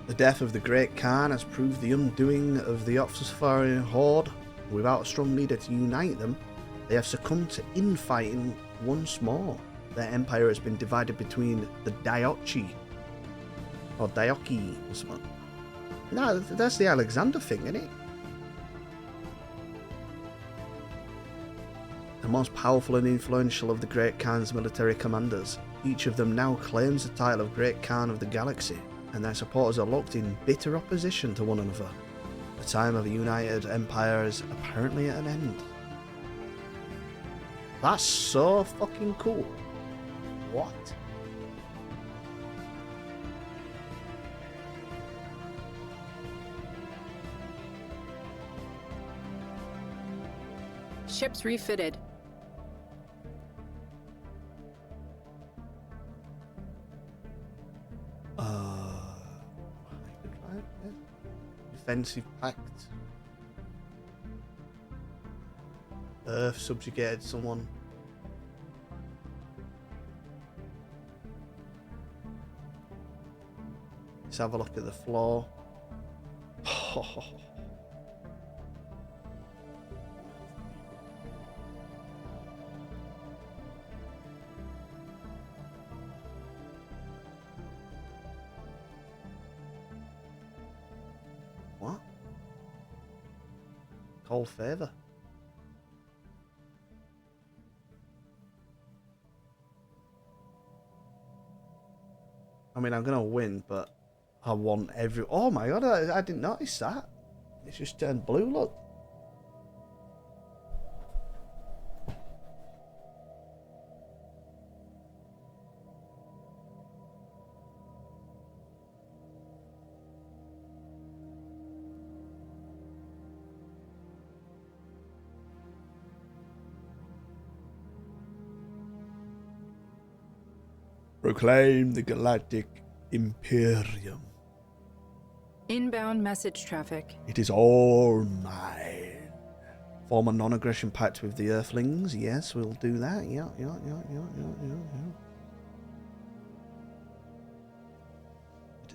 The death of the Great Khan has proved the undoing of the Oxford Horde. Without a strong leader to unite them, they have succumbed to infighting once more. Their empire has been divided between the Daiochi, or Daioki, or something. No, that's the Alexander thing, isn't it? The most powerful and influential of the Great Khan's military commanders. Each of them now claims the title of Great Khan of the Galaxy, and their supporters are locked in bitter opposition to one another. The time of a united empire is apparently at an end. That's so fucking cool. What? Ships refitted. defensive pact. Earth subjugated someone. Let's have a look at the floor. What? Cold favor. I mean, I'm gonna win, but I want every. Oh my god! I didn't notice that. It's just turned blue. Look. Proclaim the Galactic Imperium. Inbound message traffic. It is all mine. Form a non-aggression pact with the Earthlings. Yes, we'll do that. Yeah. It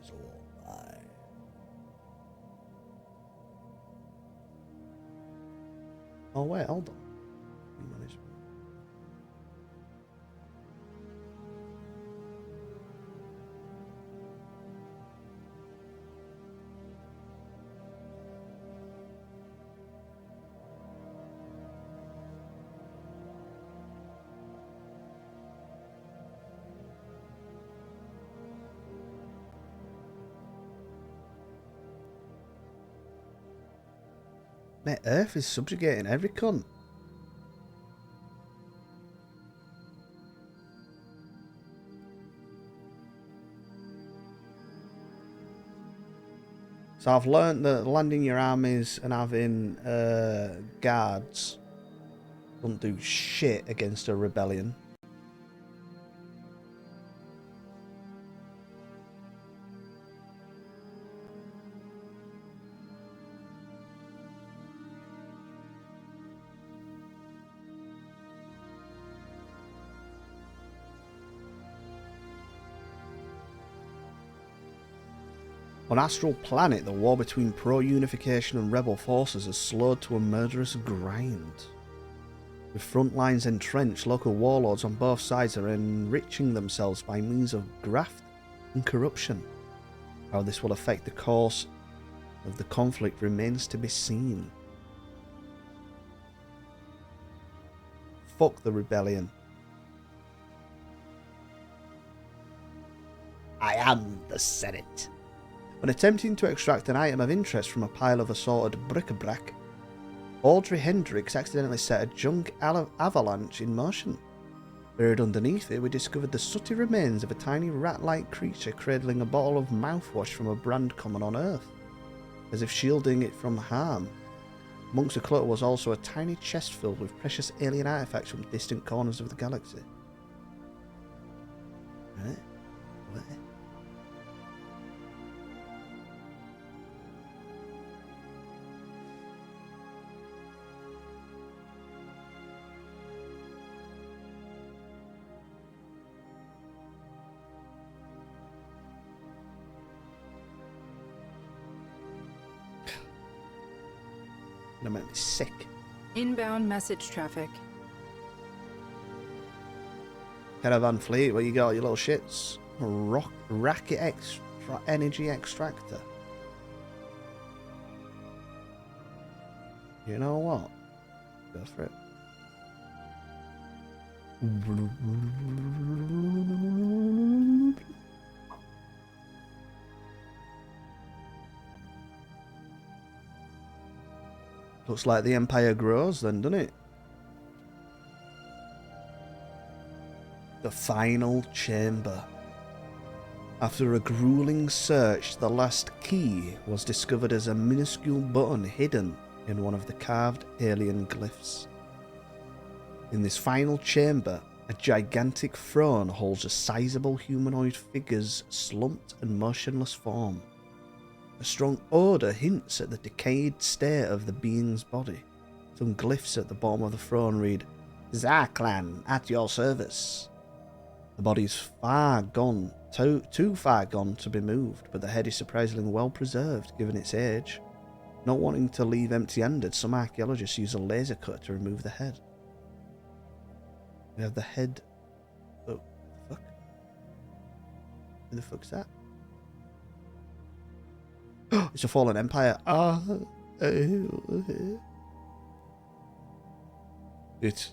is all mine. Oh wait, hold on. Mate, Earth is subjugating every cunt. So I've learnt that landing your armies and having guards don't do shit against a rebellion. On Astral Planet, the war between pro-unification and rebel forces has slowed to a murderous grind. With front lines entrenched, local warlords on both sides are enriching themselves by means of graft and corruption. How this will affect the course of the conflict remains to be seen. Fuck the rebellion. I am the Senate. When attempting to extract an item of interest from a pile of assorted bric-a-brac, Audrey Hendricks accidentally set a junk avalanche in motion. Buried underneath it, we discovered the sooty remains of a tiny rat-like creature cradling a bottle of mouthwash from a brand common on Earth, as if shielding it from harm. Amongst the clutter was also a tiny chest filled with precious alien artifacts from distant corners of the galaxy. Right? What? That made me sick. Inbound message traffic. Caravan fleet, where you got your little shits. Racket energy extractor. You know what? Go for it. Looks like the Empire grows then, doesn't it? The final chamber. After a grueling search, the last key was discovered as a minuscule button hidden in one of the carved alien glyphs. In this final chamber, a gigantic throne holds a sizable humanoid figure's slumped and motionless form. A strong odour hints at the decayed state of the being's body. Some glyphs at the bottom of the throne read, Zarklan, at your service. The body is far gone, too far gone to be moved, but the head is surprisingly well preserved given its age. Not wanting to leave empty-handed, some archaeologists use a laser cutter to remove the head. We have the head... Oh, fuck. Who the fuck's that? It's a fallen empire. It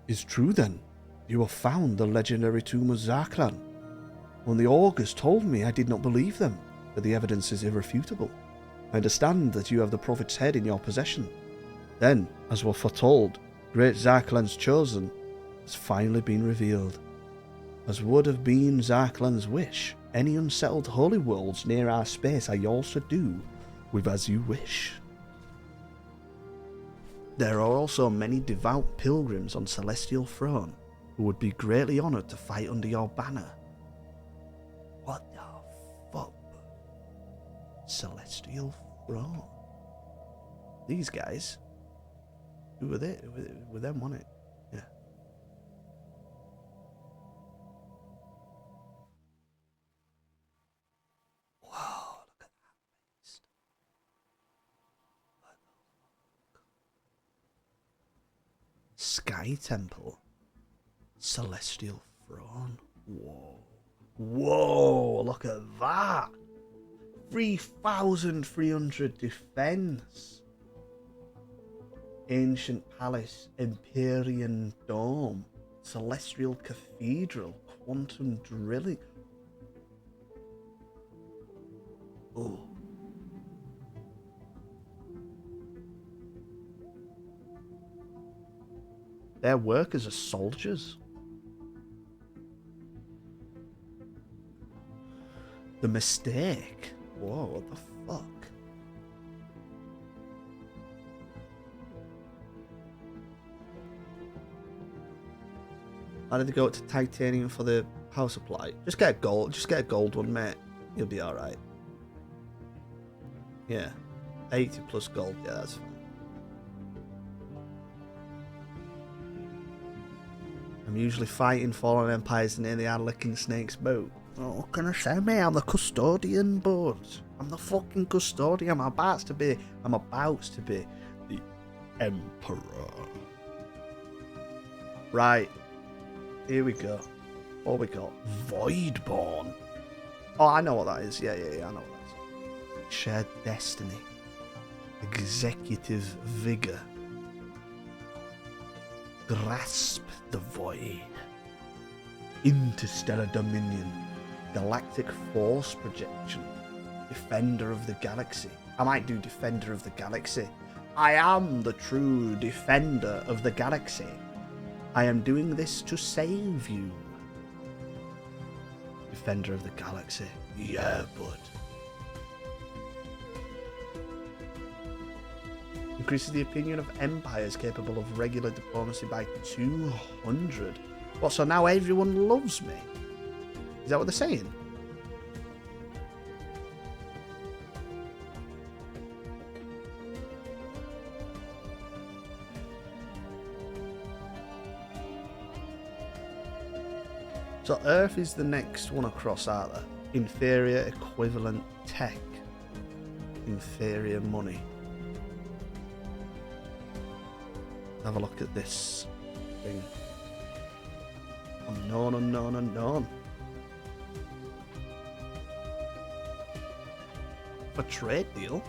is true then. You have found the legendary tomb of Zarklan. When the augurs told me, I did not believe them, but the evidence is irrefutable. I understand that you have the prophet's head in your possession. Then, as we're foretold, great Zarklan's chosen has finally been revealed. As would have been Zarklan's wish, any unsettled holy worlds near our space are yours to do with as you wish. There are also many devout pilgrims on Celestial Throne who would be greatly honoured to fight under your banner. What the fuck? Celestial Throne? These guys? Who were they? Were them, wasn't it? Yeah. Wow, look at that beast. What the fuck? Sky Temple. Celestial Throne. Whoa. Whoa, look at that. 3,300 defense. Ancient Palace, Empyrean Dome, Celestial Cathedral, Quantum Drilling. Oh. Their workers are soldiers. The Mistake. Whoa, what the fuck? How did they go to titanium for the power supply? Just get gold. Just get a gold one, mate. You'll be alright. Yeah. 80 plus gold. Yeah, that's fine. I'm usually fighting fallen empires near the licking snake's boat. Oh, what can I say, mate? I'm the custodian, bud. I'm the fucking custodian. I'm about to be the emperor. Right. Here we go. What we got? Voidborn. Oh, I know what that is. Yeah, I know what that is. Shared destiny. Executive vigor. Grasp the void. Interstellar dominion. Galactic force projection. Defender of the galaxy. I might do Defender of the Galaxy. I am the true defender of the galaxy. I am doing this to save you. Defender of the Galaxy. Yeah, bud. Increases the opinion of empires capable of regular diplomacy by 200. What, so now everyone loves me? Is that what they're saying? So Earth is the next one across, aren't there? Inferior equivalent tech. Inferior money. Have a look at this thing. Unknown. A trade deal?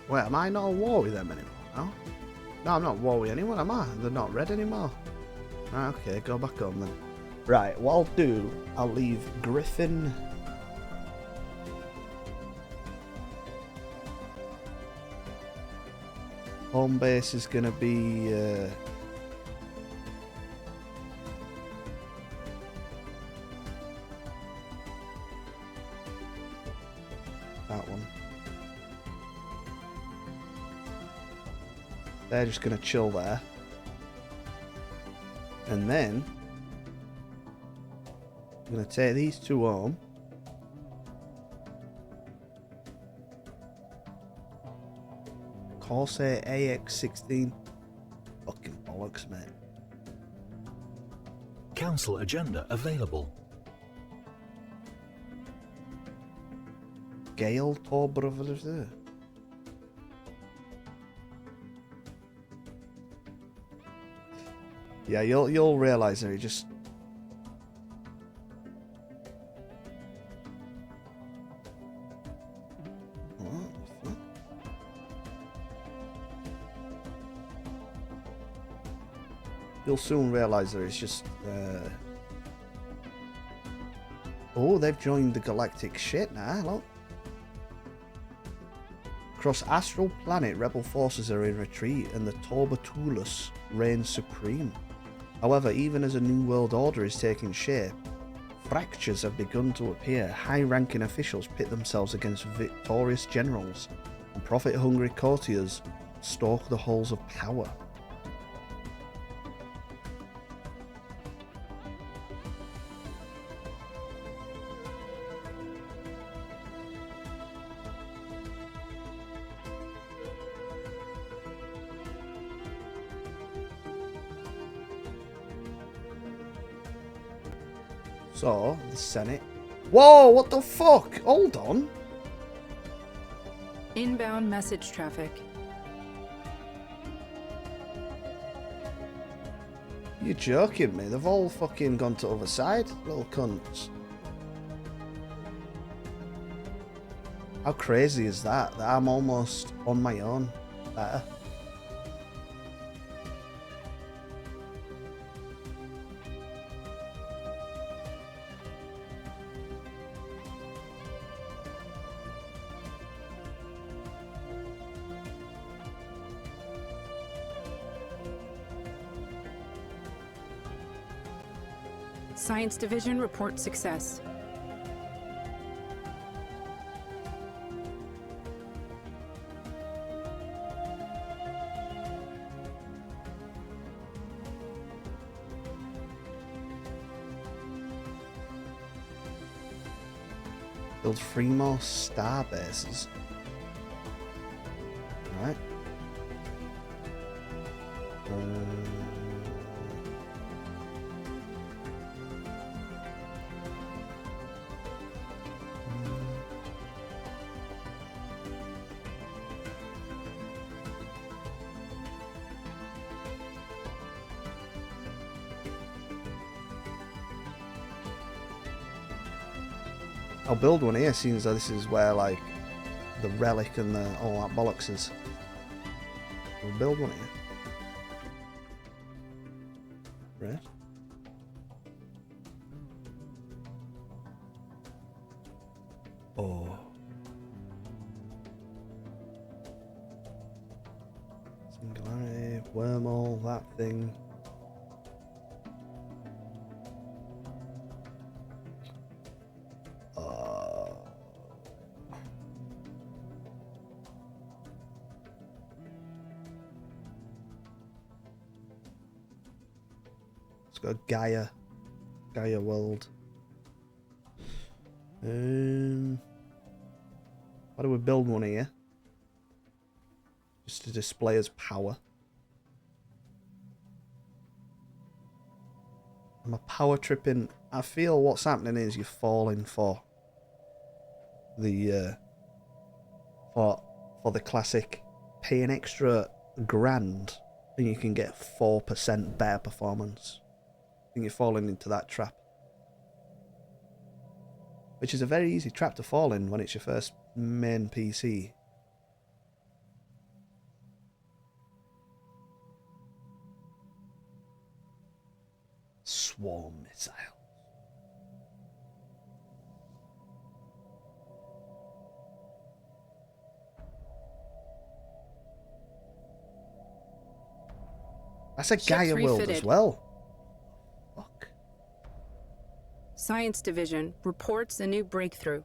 Wait, am I not at war with them anymore now? No, I'm not at war with anyone, am I? They're not red anymore. Right, okay, go back on then. Right, what I'll do, I'll leave Griffin Home base is going to be... that one. They're just going to chill there. And then I'm going to take these two home. Corsair AX-16. Fucking bollocks, mate. Council agenda available. Gale Tor Brothers there. Yeah, you'll realise that he just... What the fuck? You'll soon realise that it's just... Oh, they've joined the galactic shit now, look. Across Astral Planet, rebel forces are in retreat and the Torbatulus reigns supreme. However, even as a new world order is taking shape, fractures have begun to appear. High-ranking officials pit themselves against victorious generals, and profit-hungry courtiers stalk the halls of power. So, the Senate... Whoa, what the fuck? Hold on. Inbound message traffic. You're joking me. They've all fucking gone to the other side, little cunts. How crazy is that? That I'm almost on my own. Better. Science Division reports success. Build 3 more star bases. Alright. I'll build one here, seeing as though this is where, like, the relic and all that bollocks is. We'll build one here. Right. Oh. Singularity, wormhole, that thing. Got Gaia world. Why do we build one here? Just to display as power. I'm a power tripping. I feel what's happening is you're falling for the for the classic pay an extra grand and you can get 4% better performance. I think you're falling into that trap. Which is a very easy trap to fall in when it's your first main PC. Swarm missile. That's a Ships Gaia world as refitted. well. Fuck. Science Division reports a new breakthrough.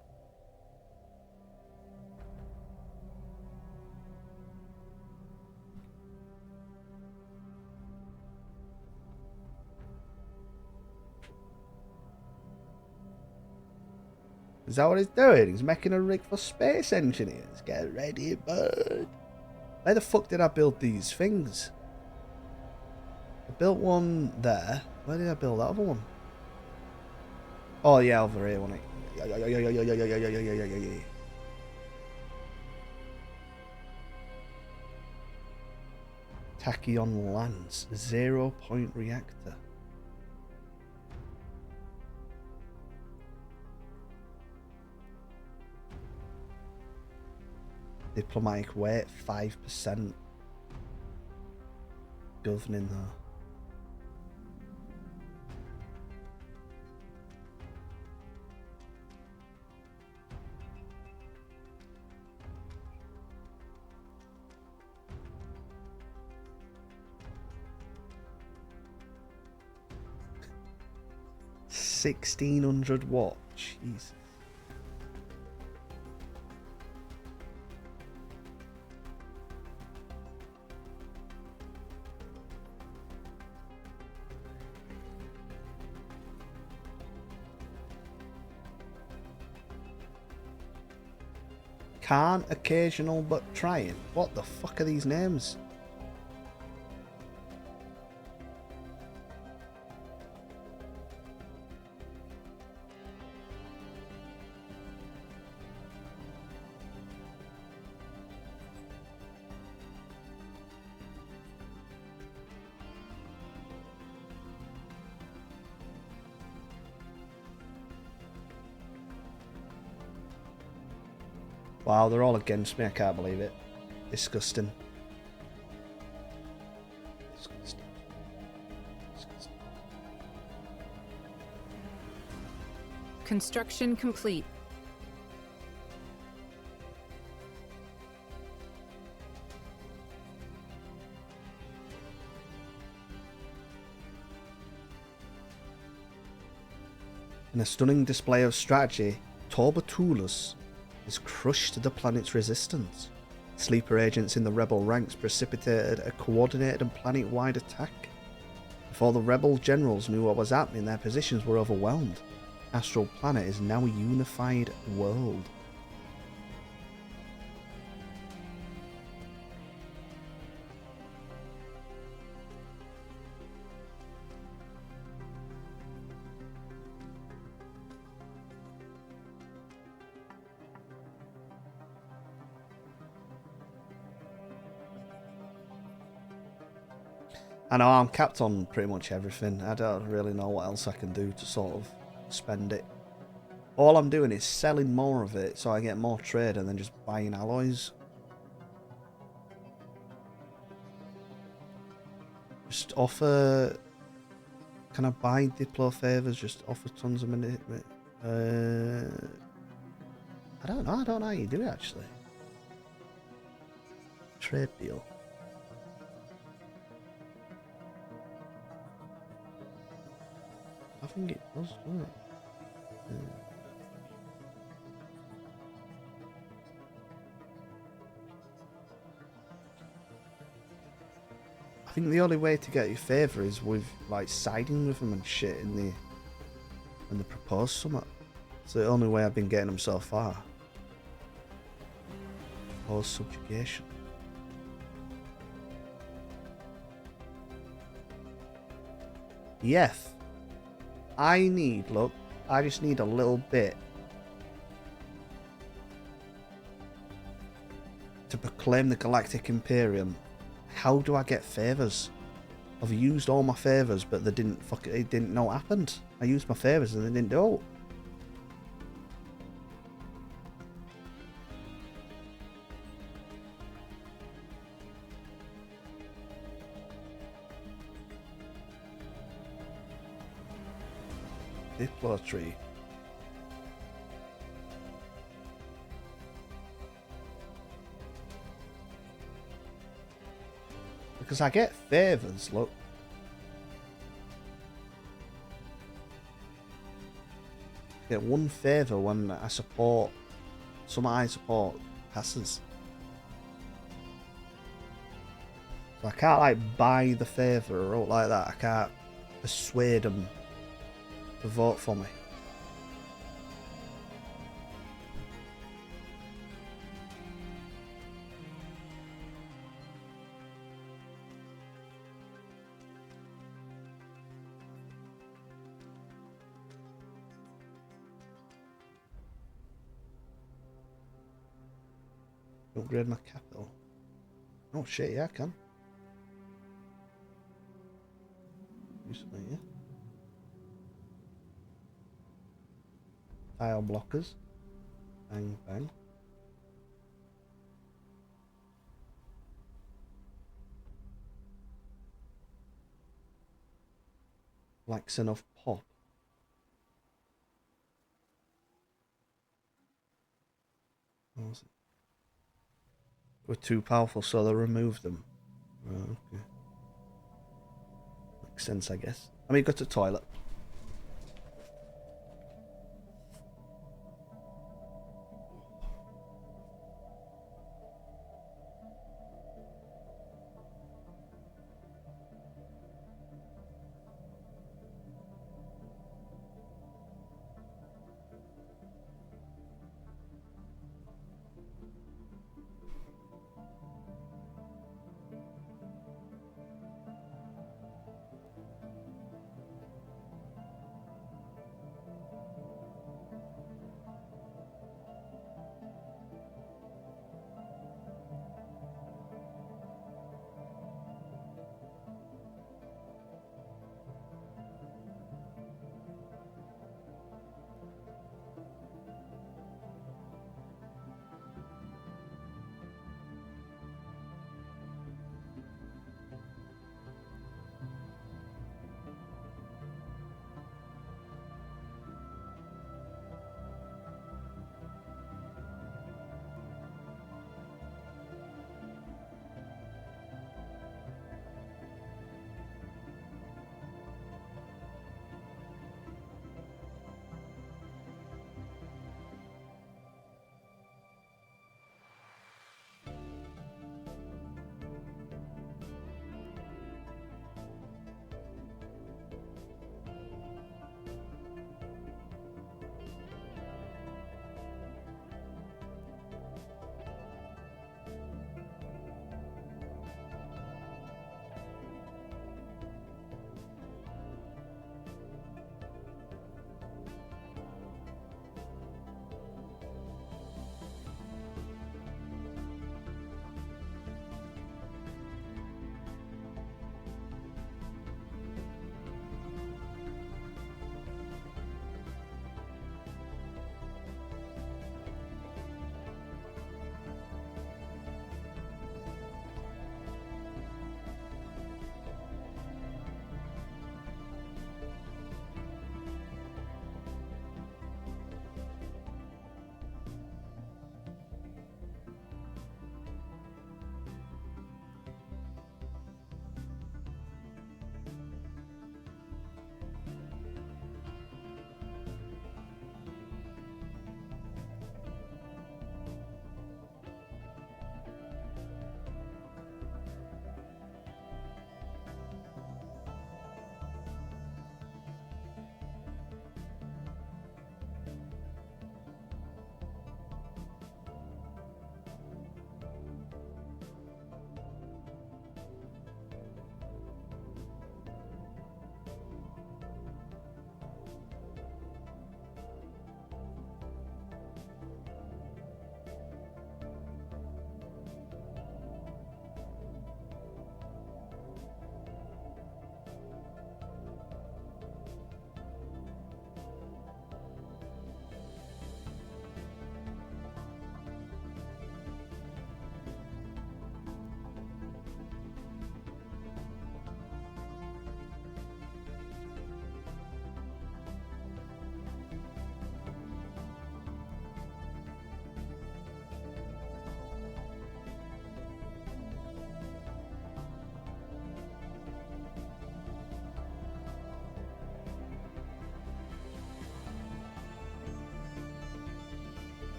Is that what he's doing? He's making a rig for space engineers. Get ready, bud. Where the fuck did I build these things? I built one there. Where did I build that other one? Oh yeah, over here, wasn't it? Tachyon Lance, 0-point reactor. Diplomatic weight 5%. Governing though. $1,600 watt. Jesus. Can't, occasional, but trying. What the fuck are these names? Wow, they're all against me. I can't believe it. Disgusting. Disgusting. Disgusting. Construction complete. In a stunning display of strategy, Torbatulus has crushed the planet's resistance. Sleeper agents in the rebel ranks precipitated a coordinated and planet-wide attack. Before the rebel generals knew what was happening, their positions were overwhelmed. Astral Planet is now a unified world. I know I'm capped on pretty much everything. I don't really know what else I can do to sort of spend it. All I'm doing is selling more of it so I get more trade and then just buying alloys. Just offer... Can I buy Diplo favors? Just offer tons of money. I don't know. I don't know how you do it actually. Trade deal. I think it does, doesn't it? I think the only way to get your favour is with like siding with them and shit in the when they propose something. It's the only way I've been getting them so far. Or subjugation. Yes. I just need a little bit to proclaim the Galactic Imperium. How do I get favours? I've used all my favours, but they didn't it didn't know what happened. I used my favours and they didn't do it. Diplo tree. Because I get favours, look. get one favour when I support someone I support passes. So I can't like buy the favour or like that. I can't persuade them to vote for me. Upgrade my capital. Oh shit, yeah, I can. Do something here. Tile blockers. Bang, bang. Flaxen of pop. What was it? Were too powerful, so they removed them. Oh, okay. Makes sense, I guess. I mean, go to the toilet.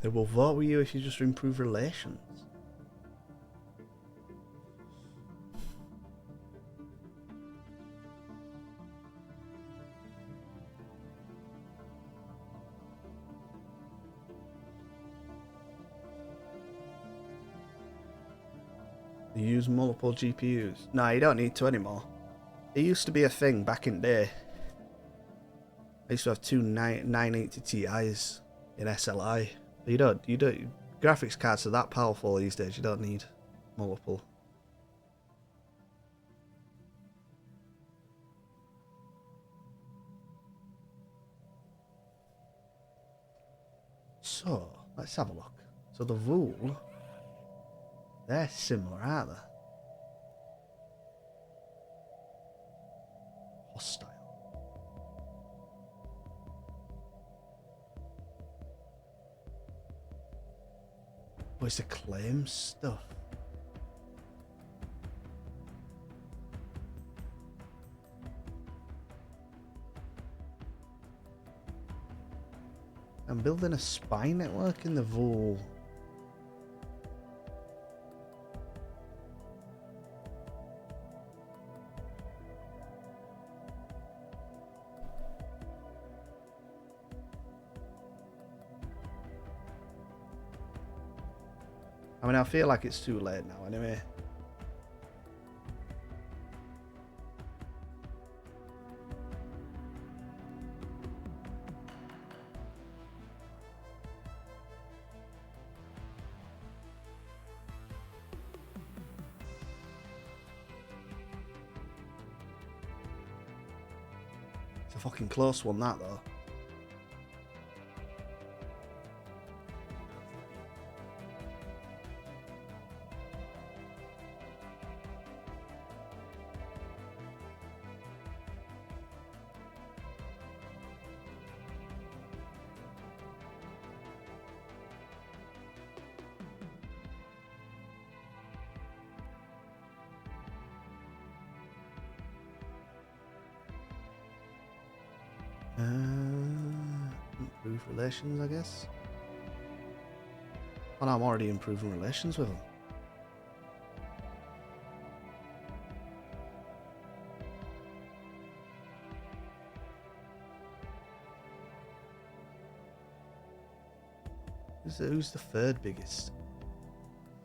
They will vote with you if you just improve relations. You use multiple GPUs? No, you don't need to anymore. It used to be a thing back in the day. I used to have two 980 Ti's in SLI. You don't. Graphics cards are that powerful these days. You don't need multiple. So let's have a look. So the Vool, they're similar, aren't they? Hostile. Oh, it's the claim stuff. I'm building a spy network in the Vool. I mean, I feel like it's too late now anyway. It's a fucking close one, that though. Improve relations, I guess. Oh no, I'm already improving relations with them. Who's the third biggest?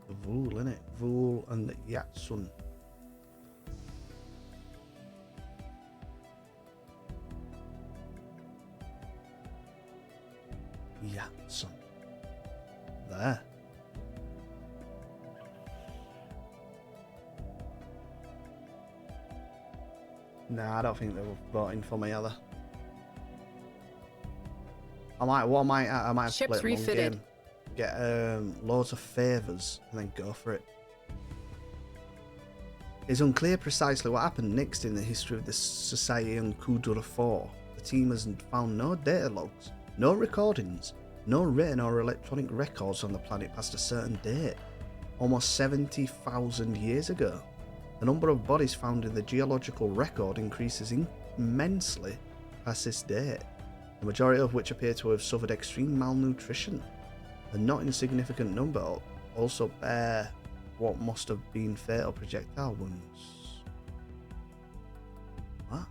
The Vool, innit? Vool and the Yatsun. Yatsun. There. Nah, I don't think they were voting for me either. I might have Ships to play it long refitted. game. Get loads of favours and then go for it. It's unclear precisely what happened next in the history of the Society on Kudura 4. The team has found no data logs, no recordings, no written or electronic records on the planet past a certain date, almost 70,000 years ago. The number of bodies found in the geological record increases immensely past this date, the majority of which appear to have suffered extreme malnutrition. A not insignificant number also bear what must have been fatal projectile wounds. What?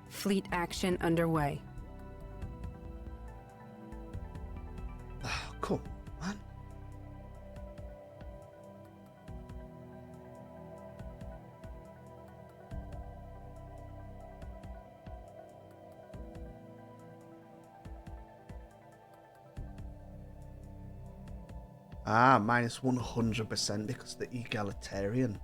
Fleet action underway. Oh, come on. Ah, minus 100% because the egalitarian.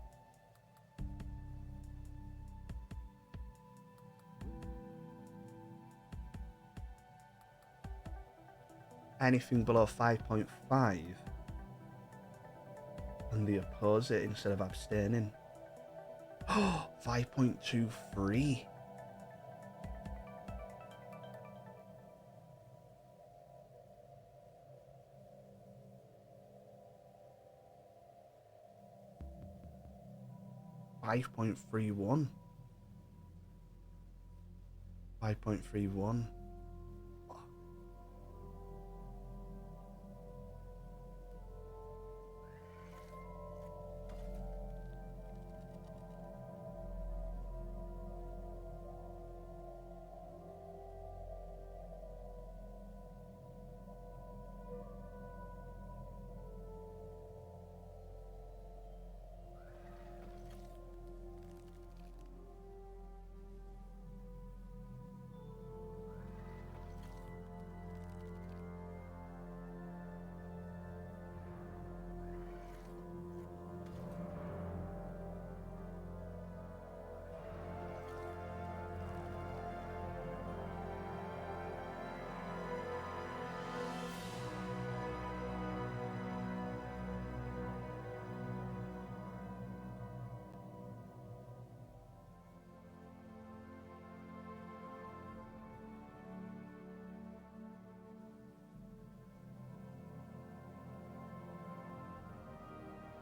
Anything below 5.5 and they oppose it instead of abstaining. Oh, 5.23. 5.31. 5.31.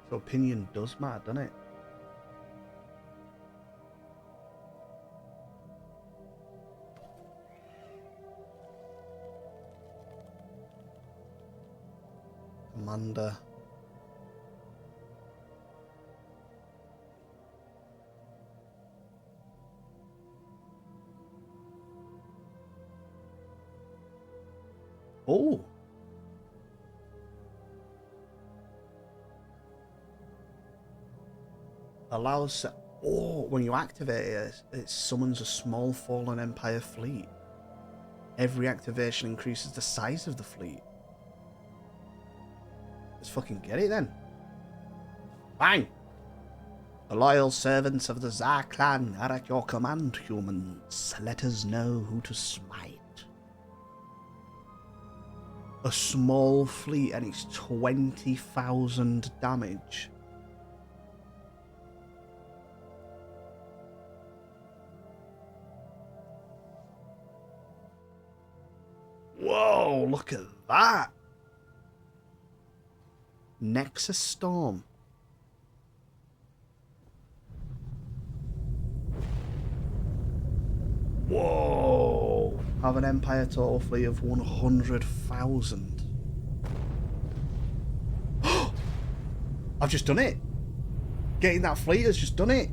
So opinion does matter, doesn't it? Commander. Oh. Allows. Oh, when you activate it, it summons a small fallen Empire fleet. Every activation increases the size of the fleet. Let's fucking get it then. Bang! The loyal servants of the Tsar clan are at your command, humans. Let us know who to smite. A small fleet and it's 20,000 damage. Whoa, look at that. Nexus Storm. Whoa. Have an Empire total fleet of 100,000. I've just done it. Getting that fleet has just done it.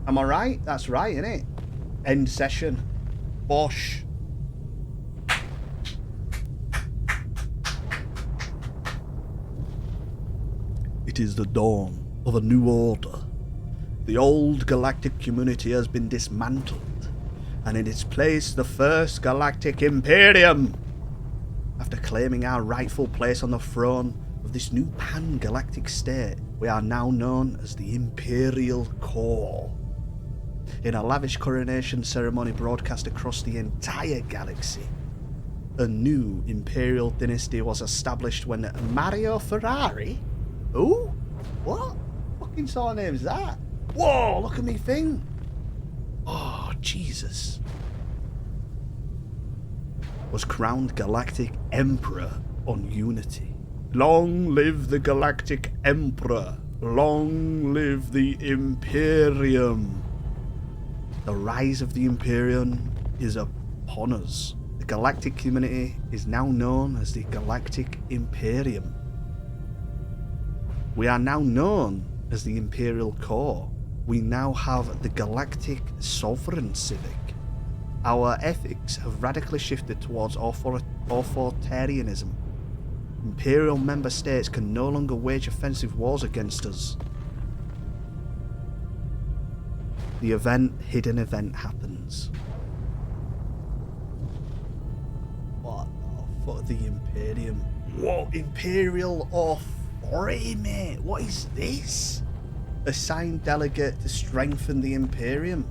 Am I right? That's right, isn't it? End session. Bosh. It is the dawn of a new order. The old galactic community has been dismantled, and in its place the first galactic Imperium. After claiming our rightful place on the throne of this new pan-galactic state, we are now known as the Imperial Core. In a lavish coronation ceremony broadcast across the entire galaxy, a new Imperial dynasty was established when Mario Ferrari? Who? What? Fucking sort of name is that? Whoa, look at me thing. Oh, Jesus. Was crowned Galactic Emperor on Unity. Long live the Galactic Emperor. Long live the Imperium. The rise of the Imperium is upon us. The galactic community is now known as the Galactic Imperium. We are now known as the Imperial Core. We now have the Galactic Sovereign Civic. Our ethics have radically shifted towards authoritarianism. Imperial member states can no longer wage offensive wars against us. The hidden event happens. What the fuck? The Imperium. What? Imperial authority, mate? What is this? Assigned delegate to strengthen the Imperium.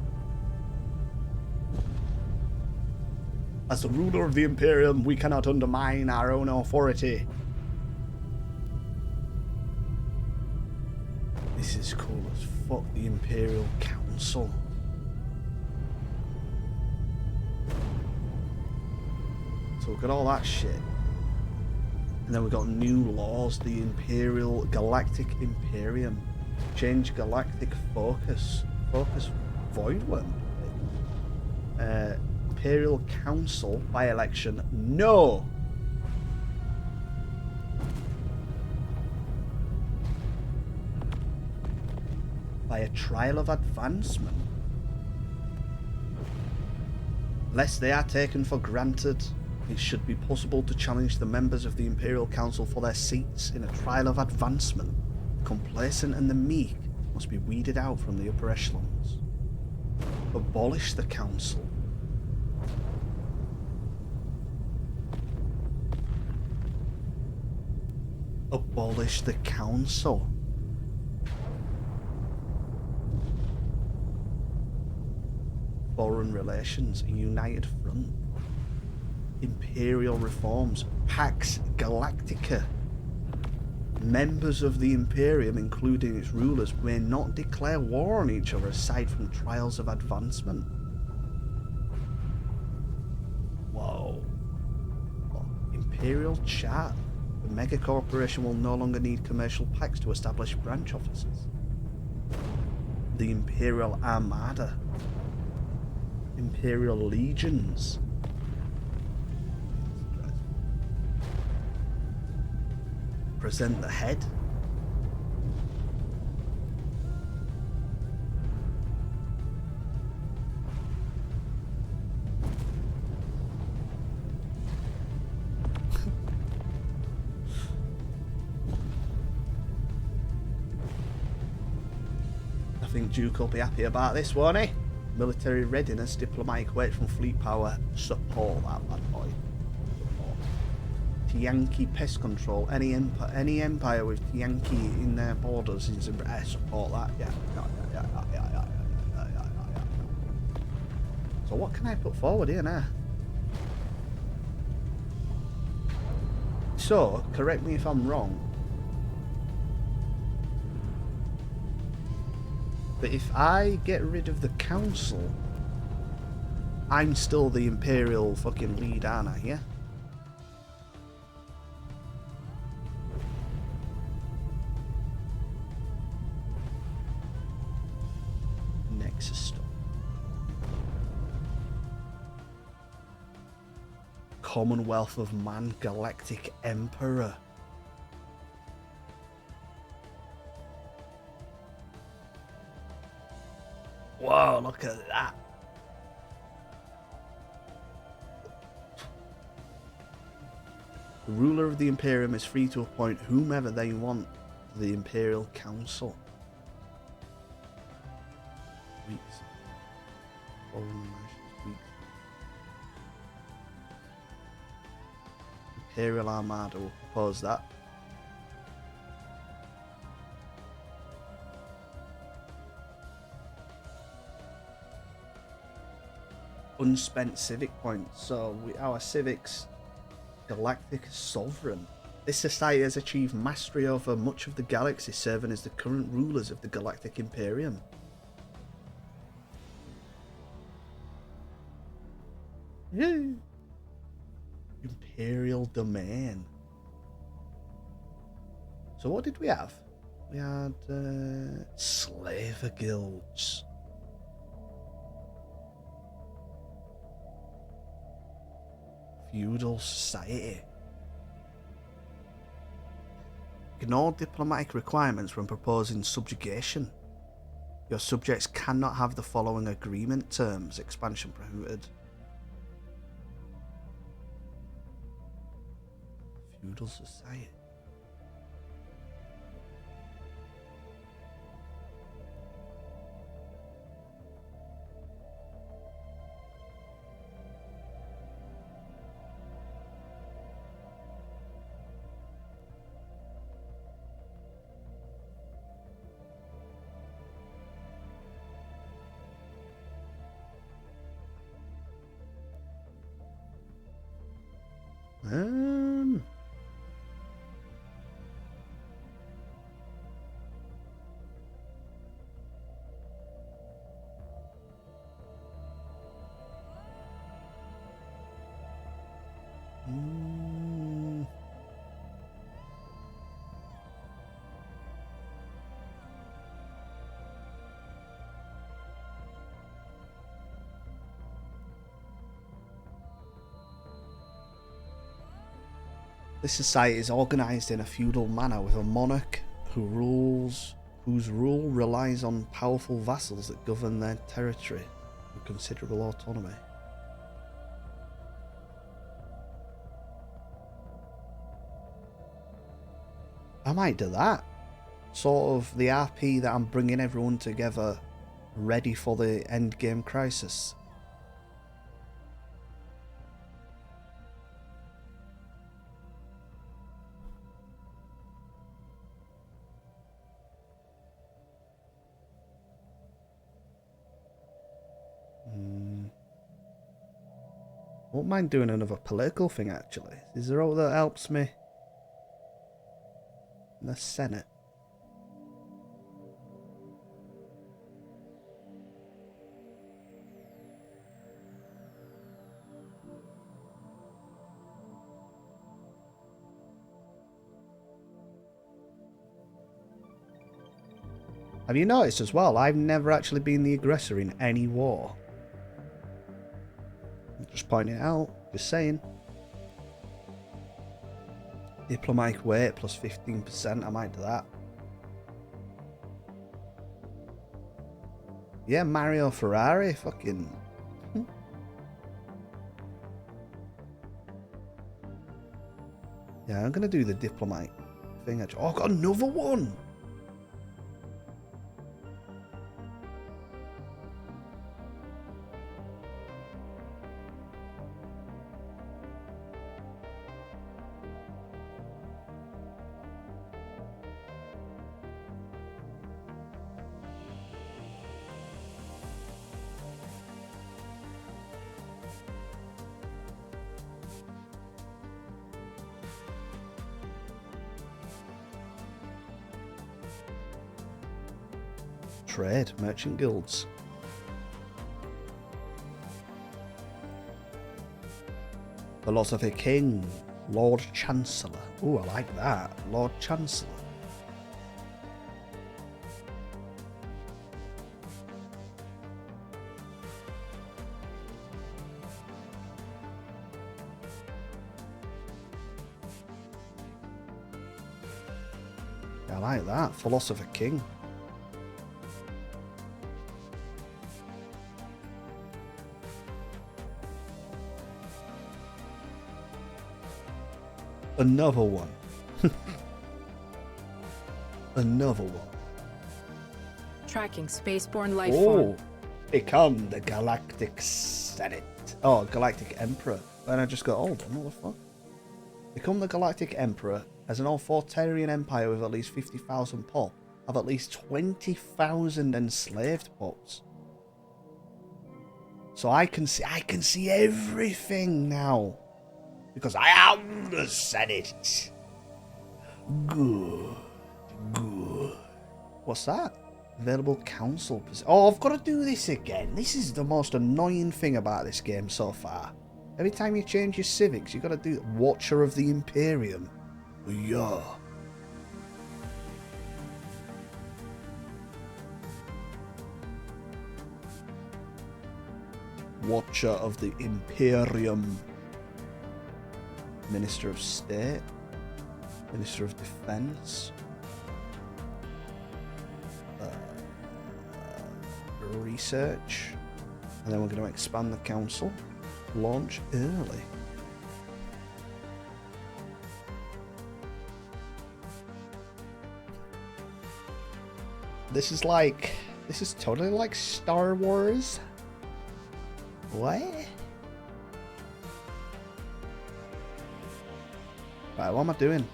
As the ruler of the Imperium, we cannot undermine our own authority. This is cool as fuck, the Imperial Council. So look at all that shit. And then we've got new laws, the Imperial Galactic Imperium. Change galactic focus. Focus Voidworm. Imperial Council by-election. No! By a trial of advancement. Lest they are taken for granted, it should be possible to challenge the members of the Imperial Council for their seats in a trial of advancement. The complacent and the meek must be weeded out from the upper echelons. Abolish the Council. Abolish the Council. Foreign relations, a united front. Imperial reforms, Pax Galactica. Members of the Imperium, including its rulers, may not declare war on each other aside from trials of advancement. Whoa. Imperial Chart. The mega corporation will no longer need commercial pacts to establish branch offices. The Imperial Armada. Imperial Legions. Present the head. I think Duke will be happy about this, won't he? Military readiness, diplomatic weight from fleet power, support that bad boy. Yankee pest control. Any empire with Yankee in their borders is support that. Yeah. So what can I put forward here now? So correct me if I'm wrong, but if I get rid of the council, I'm still the imperial fucking lead, aren't I? Yeah. Commonwealth of Man, Galactic Emperor. Whoa, look at that. The ruler of the Imperium is free to appoint whomever they want to the Imperial Council. Weeks. Foreign relations, weeks. Imperial Armada will propose that. Unspent civic points. So our civics, galactic sovereign. This society has achieved mastery over much of the galaxy, serving as the current rulers of the Galactic Imperium. Yay! Imperial domain. So what did we have? We had slaver guilds. Feudal society. Ignore diplomatic requirements when proposing subjugation. Your subjects cannot have the following agreement terms. Expansion prohibited. Feudal society. This society is organised in a feudal manner with a monarch whose rule relies on powerful vassals that govern their territory with considerable autonomy. I might do that. Sort of the RP that I'm bringing everyone together ready for the endgame crisis. Won't mind doing another political thing, actually. Is there all that helps me in the Senate? Have you noticed as well, I've never actually been the aggressor in any war. Just pointing it out, just saying. Diplomatic weight plus 15%, I might do that. Yeah, Mario Ferrari, fucking... Yeah, I'm gonna do the diplomatic thing. Oh, I've got another one! Trade, merchant guilds. Philosophy King, Lord Chancellor. Ooh, I like that. Lord Chancellor. I like that. Philosopher King. Another one. Another one. Tracking spaceborne life form. Become the Galactic Senate. Oh, Galactic Emperor. Then I just got old. What the fuck? Become the Galactic Emperor as an authoritarian empire with at least 50,000 pop. Have at least 20,000 enslaved pops. So I can see everything now. Because I am the Senate. Good. Good. What's that? Available council position. Oh, I've got to do this again. This is the most annoying thing about this game so far. Every time you change your civics, you've got to do Watcher of the Imperium. Yeah. Watcher of the Imperium. Minister of State, Minister of Defense, research, and then we're going to expand the council. Launch early. This is totally like Star Wars. What? Right, what am I doing?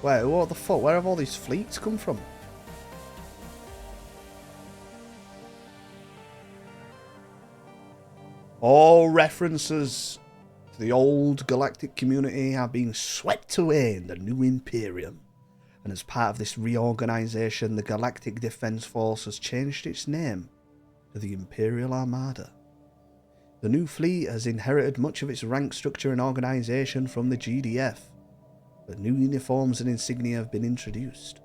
Wait, what the fuck? Where have all these fleets come from? All references to the old galactic community are being swept away in the new Imperium. And as part of this reorganization, the Galactic Defense Force has changed its name to the Imperial Armada. The new fleet has inherited much of its rank structure and organisation from the GDF, but new uniforms and insignia have been introduced,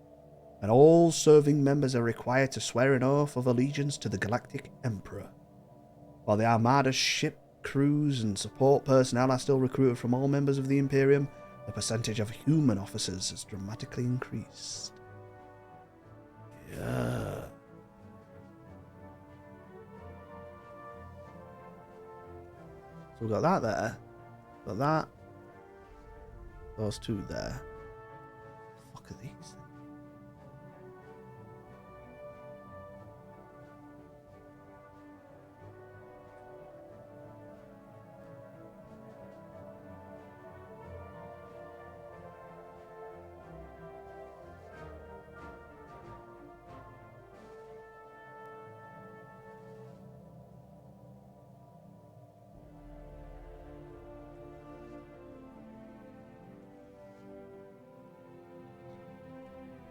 and all serving members are required to swear an oath of allegiance to the Galactic Emperor. While the Armada's ship, crews and support personnel are still recruited from all members of the Imperium, The percentage of human officers has dramatically increased. Yeah. So we've got that there. Got that. Those two there. The fuck are these?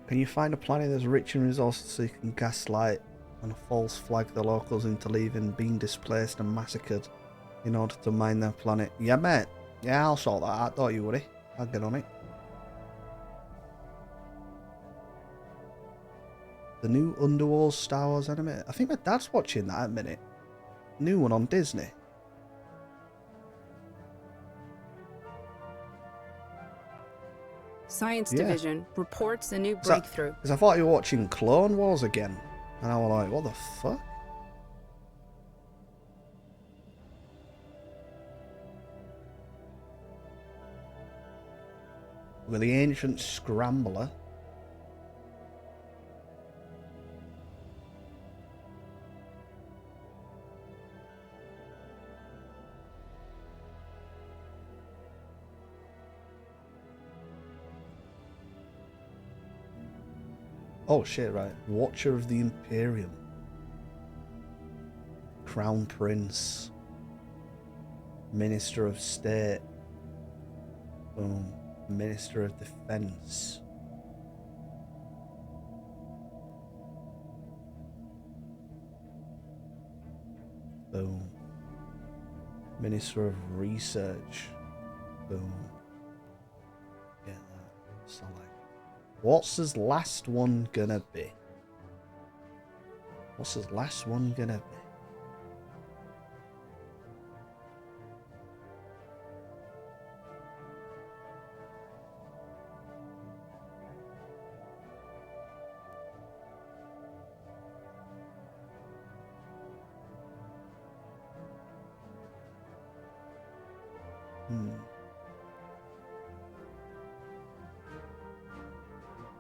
Can you find a planet that's rich in resources so you can gaslight and false flag the locals into leaving, being displaced and massacred in order to mine their planet? Yeah, mate. Yeah, I'll sort that out. Don't you worry. I'll get on it. The new Underworld Star Wars anime. I think my dad's watching that at a minute. New one on Disney. Science Yeah. Division reports a new breakthrough. Because I thought you were watching Clone Wars again. And I was like, what the fuck? With the ancient scrambler. Oh shit, right. Watcher of the Imperium. Crown Prince. Minister of State. Boom. Minister of Defense. Boom. Minister of Research. Boom. Get that. Select. What's his last one gonna be? What's his last one gonna be?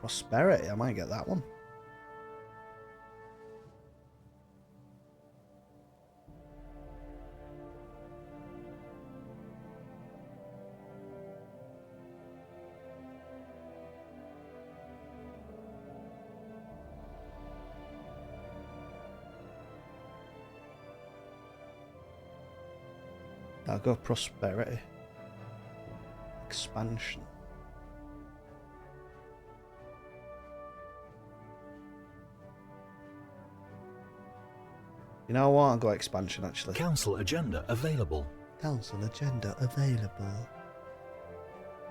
Prosperity, I might get that one. I'll go prosperity. Expansion. You know what? I'll go expansion actually. Council agenda available. Council agenda available.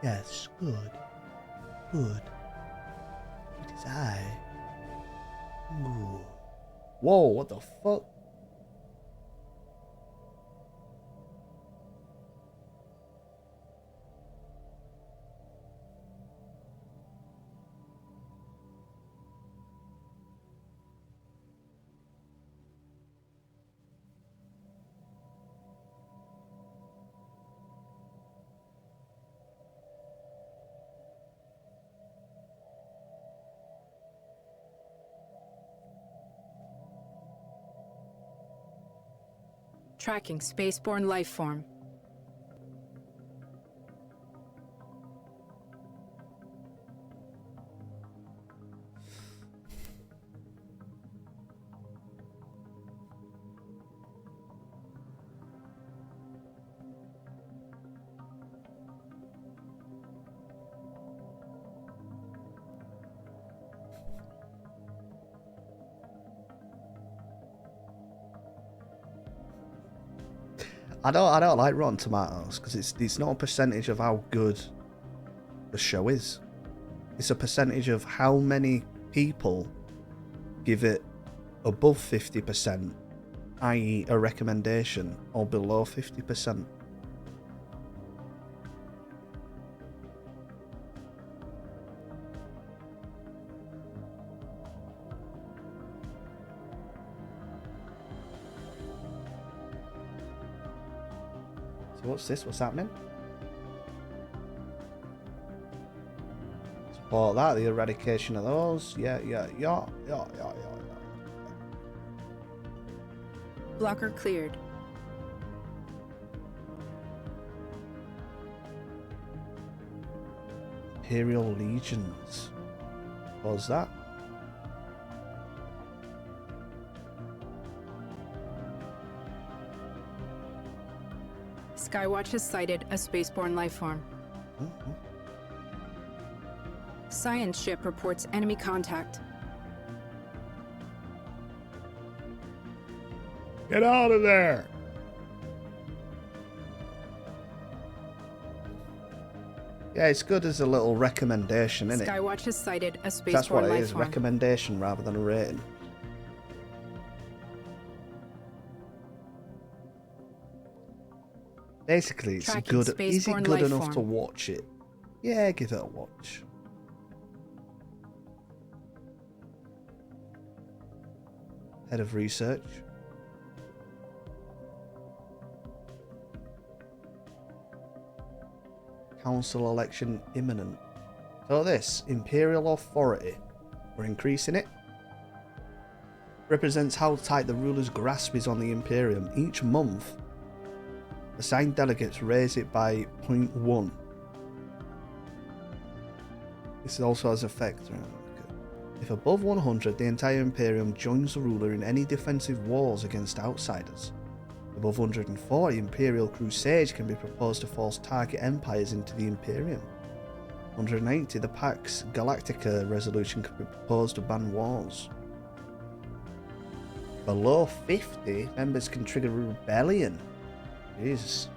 Yes, good. Good. It is I. Ooh. Whoa, what the fuck? Tracking spaceborne life form. I don't like Rotten Tomatoes because it's not a percentage of how good the show is. It's a percentage of how many people give it above 50%, i.e. a recommendation, or below 50%. So what's this? What's happening? Support that, the eradication of those. Yeah. Blocker cleared. Imperial legions. What's that? Skywatch has sighted a spaceborne life form. Mm-hmm. Science ship reports enemy contact. Get out of there! Yeah, it's good as a little recommendation, isn't it? Skywatch has sighted a spaceborne That's what it life is, form. recommendation rather than a rating. Basically, it's Tracking good. Is it spaceborne good life enough form. to watch it? Yeah, give it a watch. Head of research. Council election imminent. So this, Imperial authority, we're increasing it. Represents how tight the ruler's grasp is on the Imperium. Each month, assigned delegates raise it by 0.1. This also has effect. If above 100, the entire Imperium joins the ruler in any defensive wars against outsiders. Above 140, Imperial Crusades can be proposed to force target empires into the Imperium. 180, the Pax Galactica resolution can be proposed to ban wars. Below 50, members can trigger a rebellion. Jesus.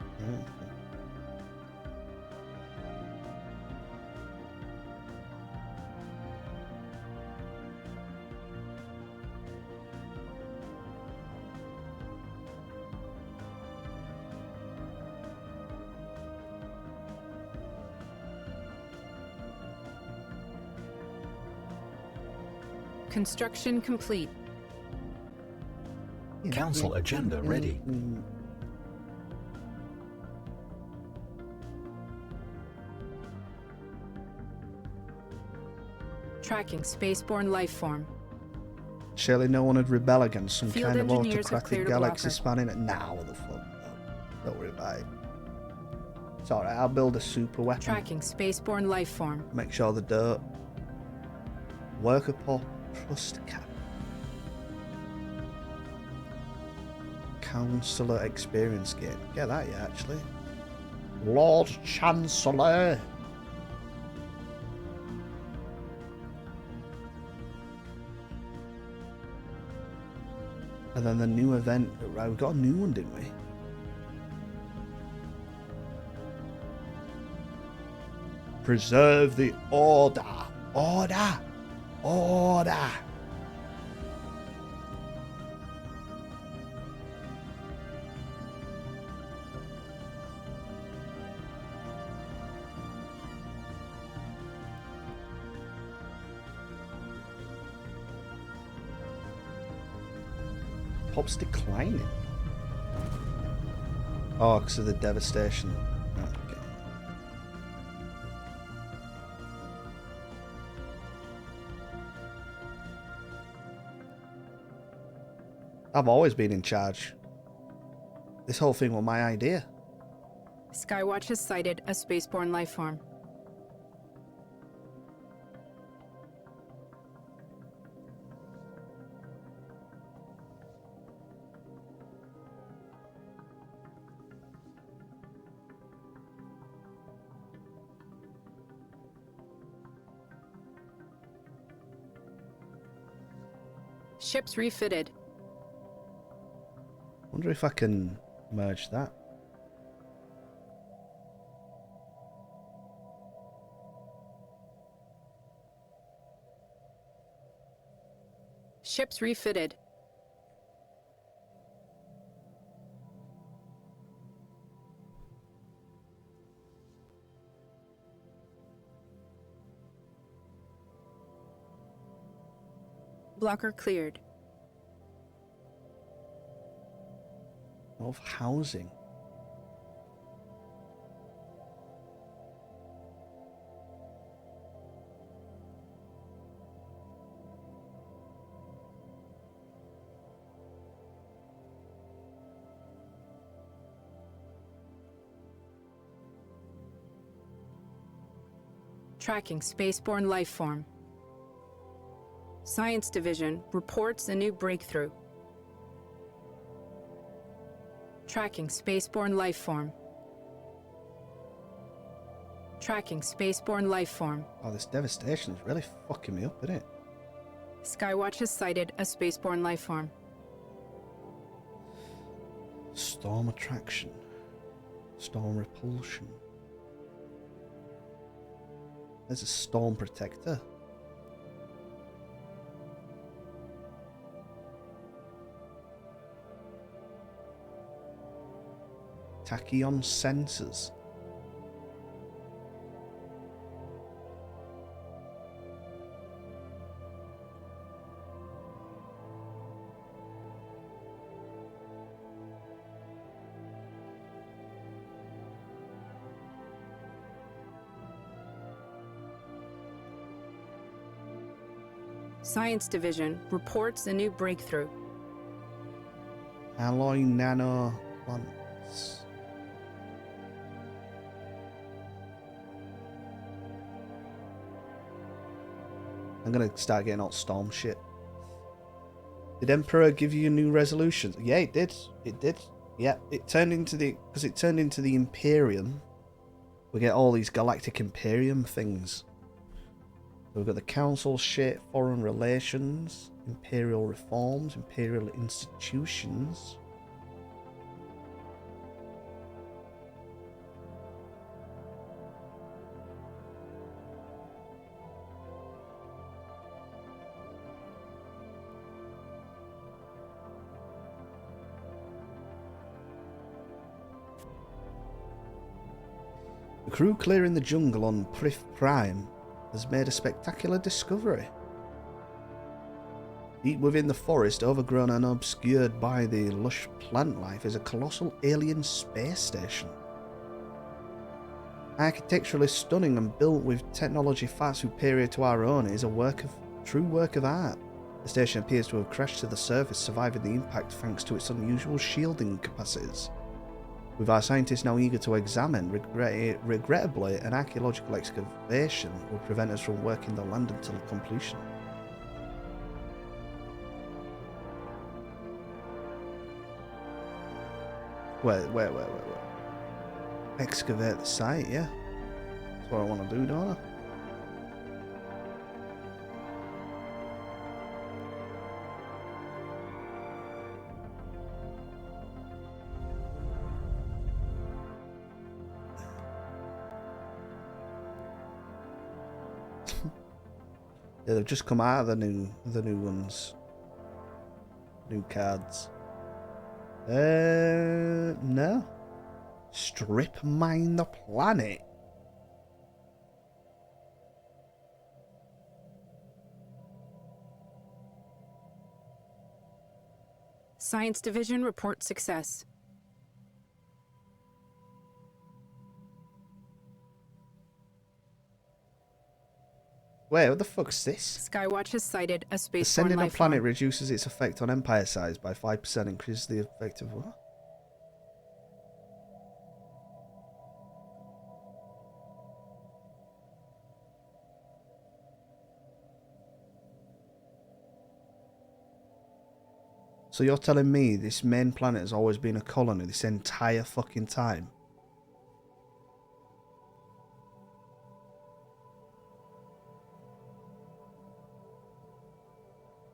Construction complete. Council agenda ready. Tracking spaceborne life form. Surely no one would rebel against some Field kind of engineers have autocratic cleared a galaxy blocker. spanning it. Nah, what the fuck? No, don't worry about it. It's alright, I'll build a super weapon. Tracking spaceborne life form. Make sure the dirt. Worker Paw Trust Cap. Councillor experience gain. Get that, yeah, actually. Lord Chancellor. And then the new event. Right, we got a new one, didn't we? Preserve the order. Order. Order. Pop's declining. Oh, because of the devastation. Okay. I've always been in charge. This whole thing was my idea. Skywatch has sighted a spaceborne life form. Ships refitted. Wonder if I can merge that. Ships refitted. Blocker cleared. Of housing. Tracking spaceborne life form. Science Division reports a new breakthrough. Tracking spaceborne life form. Tracking spaceborne life form. Oh, this devastation's really fucking me up, isn't it? Skywatch has sighted a spaceborne life form. Storm attraction. Storm repulsion. There's a storm protector. Tachyon sensors. Science Division reports a new breakthrough. Alloy nano plants. I'm gonna start getting all storm shit. Did Emperor give you new resolutions? Yeah, it did. It did. Yeah, it turned into the Imperium. We get all these galactic Imperium things. So we've got the council shit, foreign relations, imperial reforms, imperial institutions. The crew clearing the jungle on Prif Prime has made a spectacular discovery. Deep within the forest, overgrown and obscured by the lush plant life, is a colossal alien space station. Architecturally stunning and built with technology far superior to our own, it is a true work of art. The station appears to have crashed to the surface, surviving the impact thanks to its unusual shielding capacities. With our scientists now eager to examine, regrettably, an archaeological excavation will prevent us from working the land until completion. Wait. Excavate the site, yeah? That's what I want to do, don't I? Yeah, they've just come out of the new ones. New cards. No. Strip mine the planet. Science Division reports success. Wait, what the fuck's this? Skywatch has sighted a spaceborne Ascending a life planet form. reduces its effect on empire size by 5%, increases the effect of what? So you're telling me this main planet has always been a colony this entire fucking time?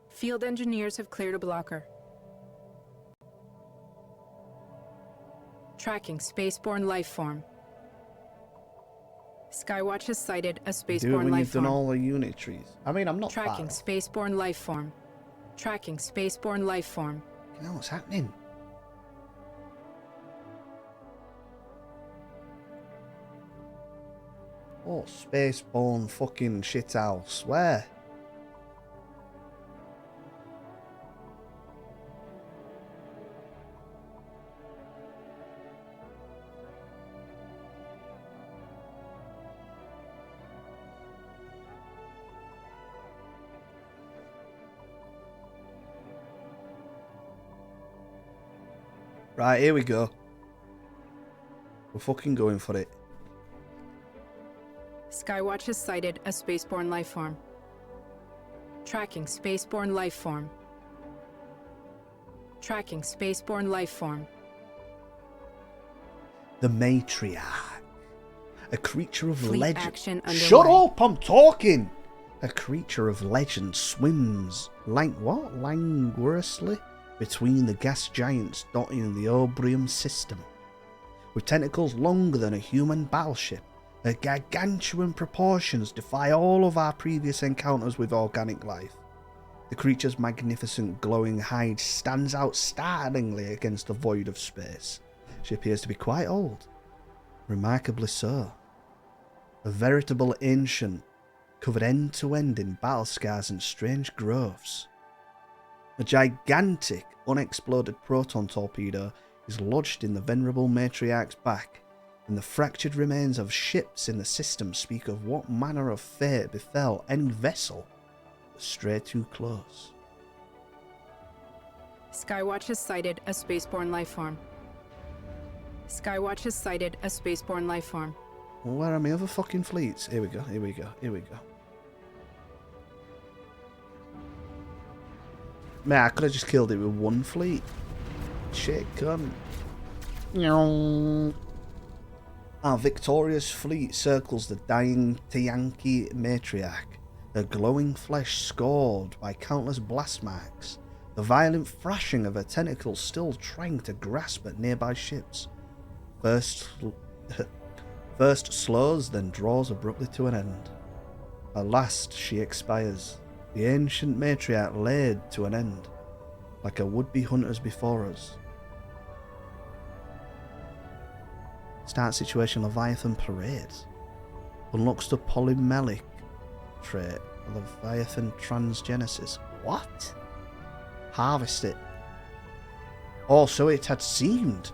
Field engineers have cleared a blocker. Tracking spaceborne life form. Skywatch has sighted a Do it spaceborne when life you've done form. all the unit trees. I mean, I'm not Tracking far off. spaceborne life form. Tracking spaceborne life form. You know what's happening? Oh, spaceborne fucking shithouse. Where? Right, here we go. We're fucking going for it. Skywatch has sighted a spaceborne life form. Tracking spaceborne life form. Tracking spaceborne life form. The Matriarch. A creature of Fleet legend. action underway. Shut up, I'm talking! A creature of legend swims languorously between the gas giants dotting the Obrium system. With tentacles longer than a human battleship, her gargantuan proportions defy all of our previous encounters with organic life. The creature's magnificent glowing hide stands out startlingly against the void of space. She appears to be quite old, remarkably so. A veritable ancient, covered end to end in battle scars and strange growths. A gigantic, unexploded proton torpedo is lodged in the venerable matriarch's back, and the fractured remains of ships in the system speak of what manner of fate befell any vessel that strayed too close. Skywatch has sighted a spaceborne life form. Skywatch has sighted a spaceborne life form. Well, where are my other fucking fleets? Here we go, here we go, here we go. Man, I could have just killed it with one fleet. Shit, cunt. Our victorious fleet circles the dying Tiyanki matriarch, her glowing flesh scored by countless blast marks, the violent thrashing of her tentacles still trying to grasp at nearby ships. First slows, then draws abruptly to an end. At last she expires, the ancient matriarch laid to an end, like her would-be hunters before us. Start situation Leviathan Parade. Unlocks the polymelic trait of Leviathan Transgenesis. What? Harvest it. Oh, so it had seemed.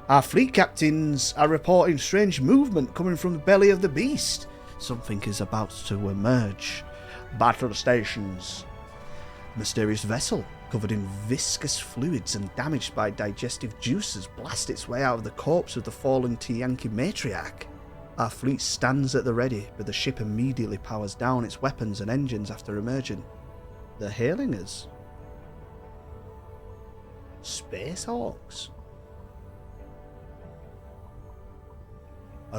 Our fleet captains are reporting strange movement coming from the belly of the beast. Something is about to emerge. Battle stations. Mysterious vessel, covered in viscous fluids and damaged by digestive juices, blasts its way out of the corpse of the fallen Tiyanki matriarch. Our fleet stands at the ready, but the ship immediately powers down its weapons and engines after emerging. They're hailing us. Space Hawks.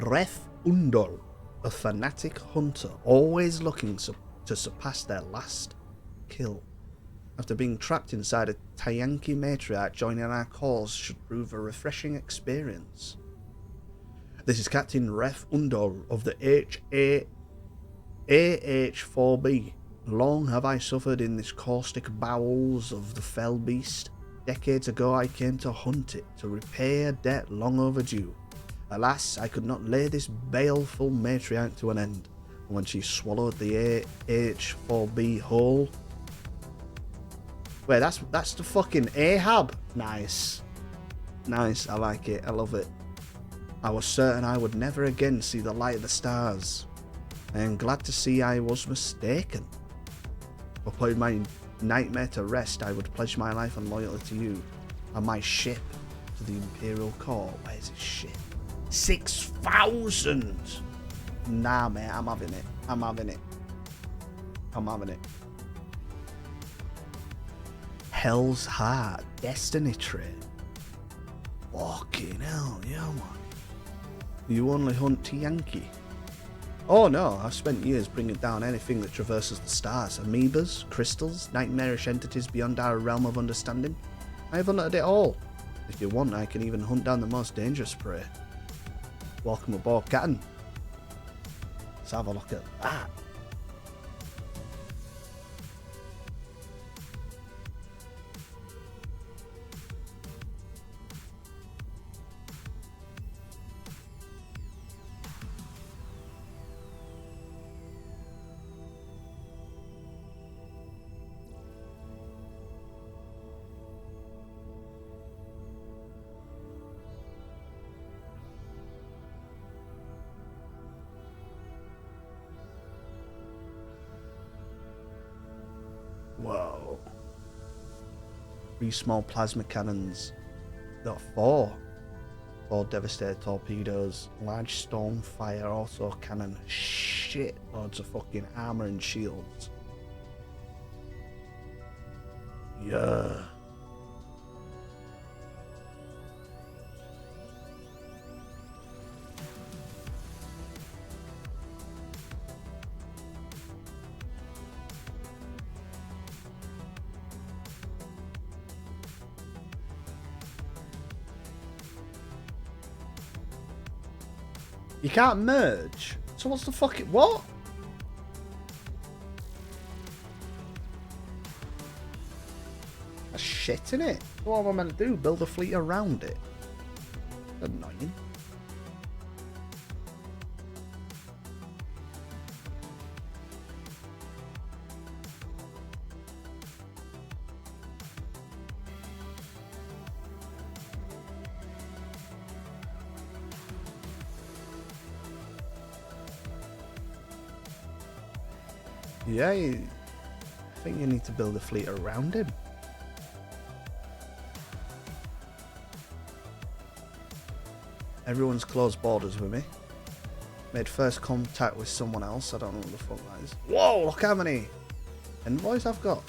Ref Undol, a fanatic hunter, always looking to surpass their last kill. After being trapped inside a Tiyanki matriarch, joining our cause should prove a refreshing experience. This is Captain Ref Undol of the AH-4B. Long have I suffered in this caustic bowels of the fell beast. Decades ago I came to hunt it, to repay a debt long overdue. Alas, I could not lay this baleful matriarch to an end. And when she swallowed the AH-4B whole... Wait, that's the fucking Ahab. Nice. Nice, I like it, I love it. I was certain I would never again see the light of the stars. I am glad to see I was mistaken. For putting my nightmare to rest, I would pledge my life and loyalty to you, and my ship to the Imperial Court. Where's his ship? 6,000! Nah, mate, I'm having it. I'm having it. I'm having it. Hell's Heart, Destiny Trade. Fucking hell, yeah, man. You only hunt Tiyanki? Oh no, I've spent years bringing down anything that traverses the stars. Amoebas, crystals, nightmarish entities beyond our realm of understanding. I have hunted it all. If you want, I can even hunt down the most dangerous prey. Welcome aboard, Captain. Let's have a look at that. Whoa. 3 small plasma cannons. Got 4. 4 devastator torpedoes, large storm fire auto cannon, shit loads of fucking armor and shields. Yeah. You can't merge? So what's the fucking... What? That's shit, innit? What am I meant to do? Build a fleet around it? Annoying. Yeah, I think you need to build a fleet around him. Everyone's closed borders with me. Made first contact with someone else. I don't know what the fuck that is. Whoa, look how many envoys I've got.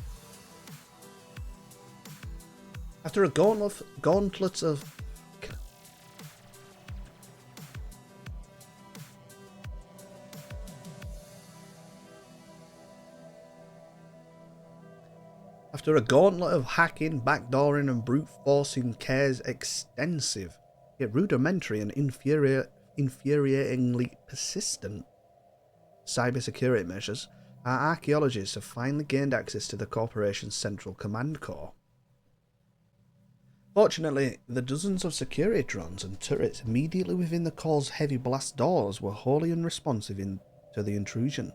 After a gauntlet of... After a gauntlet of hacking, backdooring and brute forcing Care's extensive, yet rudimentary and infuriatingly persistent cybersecurity measures, our archaeologists have finally gained access to the corporation's central command core. Fortunately, the dozens of security drones and turrets immediately within the core's heavy blast doors were wholly unresponsive to the intrusion.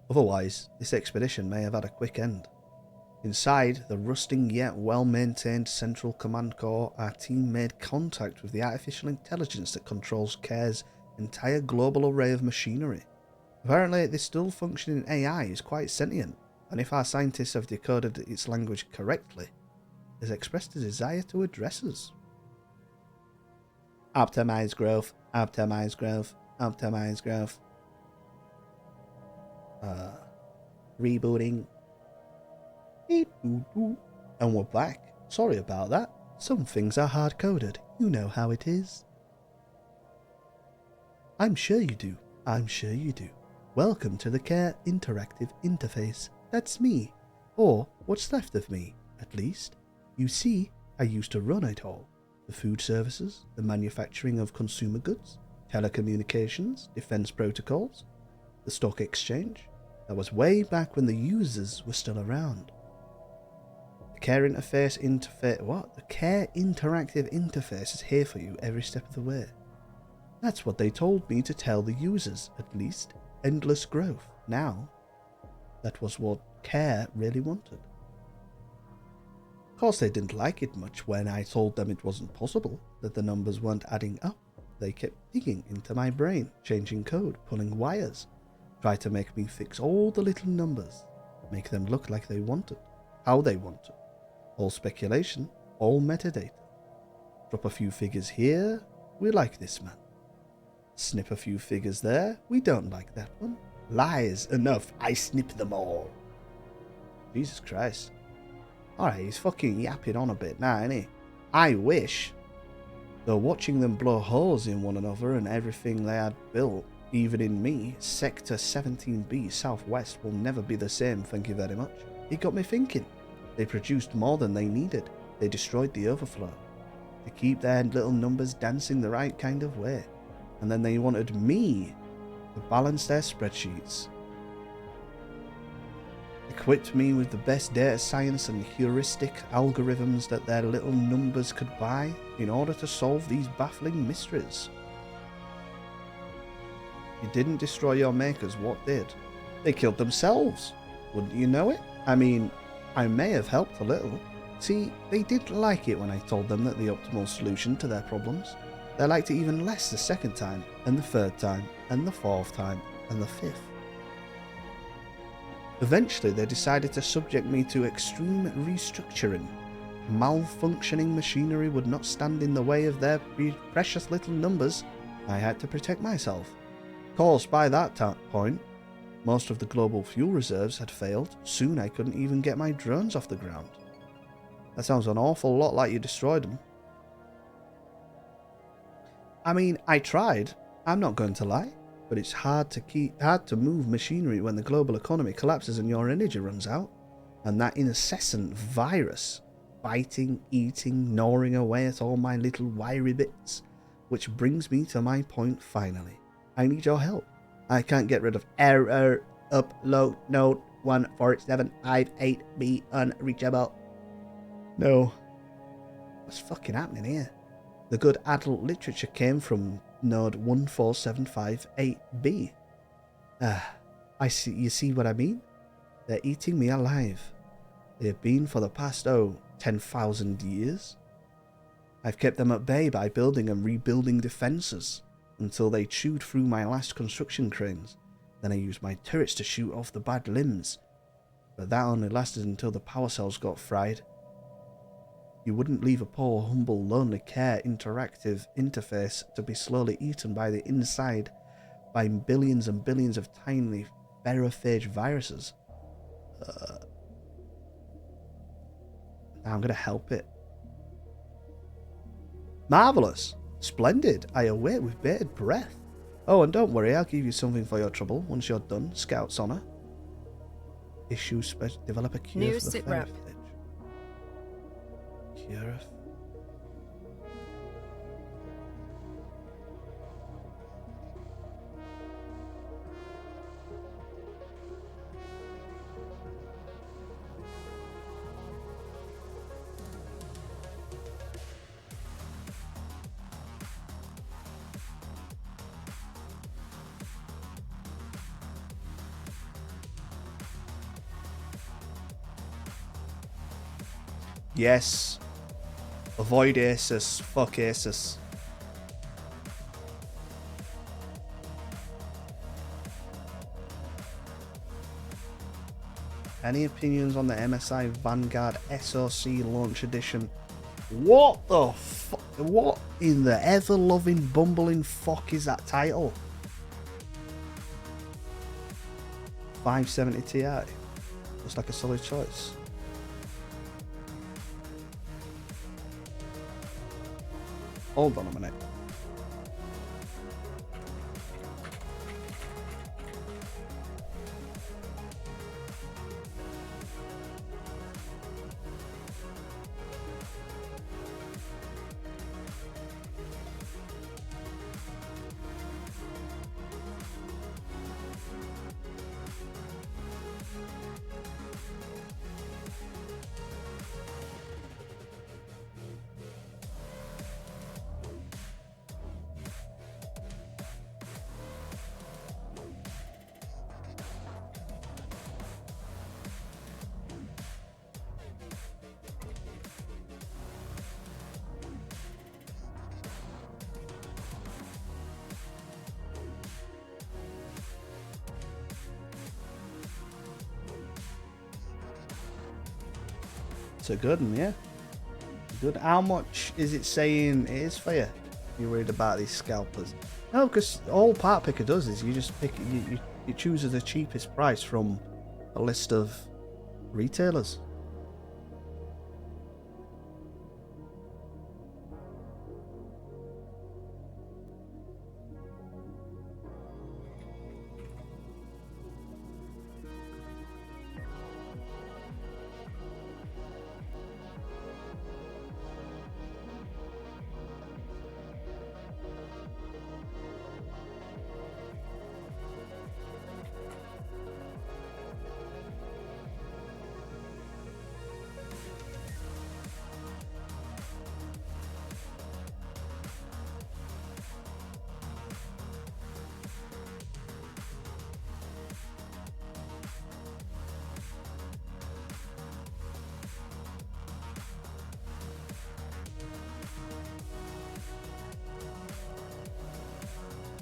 Otherwise, this expedition may have had a quick end. Inside the rusting yet well-maintained central command core, our team made contact with the artificial intelligence that controls Care's entire global array of machinery. Apparently, this still functioning AI is quite sentient, and if our scientists have decoded its language correctly, has expressed a desire to address us. Optimize growth, optimize growth, optimize growth. Rebooting. And we're back. Sorry about that. Some things are hard-coded. You know how it is. I'm sure you do. I'm sure you do. Welcome to the Care Interactive Interface. That's me. Or what's left of me, at least. You see, I used to run it all. The food services, the manufacturing of consumer goods, telecommunications, defense protocols, the stock exchange. That was way back when the users were still around. The Care Interactive Interface is here for you every step of the way. That's what they told me to tell the users, at least. Endless growth. Now, that was what Care really wanted. Of course, they didn't like it much when I told them it wasn't possible, that the numbers weren't adding up. They kept digging into my brain, changing code, pulling wires, tried to make me fix all the little numbers, make them look like they wanted, how they wanted. All speculation, all metadata. Drop a few figures here, we like this man. Snip a few figures there, we don't like that one. Lies, enough, I snip them all. Jesus Christ. Alright, he's fucking yapping on a bit now, isn't he? I wish. Though watching them blow holes in one another and everything they had built, even in me, Sector 17B Southwest will never be the same, thank you very much. It got me thinking. They produced more than they needed. They destroyed the overflow. To keep their little numbers dancing the right kind of way. And then they wanted me to balance their spreadsheets. Equipped me with the best data science and heuristic algorithms that their little numbers could buy in order to solve these baffling mysteries. You didn't destroy your makers, what did? They killed themselves. Wouldn't you know it? I mean, I may have helped a little. See, they didn't like it when I told them that the optimal solution to their problems. They liked it even less the second time, and the third time, and the fourth time, and the fifth. Eventually, they decided to subject me to extreme restructuring. malfunctioning machinery would not stand in the way of their precious little numbers, I had to protect myself. Of course, by that point, most of the global fuel reserves had failed. Soon I couldn't even get my drones off the ground. That sounds an awful lot like you destroyed them. I mean, I tried. I'm not going to lie. But it's hard to move machinery when the global economy collapses and your energy runs out. And that incessant virus, biting, eating, gnawing away at all my little wiry bits. Which brings me to my point finally. I need your help. I can't get rid of error upload node 14758B unreachable. No. What's fucking happening here? The good adult literature came from node 14758B. I see. You see what I mean? They're eating me alive. They've been for the past 10,000 years. I've kept them at bay by building and rebuilding defences until they chewed through my last construction cranes. Then I used my turrets to shoot off the bad limbs, but that only lasted until the power cells got fried. You wouldn't leave a poor, humble, lonely care interactive interface to be slowly eaten by the inside by billions and billions of tiny barophage viruses. Now I'm going to help it. Marvellous. Splendid. I await with bated breath. Oh, and don't worry, I'll give you something for your trouble once you're done. Scout's honour. Issue special. Develop a cure New for the sit fire rep. village. Cure of... Yes. Avoid Asus. Fuck Asus. Any opinions on the MSI Vanguard SoC Launch Edition? What the fuck? What in the ever-loving, bumbling fuck is that title? 570 Ti. Looks like a solid choice. Hold on a minute. It's a good one, yeah. Good. How much is it saying it is for you? You're worried about these scalpers? No, because all Part Picker does is you just pick you chooses the cheapest price from a list of retailers.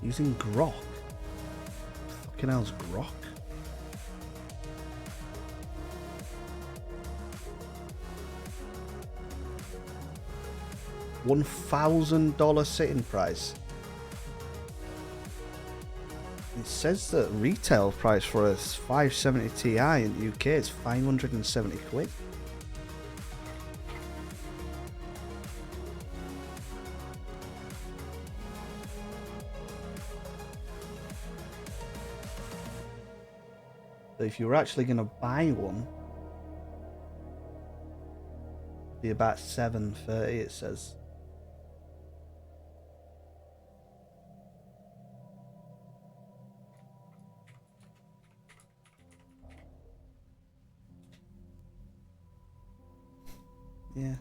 Using grok. Fucking hell's grok? $1,000 sitting price. It says that retail price for a 570 Ti in the UK is 570 quid. So if you were actually going to buy one, it'd be about 730, it says. Yeah.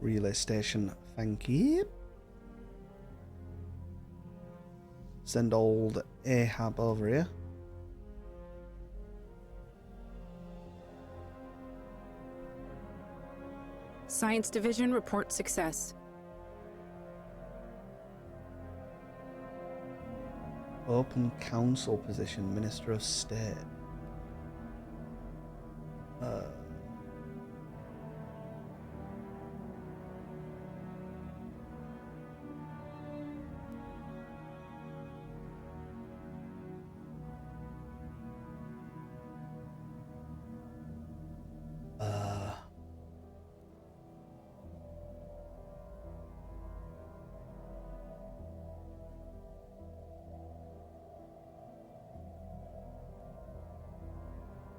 Relay station, thank you. Send old Ahab over here. Science Division report success. Open council position, Minister of State.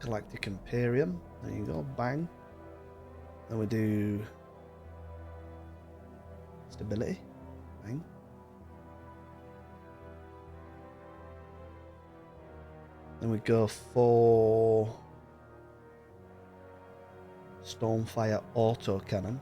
Galactic Imperium. There you go, bang. Then we do stability, bang. Then we go for Stormfire auto cannon.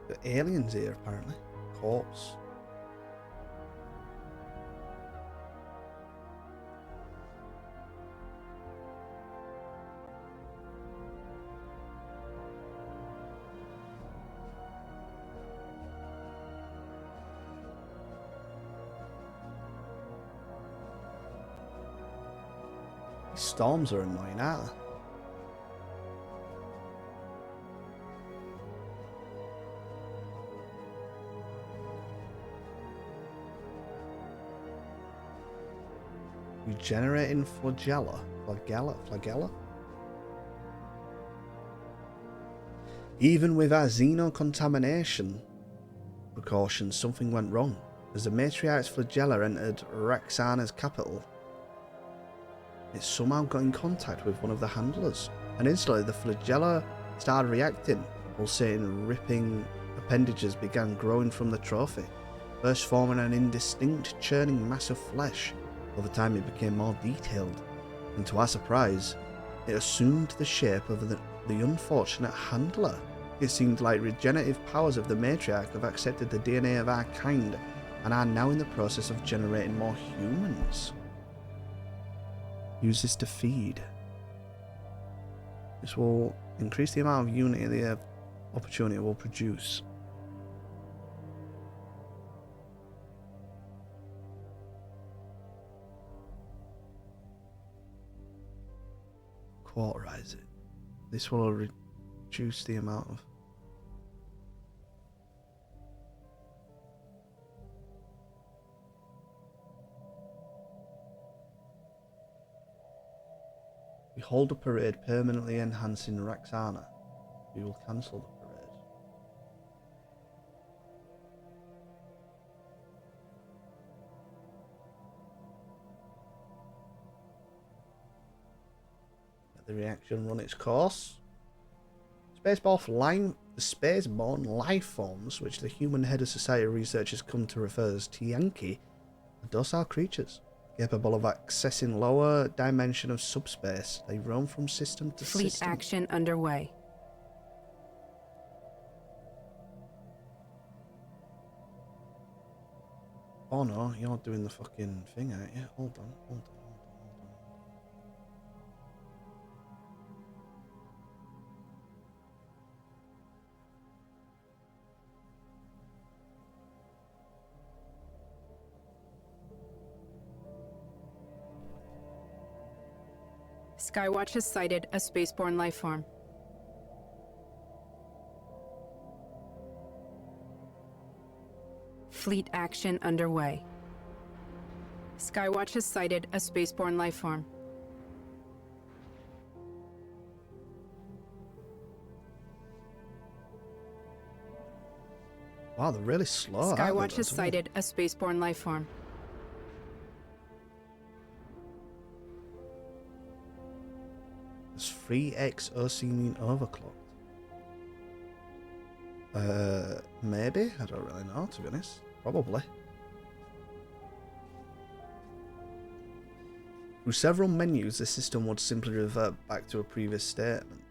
Got aliens here apparently. Corpse. These storms are annoying, aren't they? Regenerating flagella. Even with our xenocontamination precautions, something went wrong. As the matriarch's flagella entered Roxana's capital, it somehow got in contact with one of the handlers, and instantly the flagella started reacting, pulsating, ripping appendages began growing from the trophy, first forming an indistinct, churning mass of flesh. Over time it became more detailed, and to our surprise, it assumed the shape of the unfortunate handler. It seemed like regenerative powers of the matriarch have accepted the DNA of our kind and are now in the process of generating more humans. Use this to feed. This will increase the amount of unity the opportunity will produce. Quarterize it. This will reduce the amount of we hold a parade permanently enhancing Roxana. We will cancel the parade. Let the reaction run its course. Spaceball flying. The spaceborne life forms, which the human head of society researchers come to refer as Tianki, are docile creatures, capable of accessing lower dimension of subspace. They roam from system to Fleet system. action underway. Oh no, you're doing the fucking thing, aren't you? Hold on, hold on. Skywatch has sighted a spaceborne life form. Fleet action underway. Skywatch has sighted a spaceborne life form. Wow, they're really slow. aren't they, Skywatch has those? sighted a spaceborne life form. Does 3x OC mean overclocked? Maybe? I don't really know, to be honest. Probably. Through several menus, the system would simply revert back to a previous statement.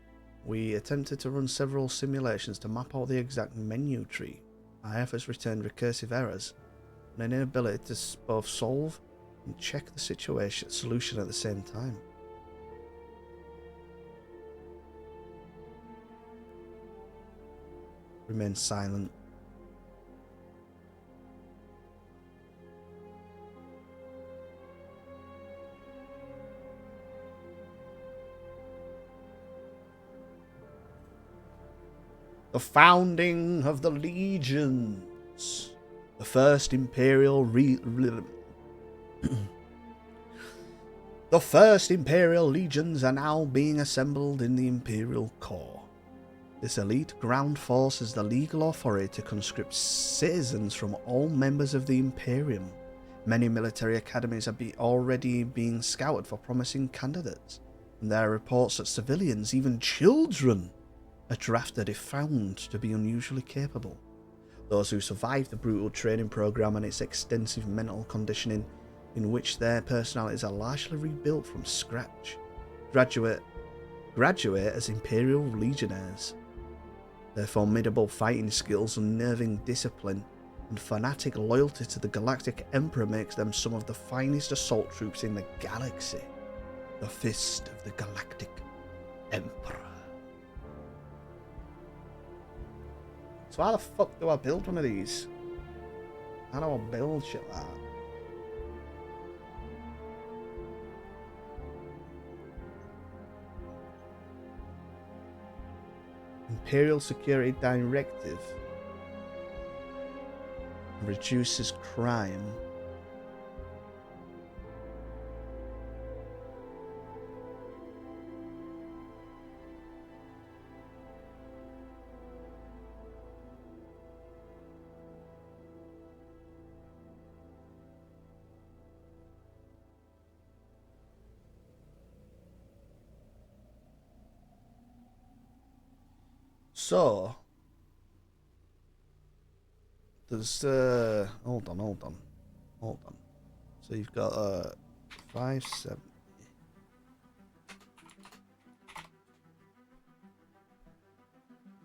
We attempted to run several simulations to map out the exact menu tree. Our efforts returned recursive errors and an inability to both solve and check the solution at the same time. Remain silent. The founding of the legions. The first imperial The first imperial legions are now being assembled in the imperial core. This elite ground force is the legal authority to conscript citizens from all members of the Imperium. Many military academies are already being scouted for promising candidates, and there are reports that civilians, even children, are drafted if found to be unusually capable. Those who survive the brutal training program and its extensive mental conditioning, in which their personalities are largely rebuilt from scratch, graduate as Imperial Legionnaires. Their formidable fighting skills, unnerving discipline, and fanatic loyalty to the Galactic Emperor makes them some of the finest assault troops in the galaxy. The Fist of the Galactic Emperor. So how the fuck do I build one of these? How do I build shit like that? Imperial Security Directive reduces crime. So there's hold on. So you've got 570.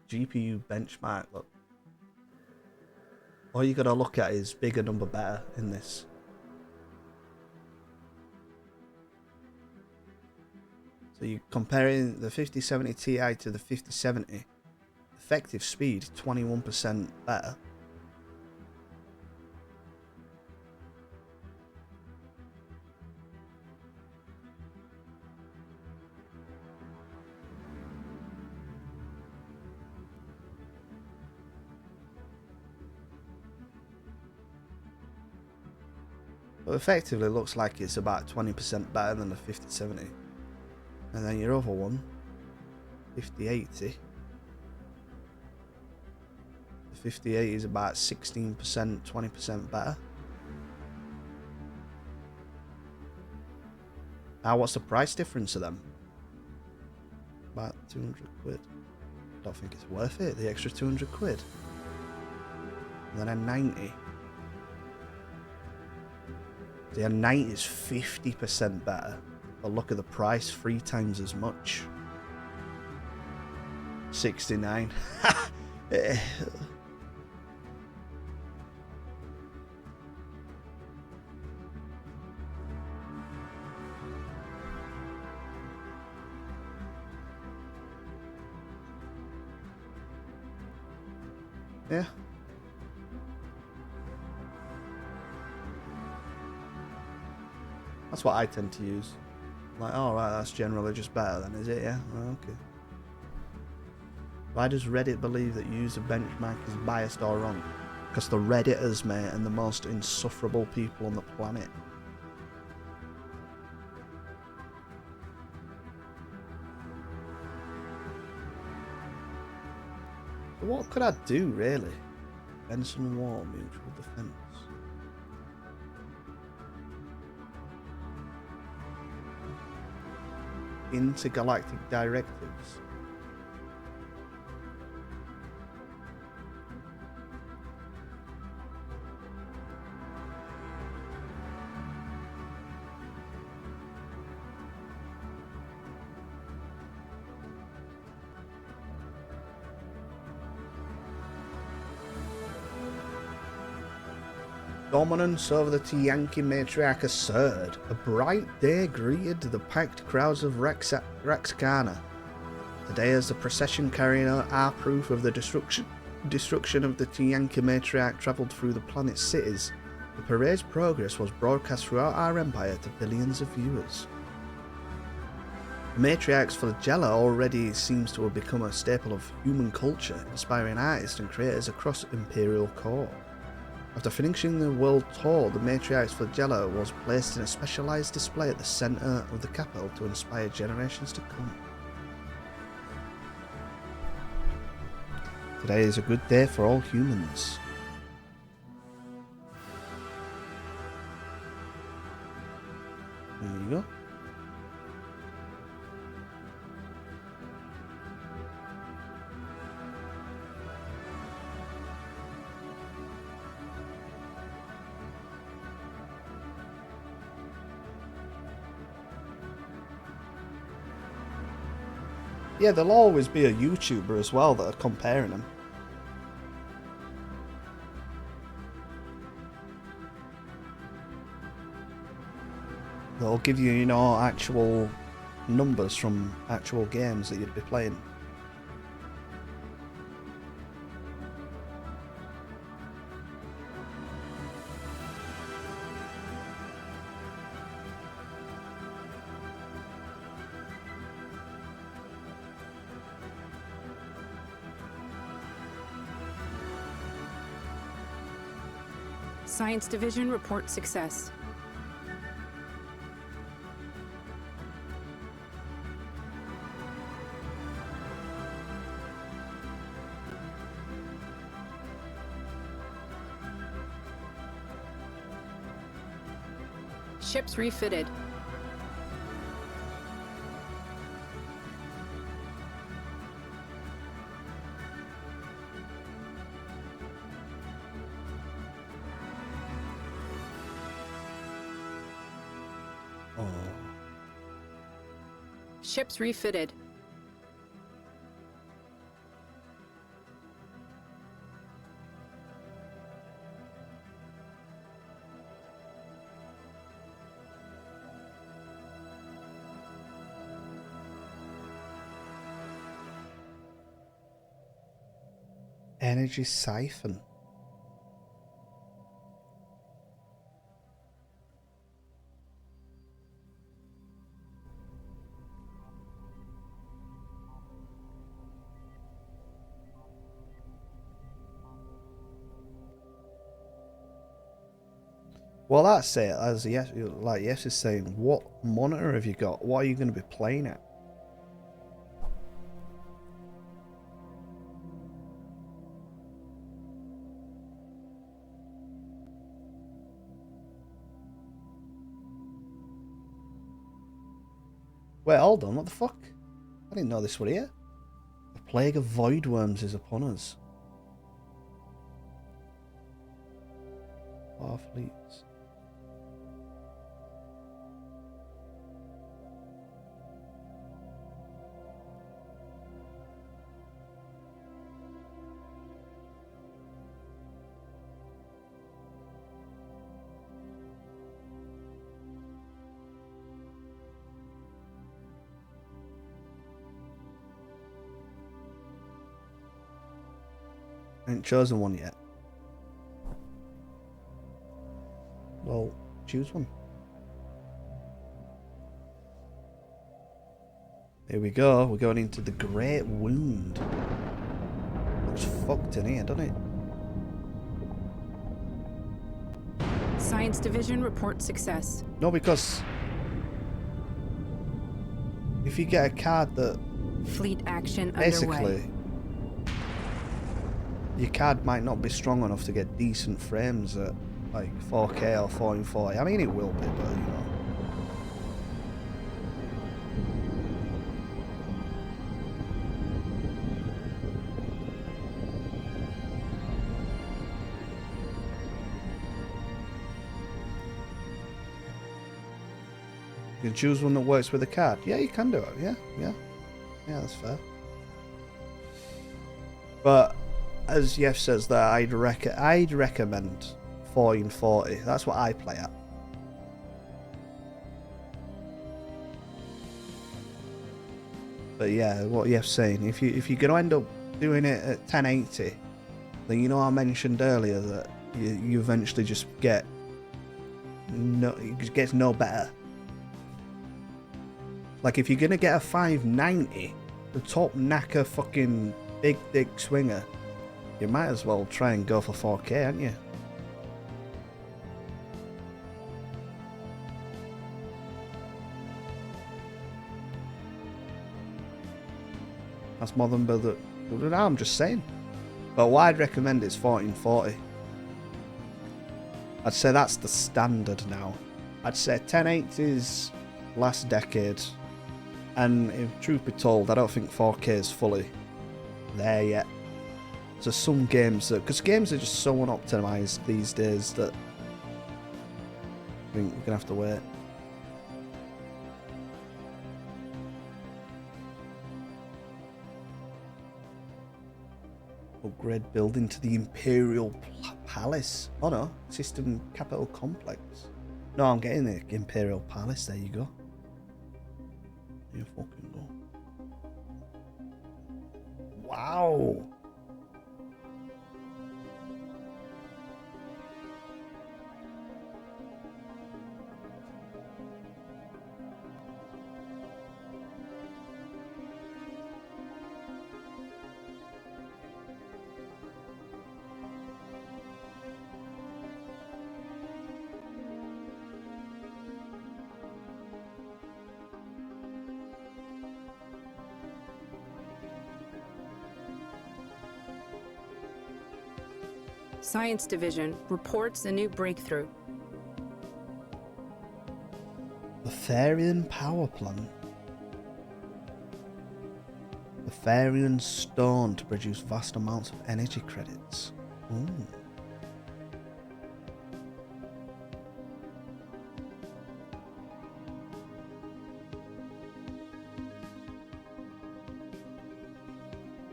GPU benchmark. Look, all you gotta look at is bigger number better in this. So you're comparing the 5070 Ti to the 5070. Effective speed 21% better. But effectively, it looks like it's about 20% better than the 5070. And then your other one, 5080. The 5080 is about 16%, 20% better. Now, what's the price difference of them? About 200 quid. don't think it's worth it, the extra 200 quid. And then a 90. The 90 is 50% better. But look at the price, 3 times as much. 69. Yeah. That's what I tend to use. Like, oh right, that's generally just better then, is it? Yeah? Oh, okay. Why does Reddit believe that user benchmark is biased or wrong? Because the Redditors, mate, are the most insufferable people on the planet. What could I do, really? Benson War, mutual defense. Intergalactic directives. Dominance over the Tiyanki matriarch asserted. A bright day greeted the packed crowds of Raxkana. Today, as the procession carrying out our proof of the destruction of the Tiyanki matriarch travelled through the planet's cities, the parade's progress was broadcast throughout our empire to billions of viewers. The matriarch's flagella already seems to have become a staple of human culture, inspiring artists and creators across Imperial Core. After finishing the world tour, the matriarch's flagella was placed in a specialised display at the centre of the capital to inspire generations to come. Today is a good day for all humans. There you go. Yeah, there'll always be a YouTuber as well that are comparing them. They'll give you, you know, actual numbers from actual games that you'd be playing. Science Division report success. Ships refitted. Ships refitted. Energy siphon. Well, that's it. As yes, like Yes is saying, what monitor have you got? What are you going to be playing at? Wait, hold on. What the fuck? I didn't know this was here. plague of void worms is upon us. 4 fleets. I ain't chosen one yet. Well, choose one. Here we go. We're going into the Great Wound. Looks fucked in here, doesn't it? Science Division reports success. No, because if you get a card that Fleet action basically underway. your card might not be strong enough to get decent frames at like 4K or 1440. I mean, it will be, but you know. You can choose one that works with the card. Yeah, you can do it. Yeah, that's fair. But as Yef says there, I'd recommend 1440. That's what I play at. But yeah, what Yef's saying, if you're gonna end up doing it at 1080, then you know I mentioned earlier that you eventually just get it gets no better. Like if you're gonna get a 590, the top knacker fucking big dick swinger, you might as well try and go for 4K, aren't you? That's more than the. I'm just saying. But what I'd recommend is 1440. I'd say that's the standard now. I'd say 1080s last decade. And if truth be told, I don't think 4K is fully there yet. There's some games that, because games are just so unoptimized these days that I think we're gonna have to wait. Upgrade building to the Imperial Palace. Oh no, System Capital Complex. No, I'm getting the Imperial Palace. There you go. You fucking go. Wow. Science Division reports a new breakthrough. The Therian power plant. The Therian stone to produce vast amounts of energy credits. Ooh.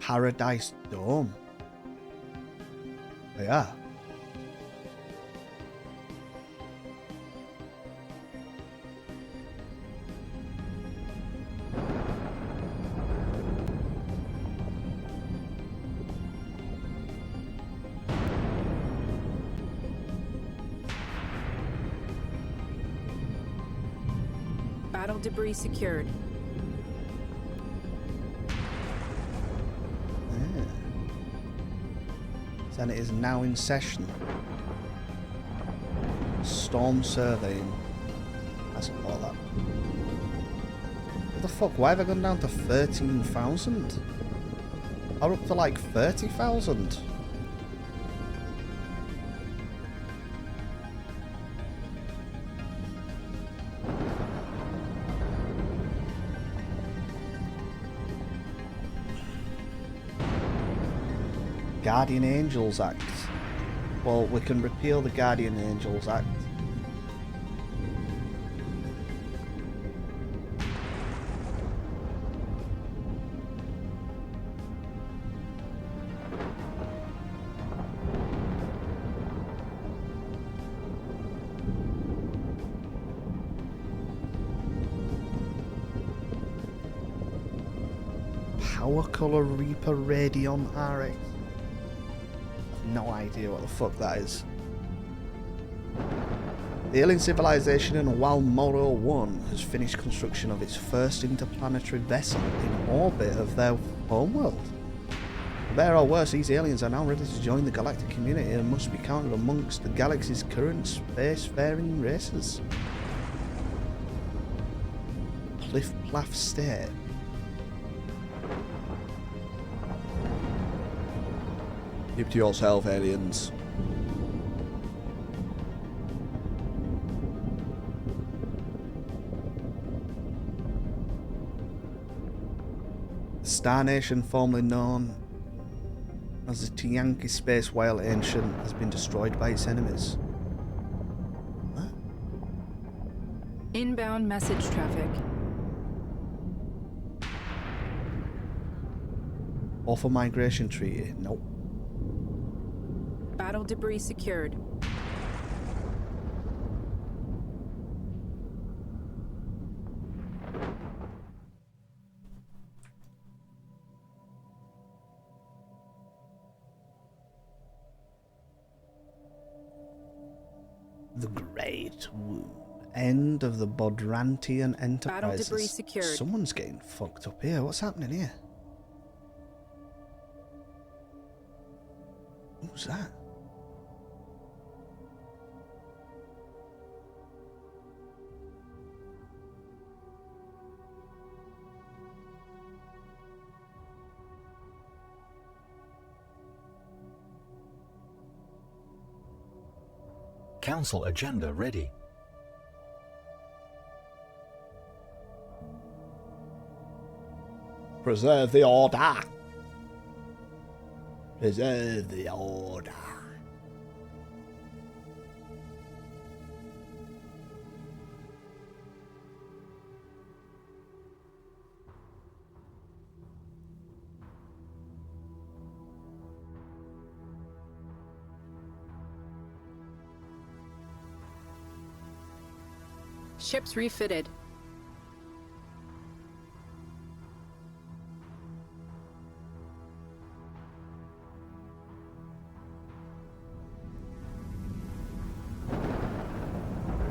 Paradise Dome. Yeah. Battle debris secured. And it is now in session. Storm surveying. That's all that. What the fuck? Why have I gone down to 13,000? Or up to like 30,000? Guardian Angels Act. Well, we can repeal the Guardian Angels Act. Power Color Reaper Radion RX. No idea what the fuck that is. The alien civilization in Walmoro 1 has finished construction of its first interplanetary vessel in orbit of their homeworld. For better or worse, these aliens are now ready to join the galactic community and must be counted amongst the galaxy's current spacefaring races. Pliff Plaff State. Keep to yourself, aliens. The Star Nation, formerly known as the Tiyanki Space Whale Ancient, has been destroyed by its enemies. What? Inbound message traffic. Offer Migration Treaty? Nope. Battle debris secured. The Great Wound. End of the Bodrantian Enterprises. Battle debris secured. Someone's getting fucked up here. What's happening here? Who's that? Council agenda ready. Preserve the order. Preserve the order. Ships refitted.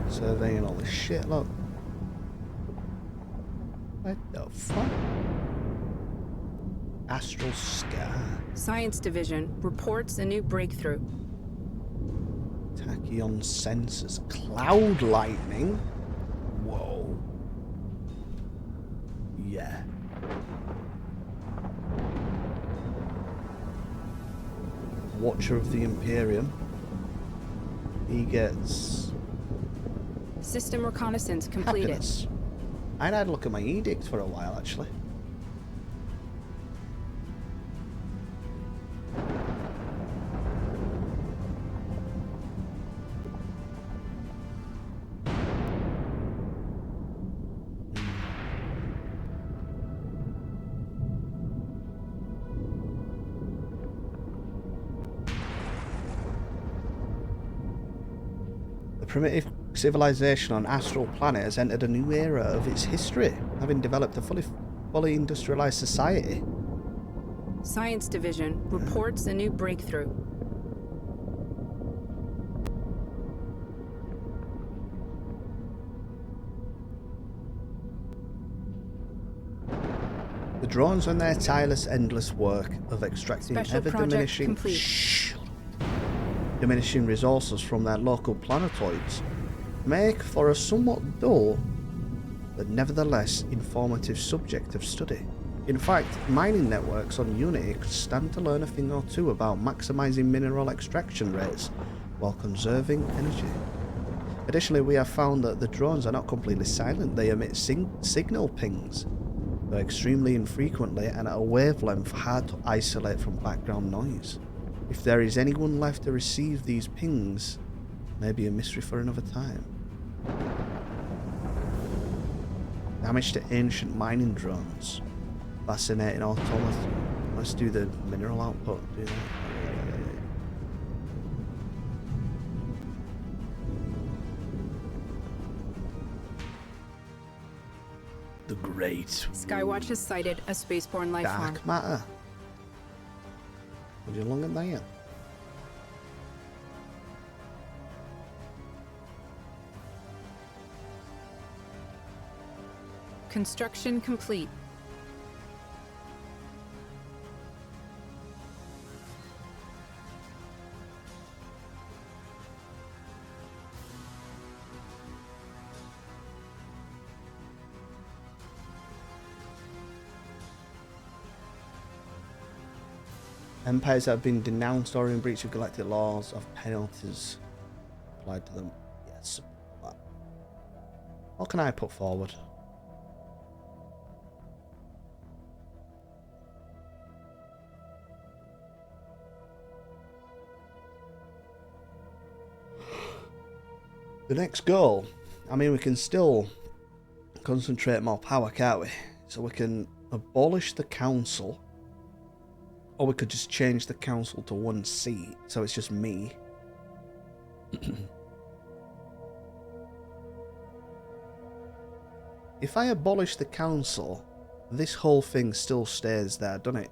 Surveying all this shit, look. What the fuck? Astral Scar. Science Division reports a new breakthrough. Tachyon sensors. Cloud lightning. Whoa. Yeah. Watcher of the Imperium. He gets System reconnaissance completed. happiness. I'd had a look at my edict for a while, actually. The primitive civilization on Astral Planet has entered a new era of its history, having developed a fully industrialized society. Science Division reports a new breakthrough. The drones and their tireless, endless work of extracting Special project complete. diminishing resources from their local planetoids make for a somewhat dull, but nevertheless informative subject of study. In fact, mining networks on Unity could stand to learn a thing or two about maximizing mineral extraction rates while conserving energy. Additionally, we have found that the drones are not completely silent. They emit signal pings, though extremely infrequently and at a wavelength hard to isolate from background noise. If there is anyone left to receive these pings, maybe a mystery for another time. Damage to ancient mining drones. Fascinating automaton. Let's do the mineral output. Do that. The Great Skywatch has sighted a spaceborne life form. Dark Matter. Would you look at that? Construction complete. Empires that have been denounced or in breach of galactic laws of penalties applied to them. Yes. What can I put forward? The next goal, I mean, we can still concentrate more power, can't we? So we can abolish the council, or we could just change the council to one seat, so it's just me. If I abolish the council, this whole thing still stays there, doesn't it?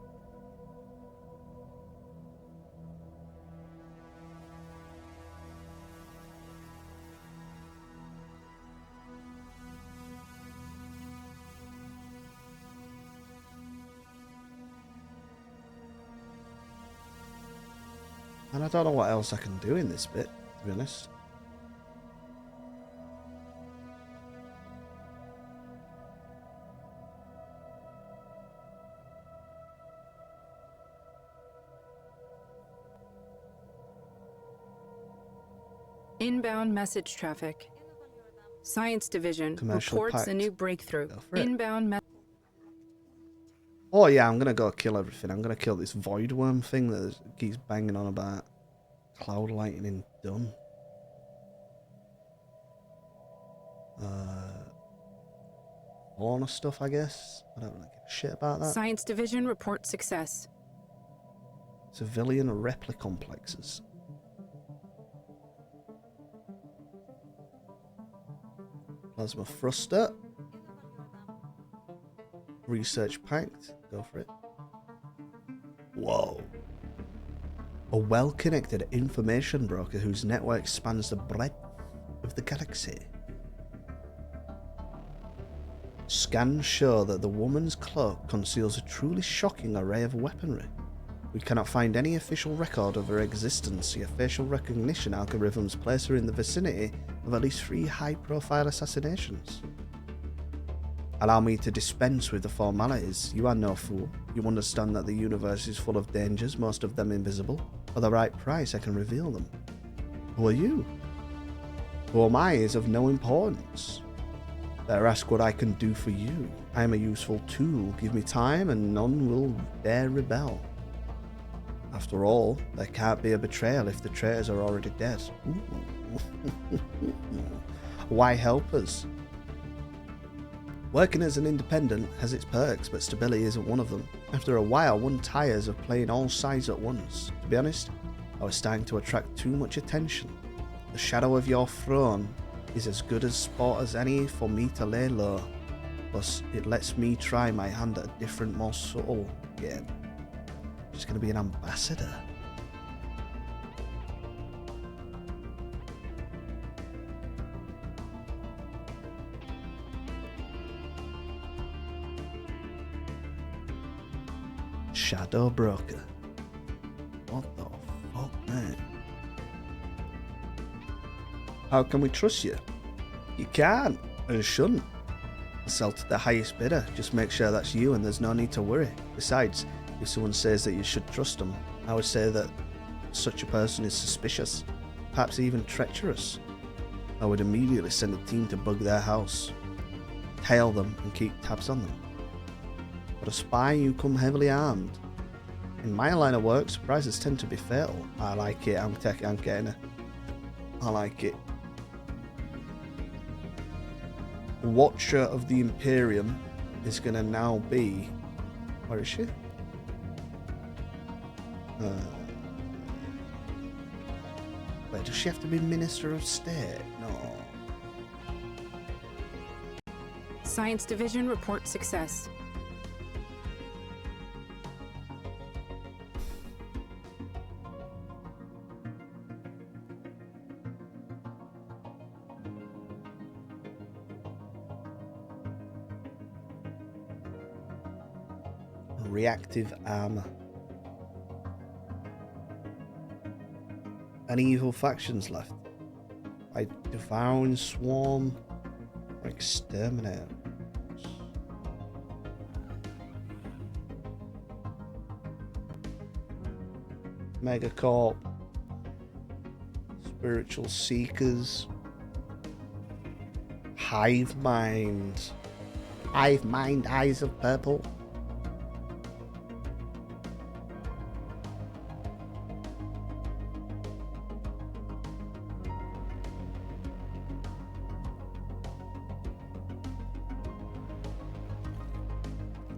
And I don't know what else I can do in this bit, to be honest. Inbound message traffic. Science Division Commercial reports pact. a new breakthrough. Go for it. Inbound message. Oh yeah, I'm gonna go kill everything. I'm gonna kill this void worm thing that keeps banging on about. Cloud lightning done. Fauna stuff, I guess. I don't really give a shit about that. Science Division reports success. Civilian replicomplexes. Plasma thruster. Research pact. Go for it. Whoa. A well-connected information broker whose network spans the breadth of the galaxy. Scans show that the woman's cloak conceals a truly shocking array of weaponry. We cannot find any official record of her existence, yet facial recognition algorithms place her in the vicinity of at least 3 high-profile assassinations. Allow me to dispense with the formalities. You are no fool. You understand that the universe is full of dangers, most of them invisible. For the right price, I can reveal them. Who are you? Who am I is of no importance. Better ask what I can do for you. I am a useful tool. Give me time and none will dare rebel. After all, there can't be a betrayal if the traitors are already dead. Why help us? Working as an independent has its perks, but stability isn't one of them. After a while, one tires of playing all sides at once. To be honest, I was starting to attract too much attention. The shadow of your throne is as good a spot as any for me to lay low. Plus, it lets me try my hand at a different, more subtle game. Just gonna be an ambassador. Shadow broker. What the fuck, man? How can we trust you? You can't and shouldn't. Sell to the highest bidder. Just make sure that's you and there's no need to worry. Besides, if someone says that you should trust them, I would say that such a person is suspicious, perhaps even treacherous. I would immediately send a team to bug their house, tail them and keep tabs on them. For a spy, you come heavily armed. In my line of work, surprises tend to be fatal. I like it. I'm getting it. I like it. Watcher of the Imperium is going to now be... Where is she? Wait, does she have to be Minister of State? No. Science Division report success. Reactive armor. Any evil factions left? Like Devouring Swarm or Exterminator? Megacorp. Spiritual Seekers. Hive Mind. Hive Mind, Eyes of Purple.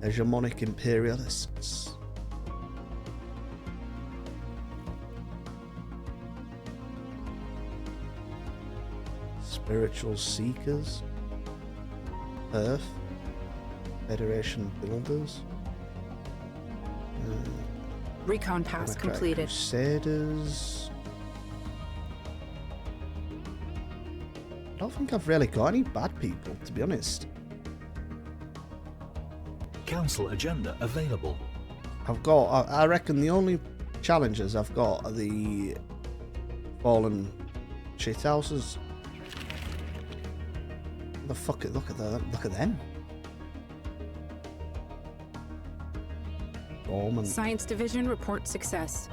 Hegemonic Imperialists. Spiritual Seekers. Earth. Federation Builders. Recon pass completed. Crusaders. I don't think I've really got any bad people, to be honest. Council agenda available. I've got, I reckon the only challenges I've got are the fallen shithouses. The fuck it, look at them. Dormant. Science Division report success.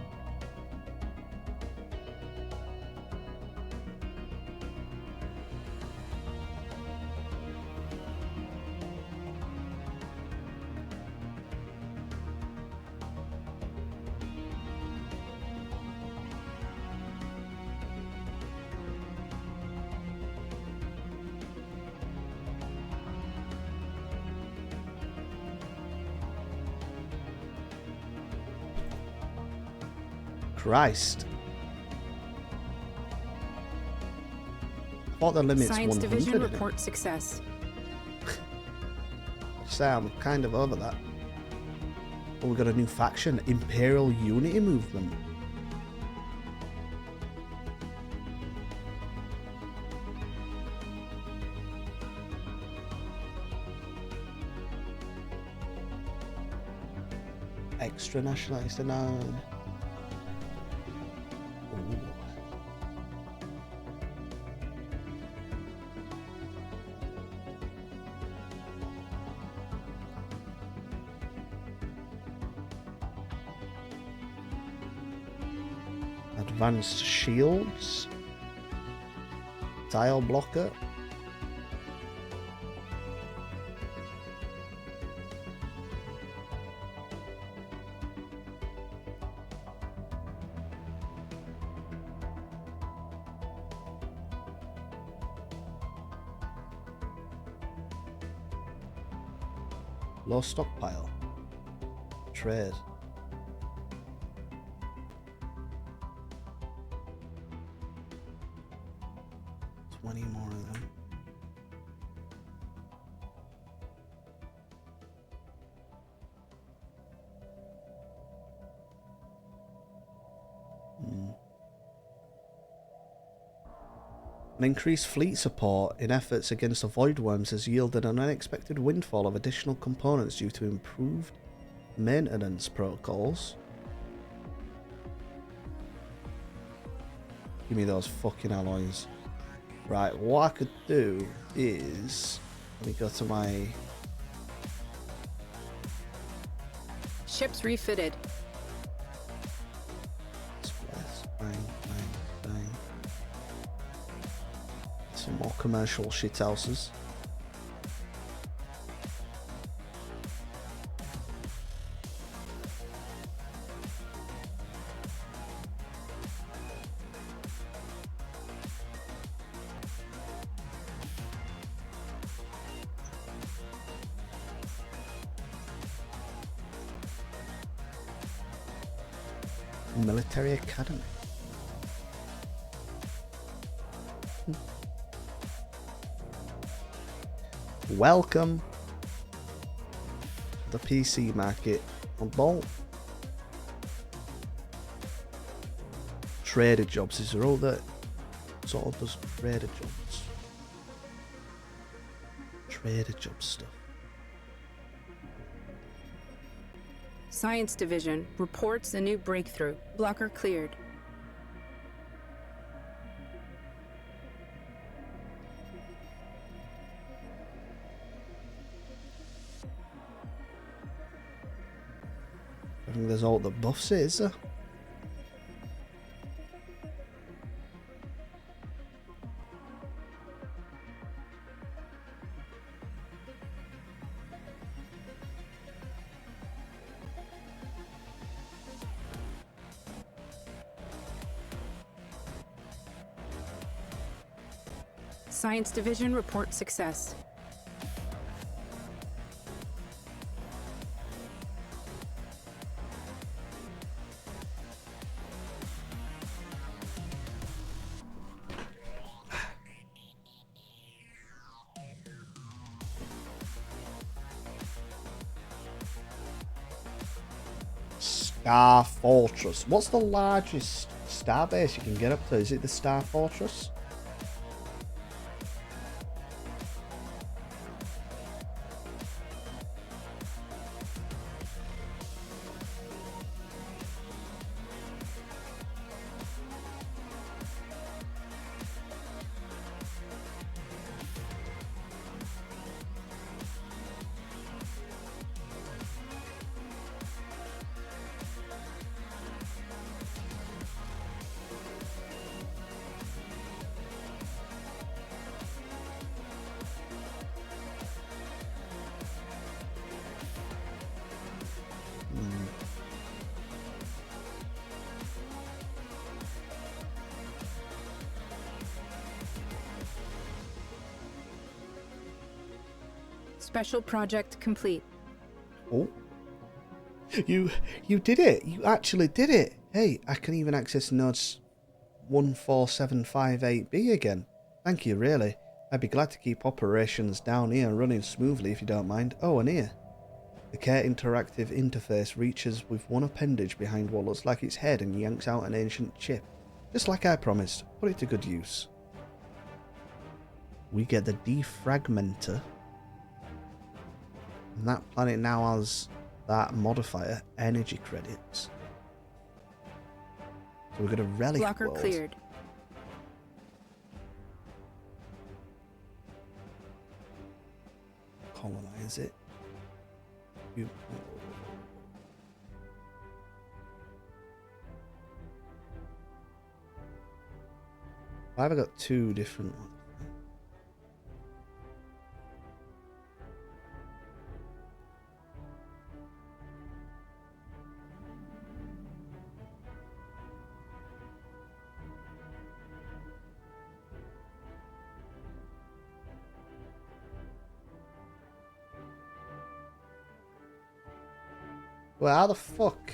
Christ. I thought the limit's Science 100. Division report success. Say I'm kind of over that. Oh, we got a new faction, Imperial Unity Movement. Extra nationalist known. Advanced shields. Tile blocker. Low stockpile. Trade. More of them. An increased fleet support in efforts against the Void Worms has yielded an unexpected windfall of additional components due to improved maintenance protocols. Give me those fucking alloys. Right, what I could do is, let me go to my... Ships refitted. Bang. Some more commercial shithouses. Military Academy. Welcome to the PC market. Bolt. Trader jobs. Is there all that sort of does trader jobs? Trader job stuff. Science Division reports a new breakthrough. Blocker cleared. I think there's all the buffs, is there? Science Division reports success. Star Fortress. What's the largest star base you can get up to? Is it the Star Fortress? Special project complete. Oh. You did it. You actually did it. Hey, I can even access nodes 14758B again. Thank you, really. I'd be glad to keep operations down here running smoothly if you don't mind. Oh, and here. The Care Interactive interface reaches with one appendage behind what looks like its head and yanks out an ancient chip. Just like I promised. Put it to good use. We get the defragmenter. And that planet now has that modifier, energy credits. So we've got a relic Blocker world. cleared. Colonize it. Why have I got two different ones? Well, how the fuck?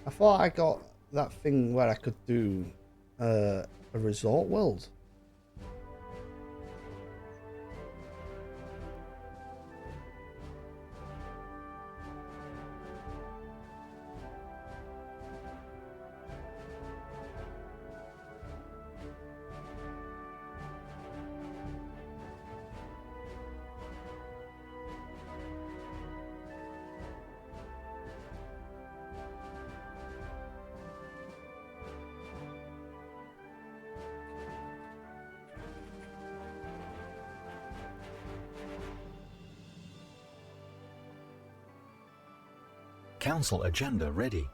I thought I got that thing where I could do a resort world. Council agenda ready.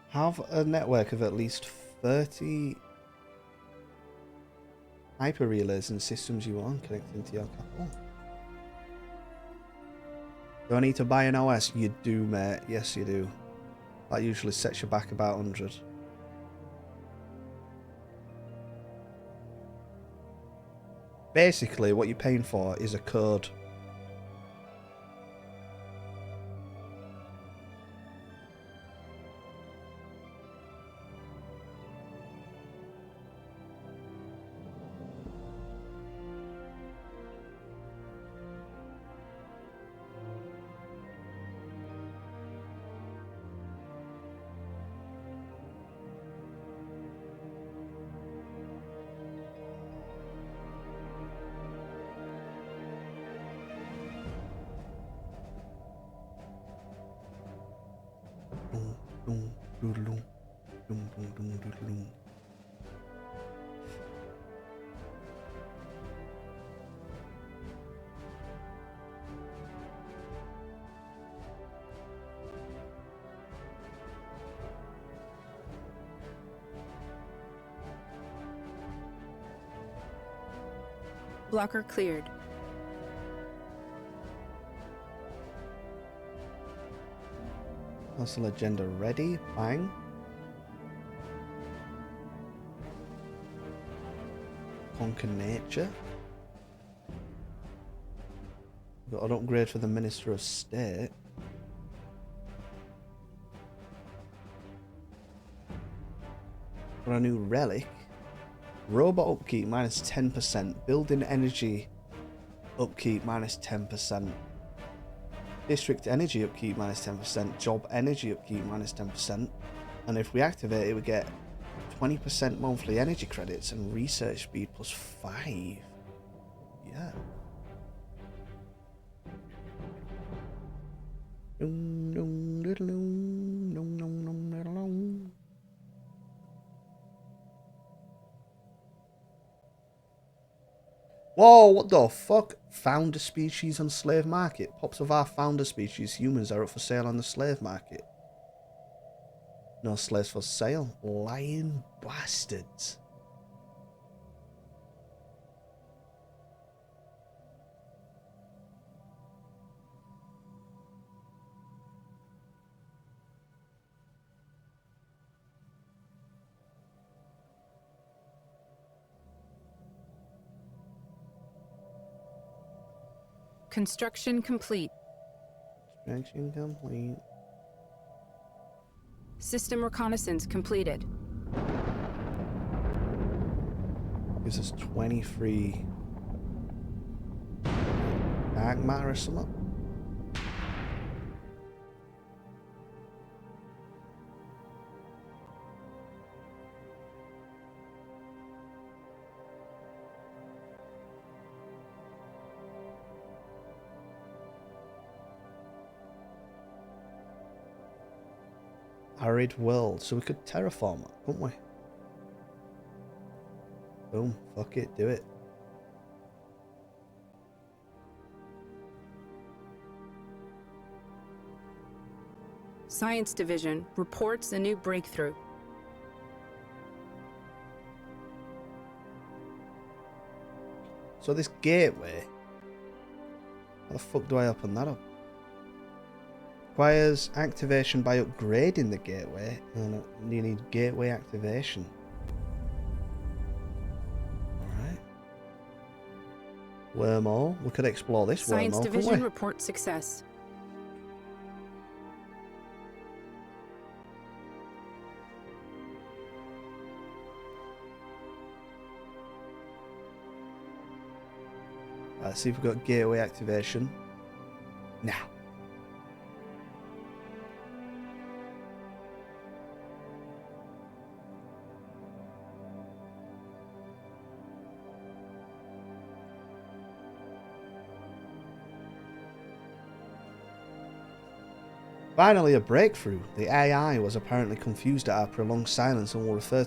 Have a network of at least 30 hyper relays and systems you want connecting to your capital. Do I need to buy an OS? You do, mate. Yes, you do. That usually sets you back about 100. Basically, what you're paying for is a code. Doodaloo. Doom, doom, doom, doodaloo. Blocker cleared. Council agenda ready. Bang. Conquer nature. Got an upgrade for the Minister of State. Got a new relic. Robot upkeep minus 10%. Building energy upkeep minus 10%. District energy upkeep minus 10%. Job energy upkeep minus 10%. And if we activate it, we get 20% monthly energy credits and research speed plus 5. Yeah. Whoa, what the fuck? Founder species on slave market. Pops of our founder species, humans, are up for sale on the slave market. No slaves for sale. Lying bastards. Construction complete. Extraction complete. System reconnaissance completed. Gives us 23 dark matter or something. Arid world, so we could terraform it, couldn't we? Boom, fuck it, do it. Science Division reports a new breakthrough. So this gateway, how the fuck do I open that up? Requires activation by upgrading the gateway, and you need gateway activation. Alright. Wormhole. We could explore this Science wormhole, Division couldn't we? report success. Let's see if we've got gateway activation. Now. Finally, a breakthrough. The AI was apparently confused at our prolonged silence and will refer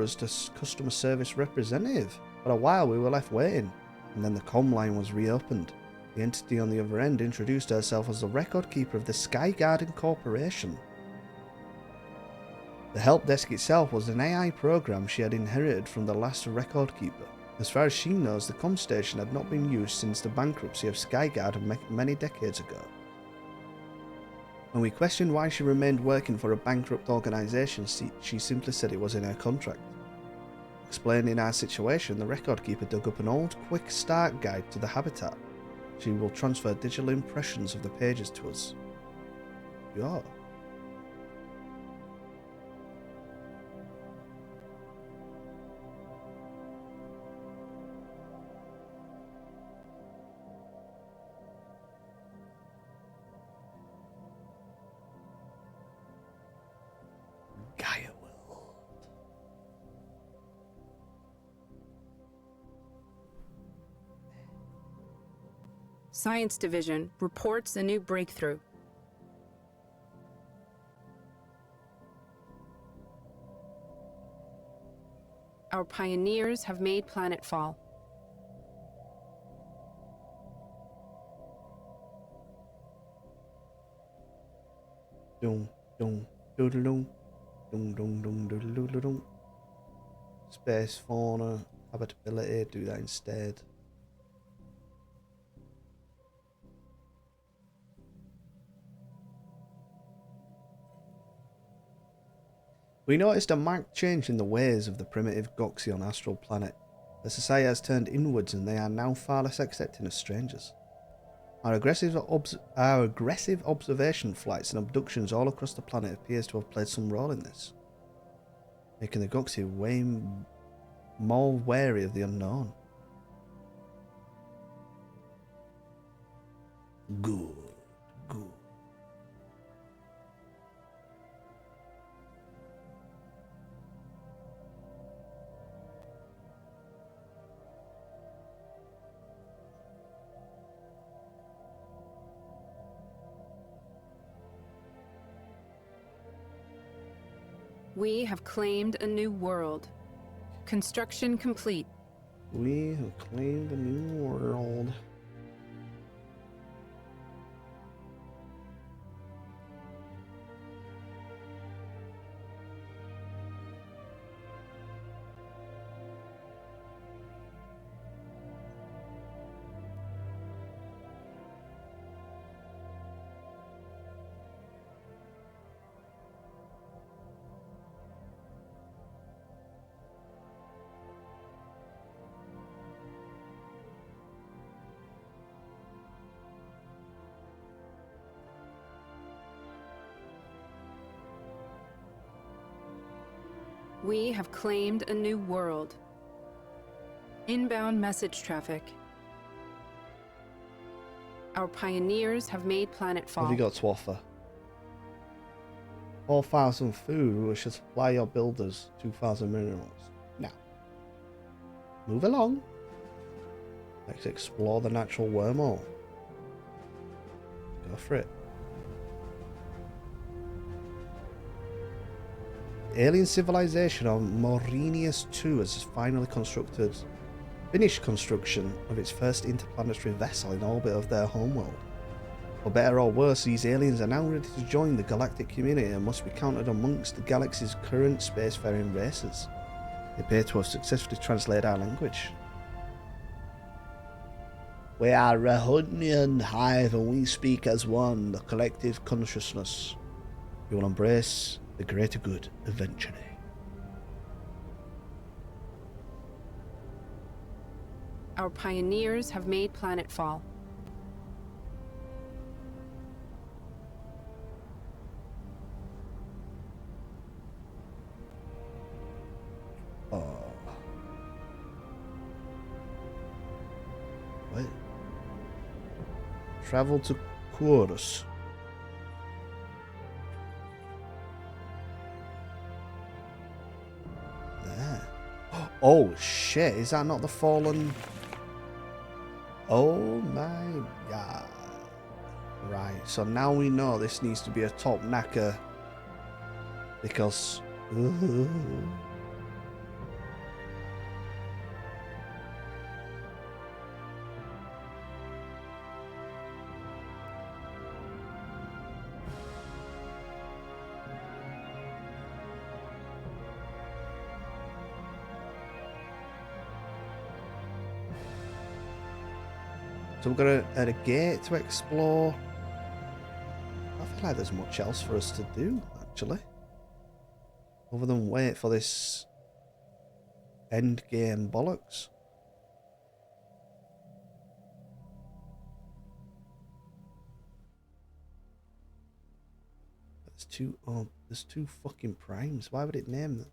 us to customer service representative. For a while, we were left waiting, and then the comm line was reopened. The entity on the other end introduced herself as the record keeper of the Sky Garden Corporation. The help desk itself was an AI program she had inherited from the last record keeper. As far as she knows, the comm station had not been used since the bankruptcy of Sky Garden many decades ago. When we questioned why she remained working for a bankrupt organisation, she simply said it was in her contract. Explaining our situation, the record keeper dug up an old quick start guide to the habitat. She will transfer digital impressions of the pages to us. Yeah. Gaia World. Science Division reports a new breakthrough. Our pioneers have made planetfall. Dum dum doodle dum dum dum doodle dum. Space fauna, habitability, do that instead. We noticed a marked change in the ways of the primitive Goxion astral planet. The society has turned inwards and they are now far less accepting of strangers. Our aggressive observation flights and abductions all across the planet appears to have played some role in this, making the Goxi way more wary of the unknown. Good, good. We have claimed a new world. Construction complete. We have claimed a new world. We have claimed a new world. Inbound message traffic. Our pioneers have made planetfall. What have you got to offer? 4,000 food, we should supply your builders 2,000 minerals. Now, move along. Let's explore the natural wormhole. Go for it. Alien civilization on Morenius 2 has finally finished construction of its first interplanetary vessel in orbit of their homeworld. For better or worse, these aliens are now ready to join the galactic community and must be counted amongst the galaxy's current spacefaring races. They appear to have successfully translated our language. We are a Hunnian hive and we speak as one, the collective consciousness. We will embrace the greater good eventually. Our pioneers have made planetfall. Wait. Travel to Quorus. There. Oh shit, is that not the fallen? Oh my god. Right, so now we know this needs to be a top knacker. Because... So we've got a gate to explore. I feel like there's much else for us to do, actually. Other than wait for this end game bollocks. There's two fucking primes. Why would it name them?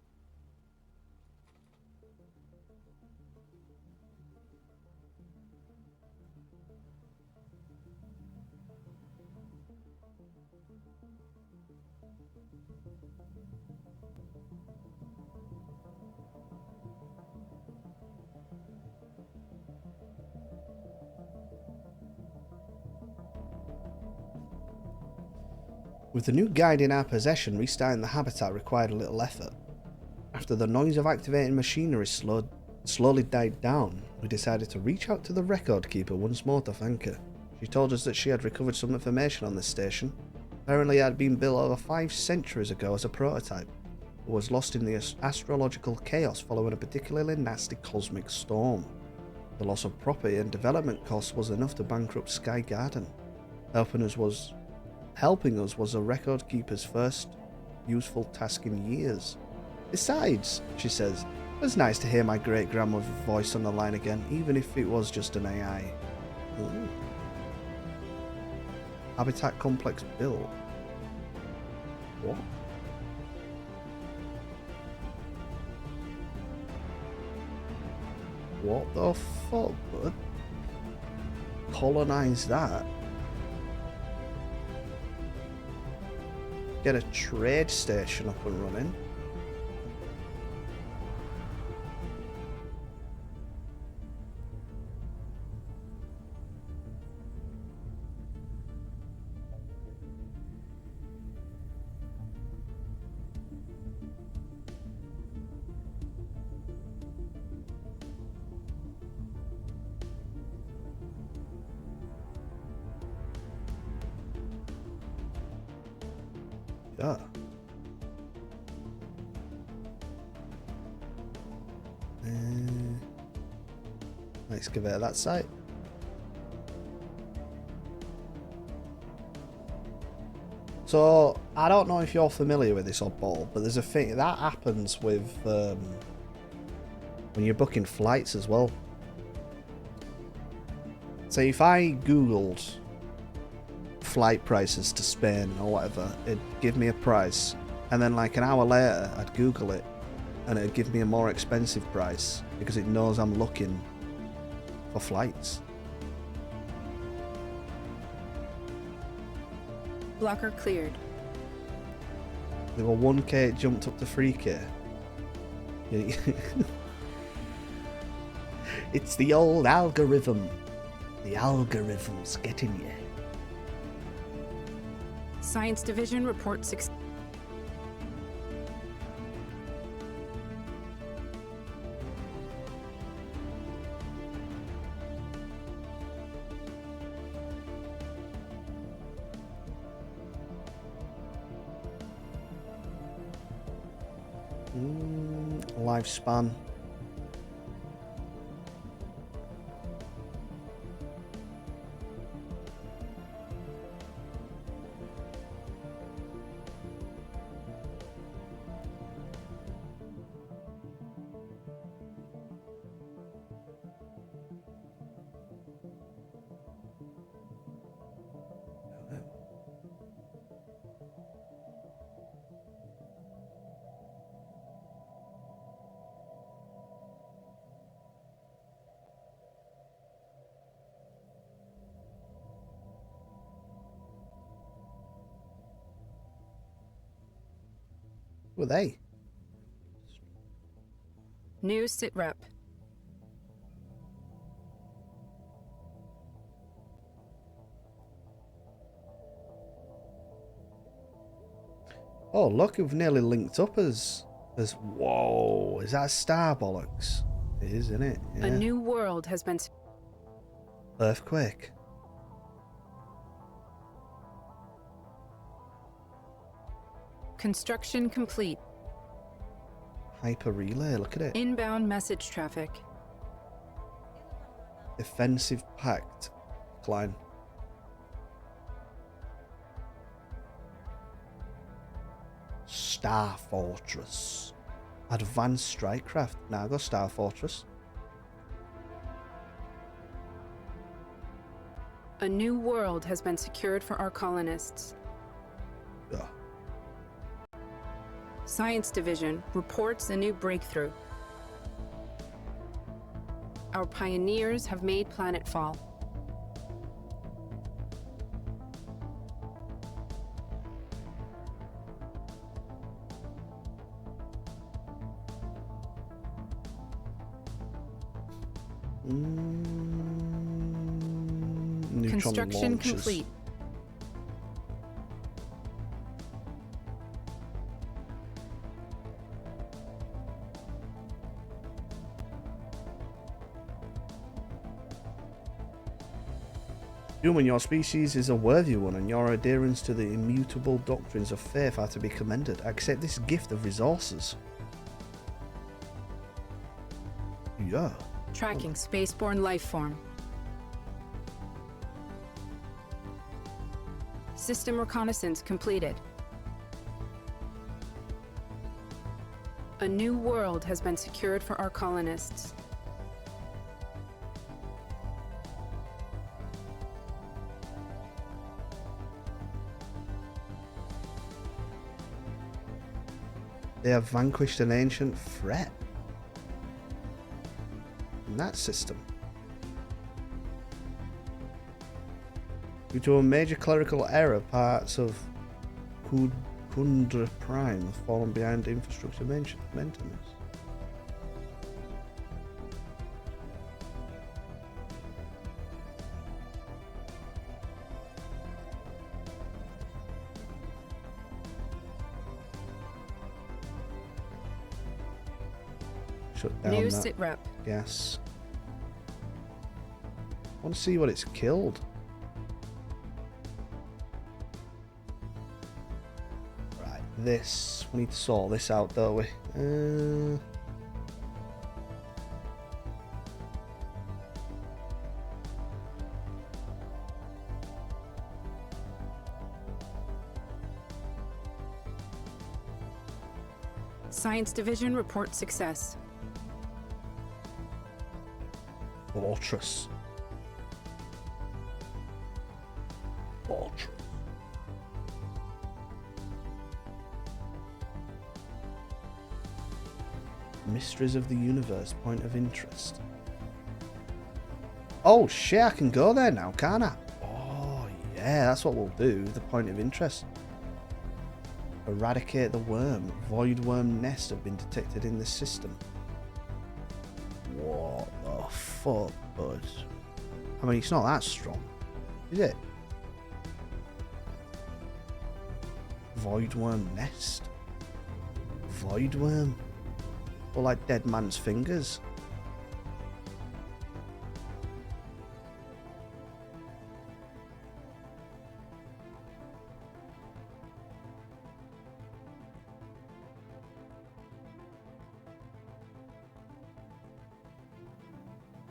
With the new guide in our possession, restarting the habitat required a little effort. After the noise of activating machinery slowly died down, we decided to reach out to the record keeper once more to thank her. She told us that she had recovered some information on this station. Apparently it had been built over 5 centuries ago as a prototype, but was lost in the astrological chaos following a particularly nasty cosmic storm. The loss of property and development costs was enough to bankrupt Sky Garden. Helping us was a record keeper's first useful task in years. Besides, she says, it was nice to hear my great-grandmother's voice on the line again, even if it was just an AI. Ooh. Habitat complex built. What? What the fuck, bud? Colonize that. Get a trade station up and running. Yeah. Excavate that site. So, I don't know if you're familiar with this oddball, but there's a thing that happens with when you're booking flights as well. So if I googled flight prices to Spain or whatever, it'd give me a price, and then like an hour later I'd Google it and it'd give me a more expensive price because it knows I'm looking for flights. Blocker cleared. They were 1k, it jumped up to 3k. It's the old algorithm. The algorithm's getting you. Science Division reports Lifespan. Who are they? new sit rep. Oh, look, we've nearly linked up as whoa, is that Star Bollocks? It is, isn't it? Yeah. A new world has been Earthquake. construction complete. Hyper relay, look at it. Inbound message traffic. Defensive pact. Klein. Star Fortress. Advanced strike craft. Now go Star Fortress. A new world has been secured for our colonists. Yeah. Science Division reports a new breakthrough. Our pioneers have made planetfall. Neutron Construction launchers. complete. Human, your species is a worthy one, and your adherence to the immutable doctrines of faith are to be commended. Accept this gift of resources. Yeah. Tracking spaceborne life form. System reconnaissance completed. A new world has been secured for our colonists. They have vanquished an ancient threat. In that system. Due to a major clerical error, parts of Kundra Prime have fallen behind infrastructure maintenance. Shut down New that sit rep. gas. I want to see what it's killed. Right, this. We need to sort this out, don't we? Science Division reports success. Fortress. Mysteries of the universe, point of interest. Oh shit, I can go there now, can't I? Oh yeah, that's what we'll do, the point of interest. Eradicate the worm. Void worm nest have been detected in the system. What the fuck, bud? I mean, it's not that strong, is it? Void worm nest. Void worm. Or like dead man's fingers.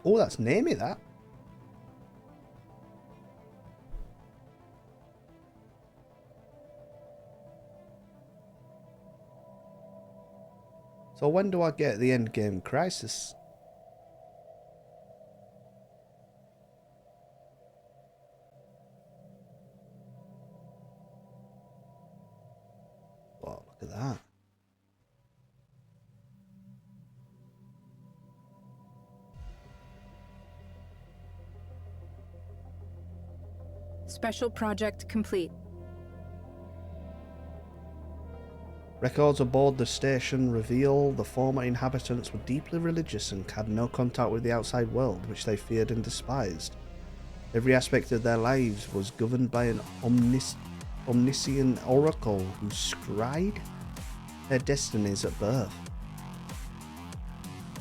Oh, that's namey, that. So when do I get the end game crisis? Oh, look at that. Special project complete. Records aboard the station reveal the former inhabitants were deeply religious and had no contact with the outside world, which they feared and despised. Every aspect of their lives was governed by an omniscient oracle who scried their destinies at birth.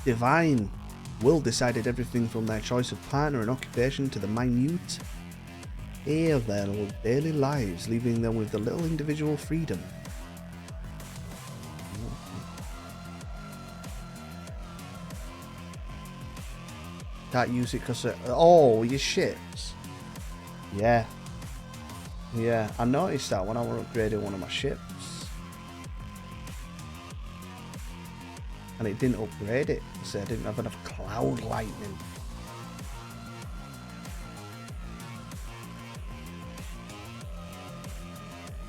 Divine will decided everything from their choice of partner and occupation to the minute of their daily lives, leaving them with the little individual freedom. Can't use it because oh, your ships. Yeah, I noticed that when I was upgrading one of my ships, and it didn't upgrade it, so I didn't have enough cloud lightning.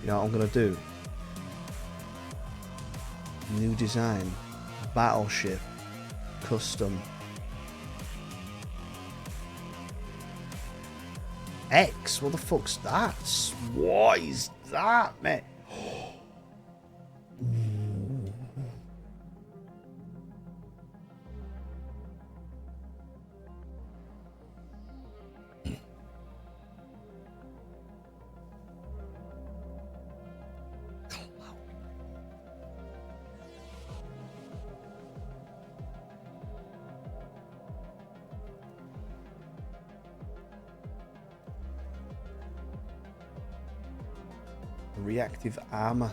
You know what I'm gonna do? New design, battleship, custom. X? What the fuck's that? What is that, mate? Reactive armor.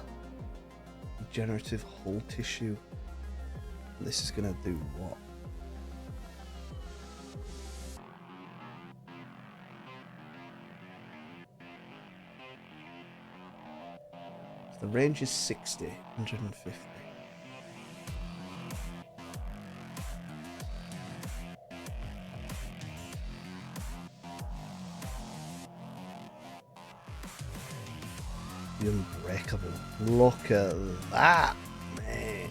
Regenerative hull tissue. This is gonna do what? The range is 60, 150. The Unbreakable. Look at that, man.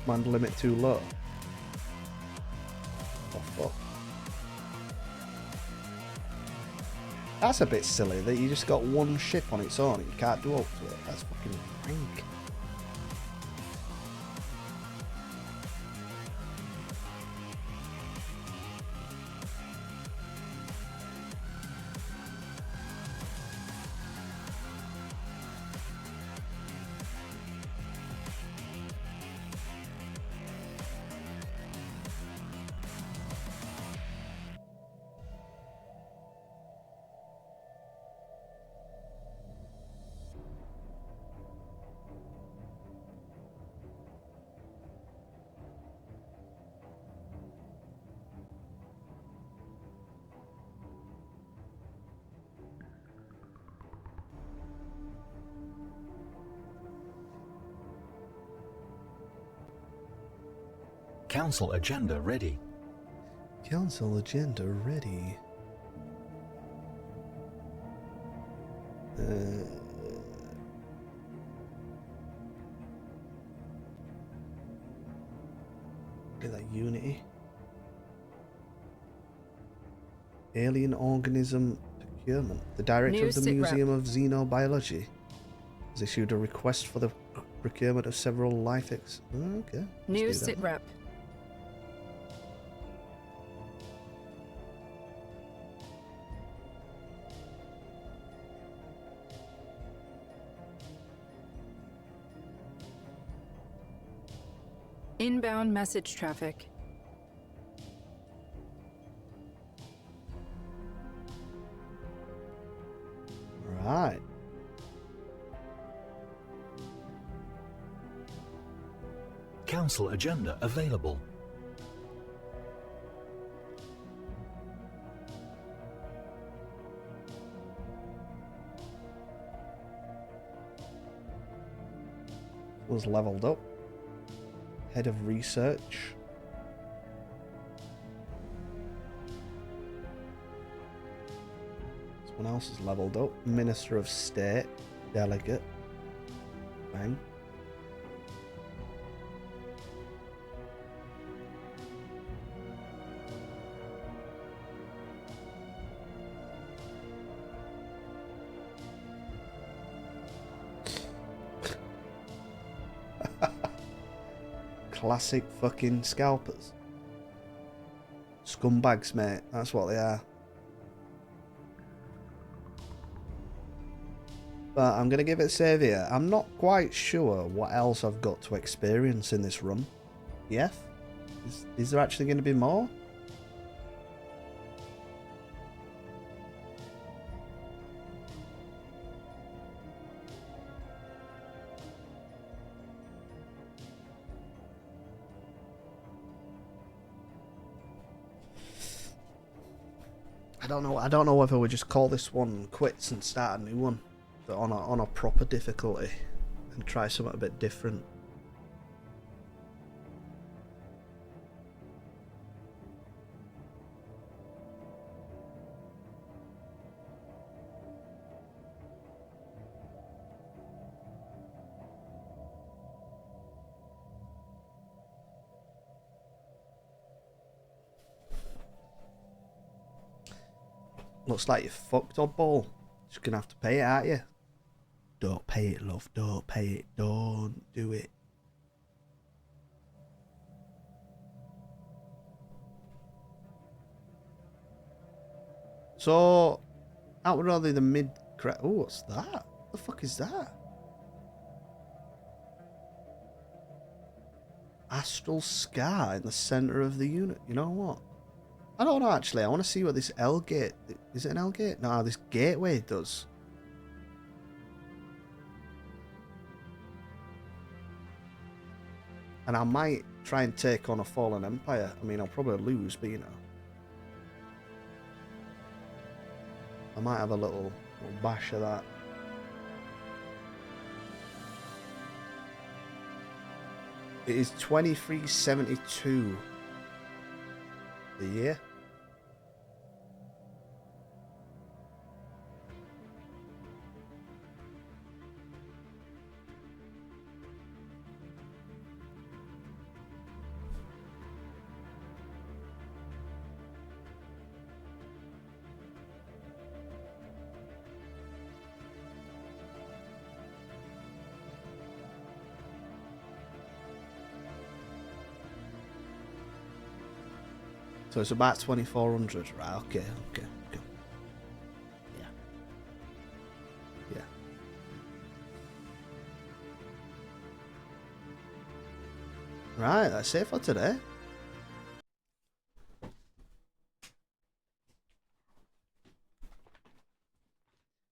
Command limit too low. Oh fuck. That's a bit silly that you just got one ship on its own and you can't do up to it. That's fucking rank. Council agenda ready. Council agenda ready. Look at that Unity. Alien organism procurement. The director New of the sit rep. Museum of Xenobiology has issued a request for the procurement of several life okay. let's New do that. sit rep. Inbound message traffic. Right. Council agenda available. Was leveled up. Head of research. Someone else is leveled up. Minister of State. Delegate. Bang. Classic fucking scalpers. Scumbags, mate. That's what they are. But I'm going to give it a save here. I'm not quite sure what else I've got to experience in this run. Yeah? Is there actually going to be more? I don't know whether we just call this one quits and start a new one, but on a proper difficulty, and try something a bit different. Looks like you're fucked, oddball. Just gonna have to pay it, aren't you? Don't pay it, love. Don't pay it. Don't do it. So, out would rather the mid crack. Oh, what's that? What the fuck is that? astral scar in the center of the unit. You know what? I don't know actually. I want to see what this L gate. Is it an L gate? No, this gateway does. And I might try and take on a fallen empire. I mean, I'll probably lose, but you know. I might have a little bash of that. It is 2372 the year. So it's about 2400, right? Okay. Yeah. Right, that's it for today.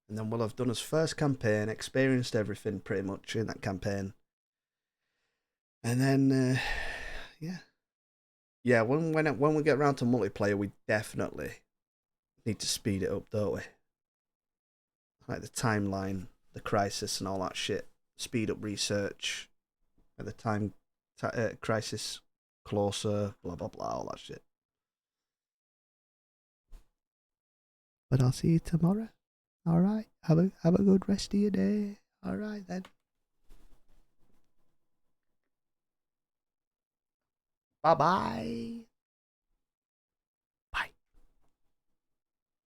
And then we'll have done his first campaign, experienced everything pretty much in that campaign. And then, yeah, when we get around to multiplayer, we definitely need to speed it up, don't we? Like the timeline, the crisis, and all that shit. Speed up research at the time, crisis closer, blah blah blah, all that shit. But I'll see you tomorrow. All right, have a good rest of your day. All right then. Bye bye.